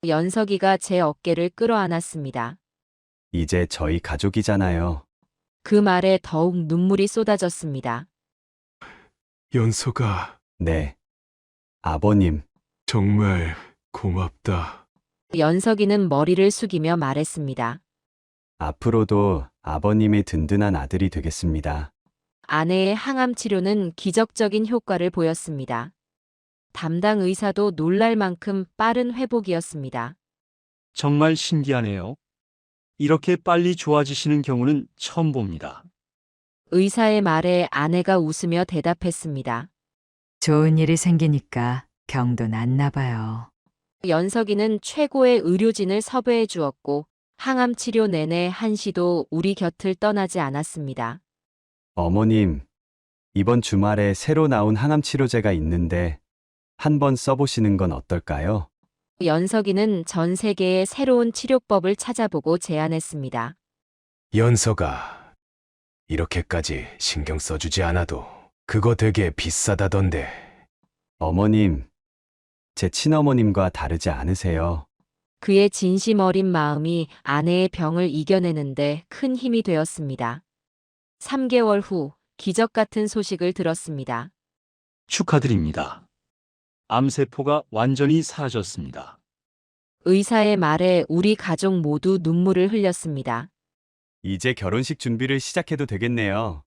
연석이가 제 어깨를 끌어안았습니다. 이제 저희 가족이잖아요. 그 말에 더욱 눈물이 쏟아졌습니다. 연석아, 네. 아버님, 정말 고맙다. 연석이는 머리를 숙이며 말했습니다. 앞으로도 아버님의 든든한 아들이 되겠습니다. 아내의 항암 치료는 기적적인 효과를 보였습니다. 담당 의사도 놀랄 만큼 빠른 회복이었습니다. 정말 신기하네요. 이렇게 빨리 좋아지시는 경우는 처음 봅니다. 의사의 말에 아내가 웃으며 대답했습니다. 좋은 일이 생기니까 경도 났나 봐요. 연석이는 최고의 의료진을 섭외해 주었고 항암 치료 내내 한시도 우리 곁을 떠나지 않았습니다. 어머님, 이번 주말에 새로 나온 항암 치료제가 있는데 한번 써보시는 건 어떨까요? 연석이는 전 세계의 새로운 치료법을 찾아보고 제안했습니다. 연석아, 이렇게까지 신경 써주지 않아도 그거 되게 비싸다던데. 어머님, 제 친어머님과 다르지 않으세요. 그의 진심 어린 마음이 아내의 병을 이겨내는데 큰 힘이 되었습니다. 3개월 후 기적 같은 소식을 들었습니다. 축하드립니다. 암세포가 완전히 사라졌습니다. 의사의 말에 우리 가족 모두 눈물을 흘렸습니다. 이제 결혼식 준비를 시작해도 되겠네요.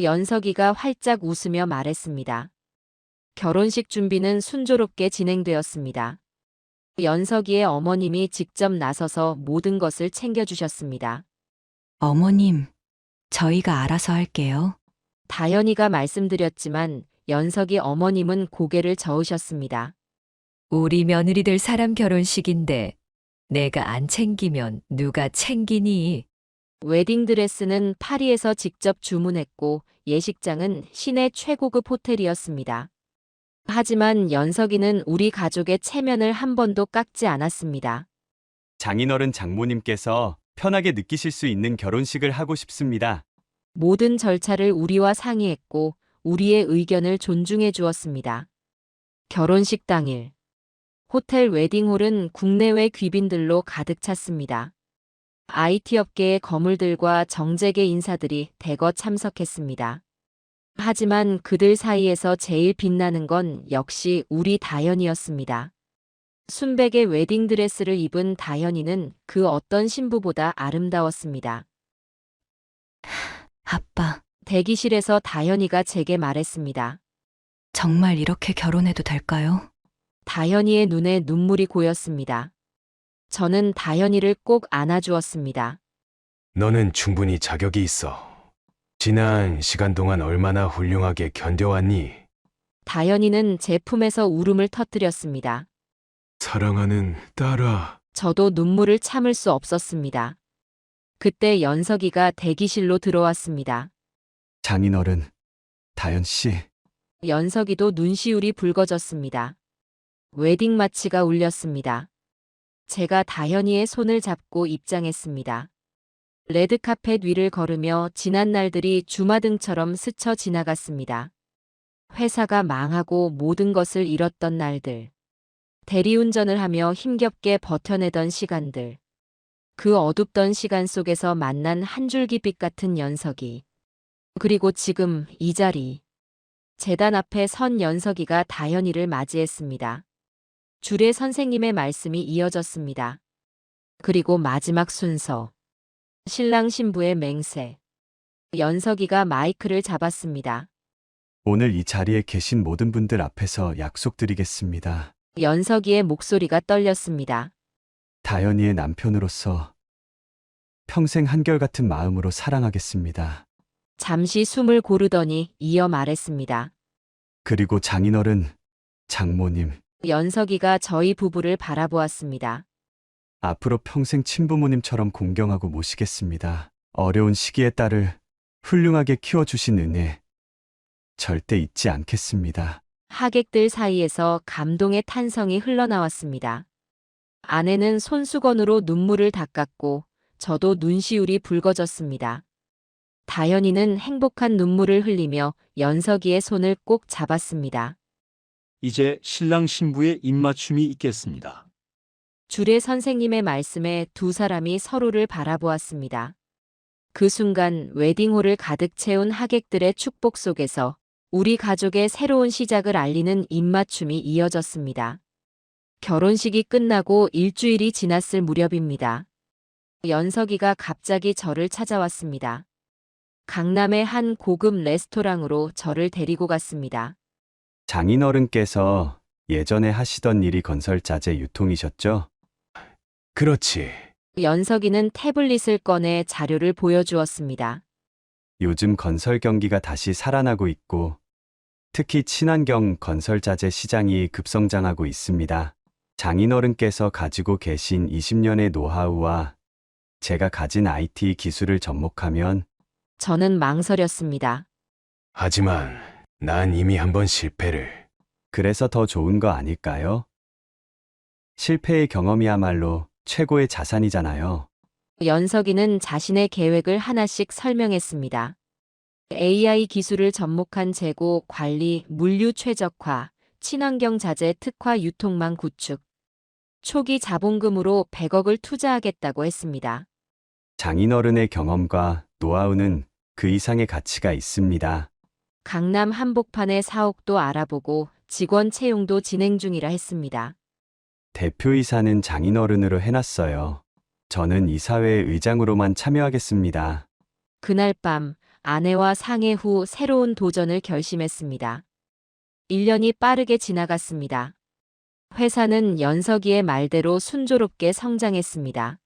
연석이가 활짝 웃으며 말했습니다. 결혼식 준비는 순조롭게 진행되었습니다. 연석이의 어머님이 직접 나서서 모든 것을 챙겨주셨습니다. 어머님, 저희가 알아서 할게요. 다현이가 말씀드렸지만 연석이 어머님은 고개를 저으셨습니다. 우리 며느리들 사람 결혼식인데 내가 안 챙기면 누가 챙기니? 웨딩드레스는 파리에서 직접 주문했고 예식장은 시내 최고급 호텔이었습니다. 하지만 연석이는 우리 가족의 체면을 한 번도 깎지 않았습니다. 장인어른 장모님께서 편하게 느끼실 수 있는 결혼식을 하고 싶습니다. 모든 절차를 우리와 상의했고 우리의 의견을 존중해 주었습니다. 결혼식 당일 호텔 웨딩홀은 국내외 귀빈들로 가득 찼습니다. IT 업계의 거물들과 정재계 인사들이 대거 참석했습니다. 하지만 그들 사이에서 제일 빛나는 건 역시 우리 다현이었습니다. 순백의 웨딩드레스를 입은 다현이는 그 어떤 신부보다 아름다웠습니다. 아빠, 대기실에서 다현이가 제게 말했습니다. 정말 이렇게 결혼해도 될까요? 다현이의 눈에 눈물이 고였습니다. 저는 다현이를 꼭 안아주었습니다. 너는 충분히 자격이 있어. 지난 시간 동안 얼마나 훌륭하게 견뎌왔니? 다현이는 제 품에서 울음을 터뜨렸습니다. 사랑하는 딸아. 저도 눈물을 참을 수 없었습니다. 그때 연석이가 대기실로 들어왔습니다. 장인어른, 다현씨. 연석이도 눈시울이 붉어졌습니다. 웨딩 마치가 울렸습니다. 제가 다현이의 손을 잡고 입장했습니다. 레드카펫 위를 걸으며 지난 날들이 주마등처럼 스쳐 지나갔습니다. 회사가 망하고 모든 것을 잃었던 날들. 대리운전을 하며 힘겹게 버텨내던 시간들. 그 어둡던 시간 속에서 만난 한 줄기빛 같은 연석이. 그리고 지금 이 자리. 재단 앞에 선 연석이가 다현이를 맞이했습니다. 주례 선생님의 말씀이 이어졌습니다. 그리고 마지막 순서. 신랑 신부의 맹세. 연석이가 마이크를 잡았습니다. 오늘 이 자리에 계신 모든 분들 앞에서 약속드리겠습니다. 연석이의 목소리가 떨렸습니다. 다현이의 남편으로서 평생 한결같은 마음으로 사랑하겠습니다. 잠시 숨을 고르더니 이어 말했습니다. 그리고 장인어른, 장모님, 연석이가 저희 부부를 바라보았습니다. 앞으로 평생 친부모님처럼 공경하고 모시겠습니다. 어려운 시기에 딸을 훌륭하게 키워주신 은혜 절대 잊지 않겠습니다. 하객들 사이에서 감동의 탄성이 흘러나왔습니다. 아내는 손수건으로 눈물을 닦았고 저도 눈시울이 붉어졌습니다. 다현이는 행복한 눈물을 흘리며 연석이의 손을 꼭 잡았습니다. 이제 신랑 신부의 입맞춤이 있겠습니다. 주례 선생님의 말씀에 두 사람이 서로를 바라보았습니다. 그 순간 웨딩홀을 가득 채운 하객들의 축복 속에서 우리 가족의 새로운 시작을 알리는 입맞춤이 이어졌습니다. 결혼식이 끝나고 일주일이 지났을 무렵입니다. 연석이가 갑자기 저를 찾아왔습니다. 강남의 한 고급 레스토랑으로 저를 데리고 갔습니다. 장인어른께서 예전에 하시던 일이 건설자재 유통이셨죠? 그렇지. 연석이는 태블릿을 꺼내 자료를 보여주었습니다. 요즘 건설 경기가 다시 살아나고 있고 특히 친환경 건설자재 시장이 급성장하고 있습니다. 장인어른께서 가지고 계신 20년의 노하우와 제가 가진 IT 기술을 접목하면 저는 망설였습니다. 하지만 난 이미 한번 실패를. 그래서 더 좋은 거 아닐까요? 실패의 경험이야말로 최고의 자산이잖아요. 연석이는 자신의 계획을 하나씩 설명했습니다. AI 기술을 접목한 재고, 관리, 물류 최적화, 친환경 자재 특화 유통망 구축. 초기 자본금으로 100억을 투자하겠다고 했습니다. 장인어른의 경험과 노하우는 그 이상의 가치가 있습니다. 강남 한복판의 사옥도 알아보고 직원 채용도 진행 중이라 했습니다. 대표이사는 장인어른으로 해놨어요. 저는 이사회 의장으로만 참여하겠습니다. 그날 밤 아내와 상해 후 새로운 도전을 결심했습니다. 1년이 빠르게 지나갔습니다. 회사는 연석이의 말대로 순조롭게 성장했습니다.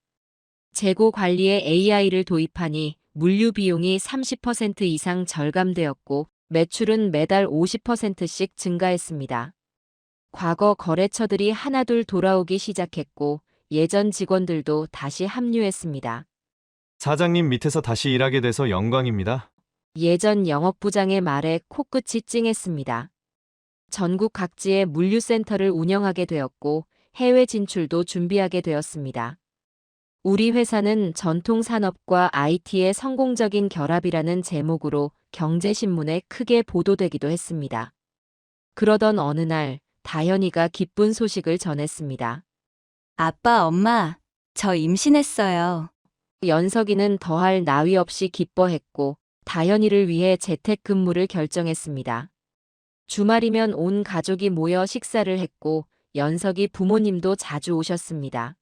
재고 관리에 AI를 도입하니 물류 비용이 30% 이상 절감되었고 매출은 매달 50%씩 증가했습니다. 과거 거래처들이 하나둘 돌아오기 시작했고 예전 직원들도 다시 합류했습니다. 사장님 밑에서 다시 일하게 돼서 영광입니다. 예전 영업부장의 말에 코끝이 찡했습니다. 전국 각지에 물류센터를 운영하게 되었고 해외 진출도 준비하게 되었습니다. 우리 회사는 전통 산업과 IT의 성공적인 결합이라는 제목으로 경제신문에 크게 보도되기도 했습니다. 그러던 어느 날 다현이가 기쁜 소식을 전했습니다. 아빠, 엄마, 저 임신했어요. 연석이는 더할 나위 없이 기뻐했고 다현이를 위해 재택근무를 결정했습니다. 주말이면 온 가족이 모여 식사를 했고 연석이 부모님도 자주 오셨습니다.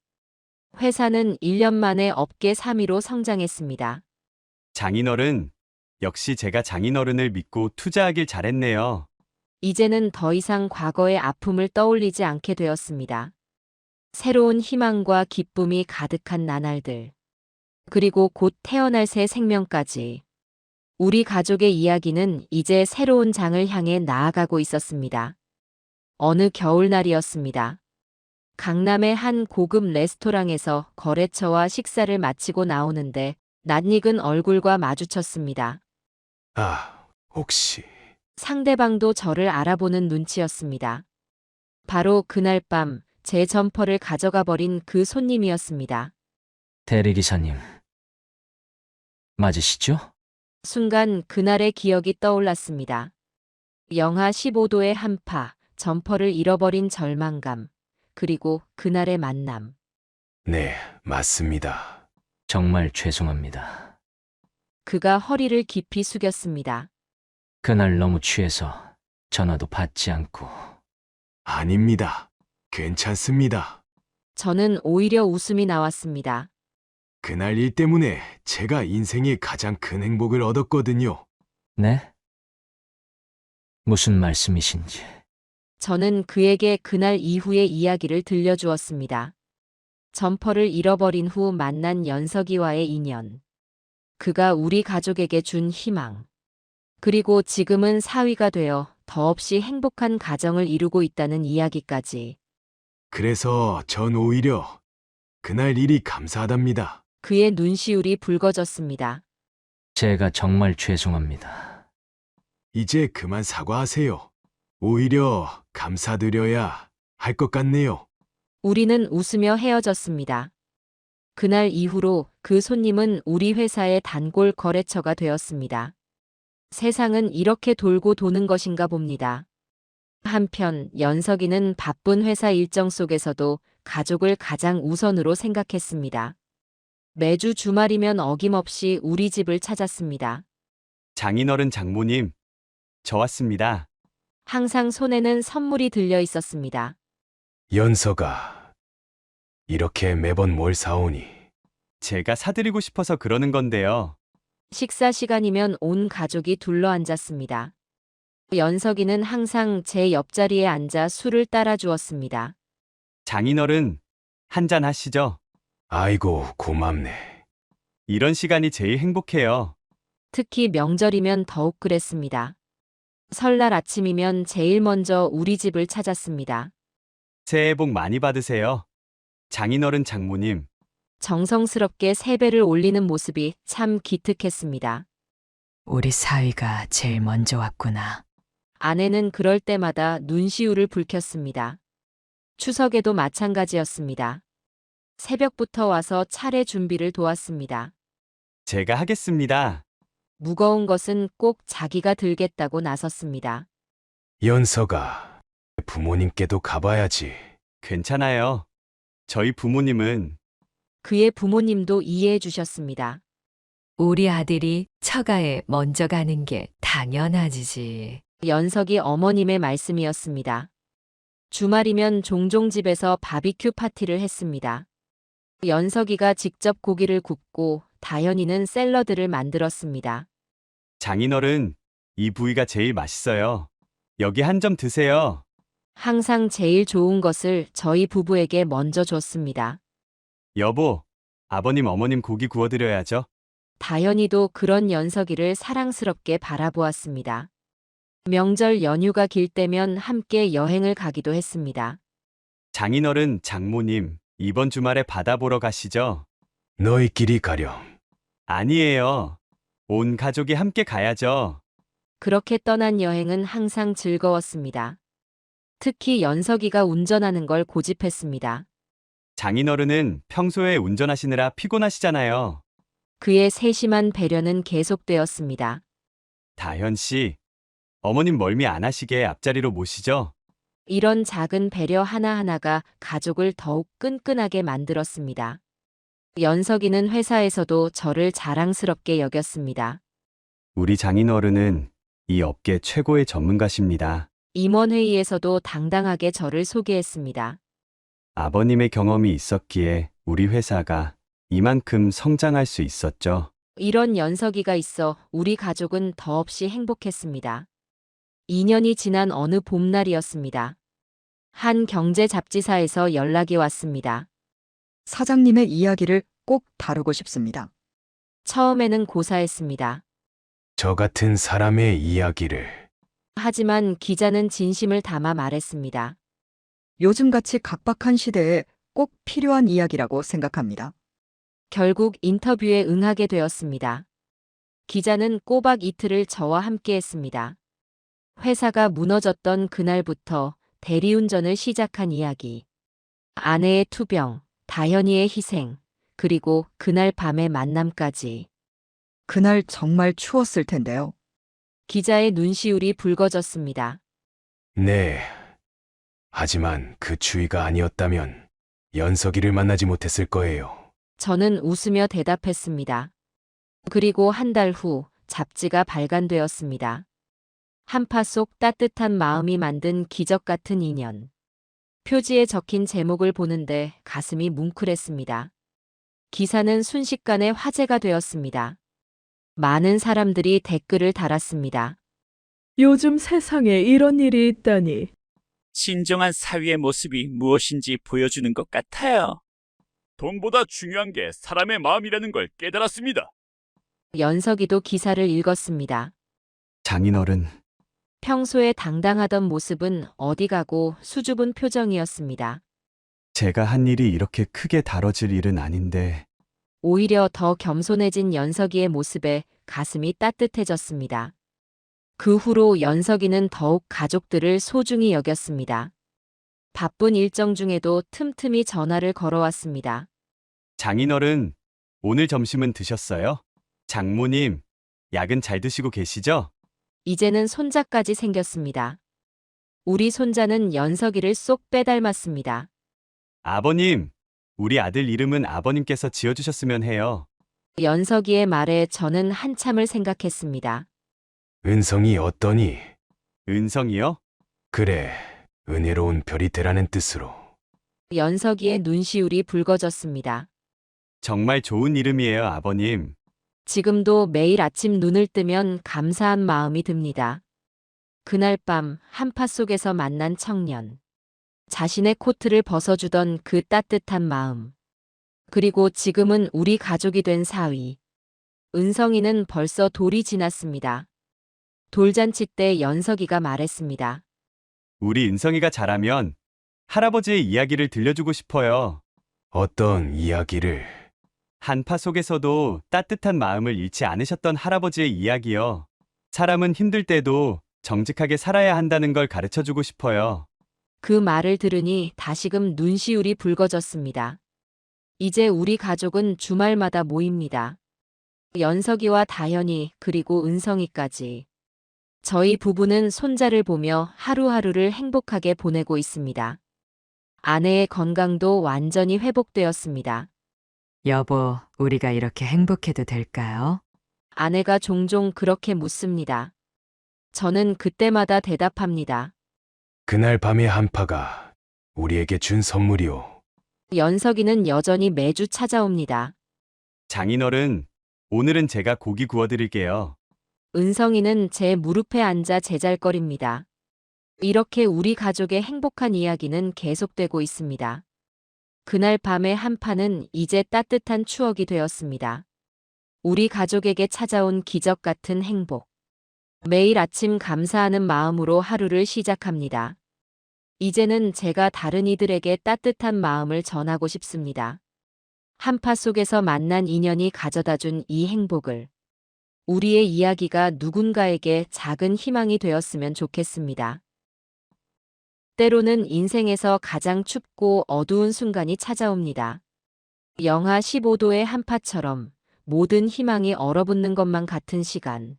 회사는 1년 만에 업계 3위로 성장했습니다. 장인어른, 역시 제가 장인어른을 믿고 투자하길 잘했네요. 이제는 더 이상 과거의 아픔을 떠올리지 않게 되었습니다. 새로운 희망과 기쁨이 가득한 나날들. 그리고 곧 태어날 새 생명까지. 우리 가족의 이야기는 이제 새로운 장을 향해 나아가고 있었습니다. 어느 겨울날이었습니다. 강남의 한 고급 레스토랑에서 거래처와 식사를 마치고 나오는데 낯익은 얼굴과 마주쳤습니다. 아, 혹시 상대방도 저를 알아보는 눈치였습니다. 바로 그날 밤 제 점퍼를 가져가 버린 그 손님이었습니다. 대리기사님, 맞으시죠? 순간 그날의 기억이 떠올랐습니다. 영하 15도의 한파, 점퍼를 잃어버린 절망감, 그리고 그날의 만남. 네, 맞습니다. 정말 죄송합니다. 그가 허리를 깊이 숙였습니다. 그날 너무 취해서 전화도 받지 않고. 아닙니다. 괜찮습니다. 저는 오히려 웃음이 나왔습니다. 그날 일 때문에 제가 인생의 가장 큰 행복을 얻었거든요. 네? 무슨 말씀이신지. 저는 그에게 그날 이후의 이야기를 들려주었습니다. 점퍼를 잃어버린 후 만난 연석이와의 인연. 그가 우리 가족에게 준 희망. 그리고 지금은 사위가 되어 더없이 행복한 가정을 이루고 있다는 이야기까지. 그래서 전 오히려 그날 일이 감사하답니다. 그의 눈시울이 붉어졌습니다. 제가 정말 죄송합니다. 이제 그만 사과하세요. 오히려 감사드려야 할 것 같네요. 우리는 웃으며 헤어졌습니다. 그날 이후로 그 손님은 우리 회사의 단골 거래처가 되었습니다. 세상은 이렇게 돌고 도는 것인가 봅니다. 한편 연석이는 바쁜 회사 일정 속에서도 가족을 가장 우선으로 생각했습니다. 매주 주말이면 어김없이 우리 집을 찾았습니다. 장인어른 장모님, 저 왔습니다. 항상 손에는 선물이 들려 있었습니다. 연서가 이렇게 매번 뭘 사오니? 제가 사드리고 싶어서 그러는 건데요. 식사 시간이면 온 가족이 둘러앉았습니다. 연석이는 항상 제 옆자리에 앉아 술을 따라 주었습니다. 장인어른, 한잔 하시죠. 아이고, 고맙네. 이런 시간이 제일 행복해요. 특히 명절이면 더욱 그랬습니다. 설날 아침이면 제일 먼저 우리 집을 찾았습니다. 새해 복 많이 받으세요. 장인어른 장모님. 정성스럽게 세배를 올리는 모습이 참 기특했습니다. 우리 사위가 제일 먼저 왔구나. 아내는 그럴 때마다 눈시울을 붉혔습니다. 추석에도 마찬가지였습니다. 새벽부터 와서 차례 준비를 도왔습니다. 제가 하겠습니다. 무거운 것은 꼭 자기가 들겠다고 나섰습니다. 연서가 부모님께도 가봐야지. 괜찮아요. 저희 부모님은 그의 부모님도 이해해 주셨습니다. 우리 아들이 처가에 먼저 가는 게 당연하지지. 연석이 어머님의 말씀이었습니다. 주말이면 종종 집에서 바비큐 파티를 했습니다. 연석이가 직접 고기를 굽고 다현이는 샐러드를 만들었습니다. 장인어른, 이 부위가 제일 맛있어요. 여기 한 점 드세요. 항상 제일 좋은 것을 저희 부부에게 먼저 줬습니다. 여보, 아버님 어머님 고기 구워드려야죠. 다현이도 그런 연석이를 사랑스럽게 바라보았습니다. 명절 연휴가 길 때면 함께 여행을 가기도 했습니다. 장인어른 장모님, 이번 주말에 바다 보러 가시죠? 너희끼리 가렴. 아니에요. 온 가족이 함께 가야죠. 그렇게 떠난 여행은 항상 즐거웠습니다. 특히 연석이가 운전하는 걸 고집했습니다. 장인어른은 평소에 운전하시느라 피곤하시잖아요. 그의 세심한 배려는 계속되었습니다. 다현 씨, 어머님 멀미 안 하시게 앞자리로 모시죠? 이런 작은 배려 하나하나가 가족을 더욱 끈끈하게 만들었습니다. 연석이는 회사에서도 저를 자랑스럽게 여겼습니다. 우리 장인어른은 이 업계 최고의 전문가십니다. 임원회의에서도 당당하게 저를 소개했습니다. 아버님의 경험이 있었기에 우리 회사가 이만큼 성장할 수 있었죠. 이런 연석이가 있어 우리 가족은 더없이 행복했습니다. 2년이 지난 어느 봄날이었습니다. 한 경제 잡지사에서 연락이 왔습니다. 사장님의 이야기를 꼭 다루고 싶습니다. 처음에는 고사했습니다. 저 같은 사람의 이야기를. 하지만 기자는 진심을 담아 말했습니다. 요즘같이 각박한 시대에 꼭 필요한 이야기라고 생각합니다. 결국 인터뷰에 응하게 되었습니다. 기자는 꼬박 이틀을 저와 함께 했습니다. 회사가 무너졌던 그날부터 대리운전을 시작한 이야기. 아내의 투병, 다현이의 희생, 그리고 그날 밤의 만남까지. 그날 정말 추웠을 텐데요. 기자의 눈시울이 붉어졌습니다. 네. 하지만 그 추위가 아니었다면 연석이를 만나지 못했을 거예요. 저는 웃으며 대답했습니다. 그리고 한 달 후 잡지가 발간되었습니다. 한파 속 따뜻한 마음이 만든 기적 같은 인연. 표지에 적힌 제목을 보는데 가슴이 뭉클했습니다. 기사는 순식간에 화제가 되었습니다. 많은 사람들이 댓글을 달았습니다. 요즘 세상에 이런 일이 있다니. 진정한 사위의 모습이 무엇인지 보여주는 것 같아요. 돈보다 중요한 게 사람의 마음이라는 걸 깨달았습니다. 연석이도 기사를 읽었습니다. 장인어른, 평소에 당당하던 모습은 어디 가고 수줍은 표정이었습니다. 제가 한 일이 이렇게 크게 다뤄질 일은 아닌데 오히려 더 겸손해진 연석이의 모습에 가슴이 따뜻해졌습니다. 그 후로 연석이는 더욱 가족들을 소중히 여겼습니다. 바쁜 일정 중에도 틈틈이 전화를 걸어왔습니다. 장인어른, 오늘 점심은 드셨어요? 장모님, 약은 잘 드시고 계시죠? 이제는 손자까지 생겼습니다. 우리 손자는 연석이를 쏙 빼닮았습니다. 아버님, 우리 아들 이름은 아버님께서 지어주셨으면 해요. 연석이의 말에 저는 한참을 생각했습니다. 은성이 어떠니? 은성이요? 그래, 은혜로운 별이 되라는 뜻으로. 연석이의 눈시울이 붉어졌습니다. 정말 좋은 이름이에요, 아버님. 지금도 매일 아침 눈을 뜨면 감사한 마음이 듭니다. 그날 밤 한파 속에서 만난 청년. 자신의 코트를 벗어주던 그 따뜻한 마음. 그리고 지금은 우리 가족이 된 사위. 은성이는 벌써 돌이 지났습니다. 돌잔치 때 연석이가 말했습니다. 우리 은성이가 자라면 할아버지의 이야기를 들려주고 싶어요. 어떤 이야기를? 한파 속에서도 따뜻한 마음을 잃지 않으셨던 할아버지의 이야기요. 사람은 힘들 때도 정직하게 살아야 한다는 걸 가르쳐주고 싶어요. 그 말을 들으니 다시금 눈시울이 붉어졌습니다. 이제 우리 가족은 주말마다 모입니다. 연석이와 다현이 그리고 은성이까지. 저희 부부는 손자를 보며 하루하루를 행복하게 보내고 있습니다. 아내의 건강도 완전히 회복되었습니다. 여보, 우리가 이렇게 행복해도 될까요? 아내가 종종 그렇게 묻습니다. 저는 그때마다 대답합니다. 그날 밤의 한파가 우리에게 준 선물이오. 연석이는 여전히 매주 찾아옵니다. 장인어른, 오늘은 제가 고기 구워드릴게요. 은성이는 제 무릎에 앉아 제잘거립니다. 이렇게 우리 가족의 행복한 이야기는 계속되고 있습니다. 그날 밤의 한파는 이제 따뜻한 추억이 되었습니다. 우리 가족에게 찾아온 기적 같은 행복. 매일 아침 감사하는 마음으로 하루를 시작합니다. 이제는 제가 다른 이들에게 따뜻한 마음을 전하고 싶습니다. 한파 속에서 만난 인연이 가져다준 이 행복을. 우리의 이야기가 누군가에게 작은 희망이 되었으면 좋겠습니다. 때로는 인생에서 가장 춥고 어두운 순간이 찾아옵니다. 영하 15도의 한파처럼 모든 희망이 얼어붙는 것만 같은 시간.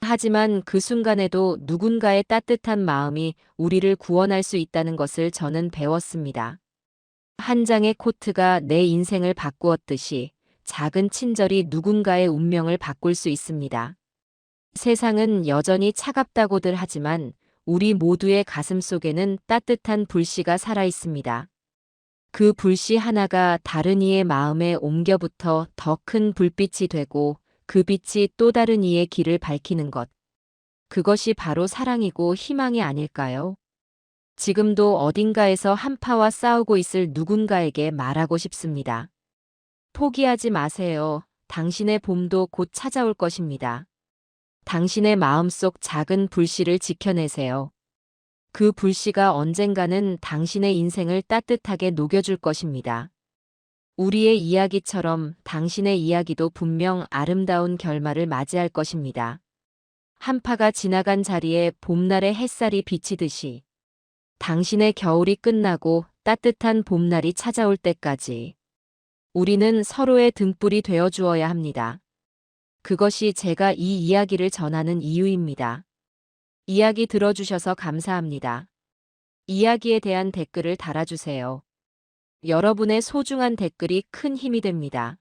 하지만 그 순간에도 누군가의 따뜻한 마음이 우리를 구원할 수 있다는 것을 저는 배웠습니다. 한 장의 코트가 내 인생을 바꾸었듯이 작은 친절이 누군가의 운명을 바꿀 수 있습니다. 세상은 여전히 차갑다고들 하지만 우리 모두의 가슴 속에는 따뜻한 불씨가 살아 있습니다. 그 불씨 하나가 다른 이의 마음에 옮겨붙어 더 큰 불빛이 되고 그 빛이 또 다른 이의 길을 밝히는 것. 그것이 바로 사랑이고 희망이 아닐까요? 지금도 어딘가에서 한파와 싸우고 있을 누군가에게 말하고 싶습니다. 포기하지 마세요. 당신의 봄도 곧 찾아올 것입니다. 당신의 마음속 작은 불씨를 지켜내세요. 그 불씨가 언젠가는 당신의 인생을 따뜻하게 녹여줄 것입니다. 우리의 이야기처럼 당신의 이야기도 분명 아름다운 결말을 맞이할 것입니다. 한파가 지나간 자리에 봄날의 햇살이 비치듯이 당신의 겨울이 끝나고 따뜻한 봄날이 찾아올 때까지 우리는 서로의 등불이 되어 주어야 합니다. 그것이 제가 이 이야기를 전하는 이유입니다. 이야기 들어주셔서 감사합니다. 이야기에 대한 댓글을 달아주세요. 여러분의 소중한 댓글이 큰 힘이 됩니다.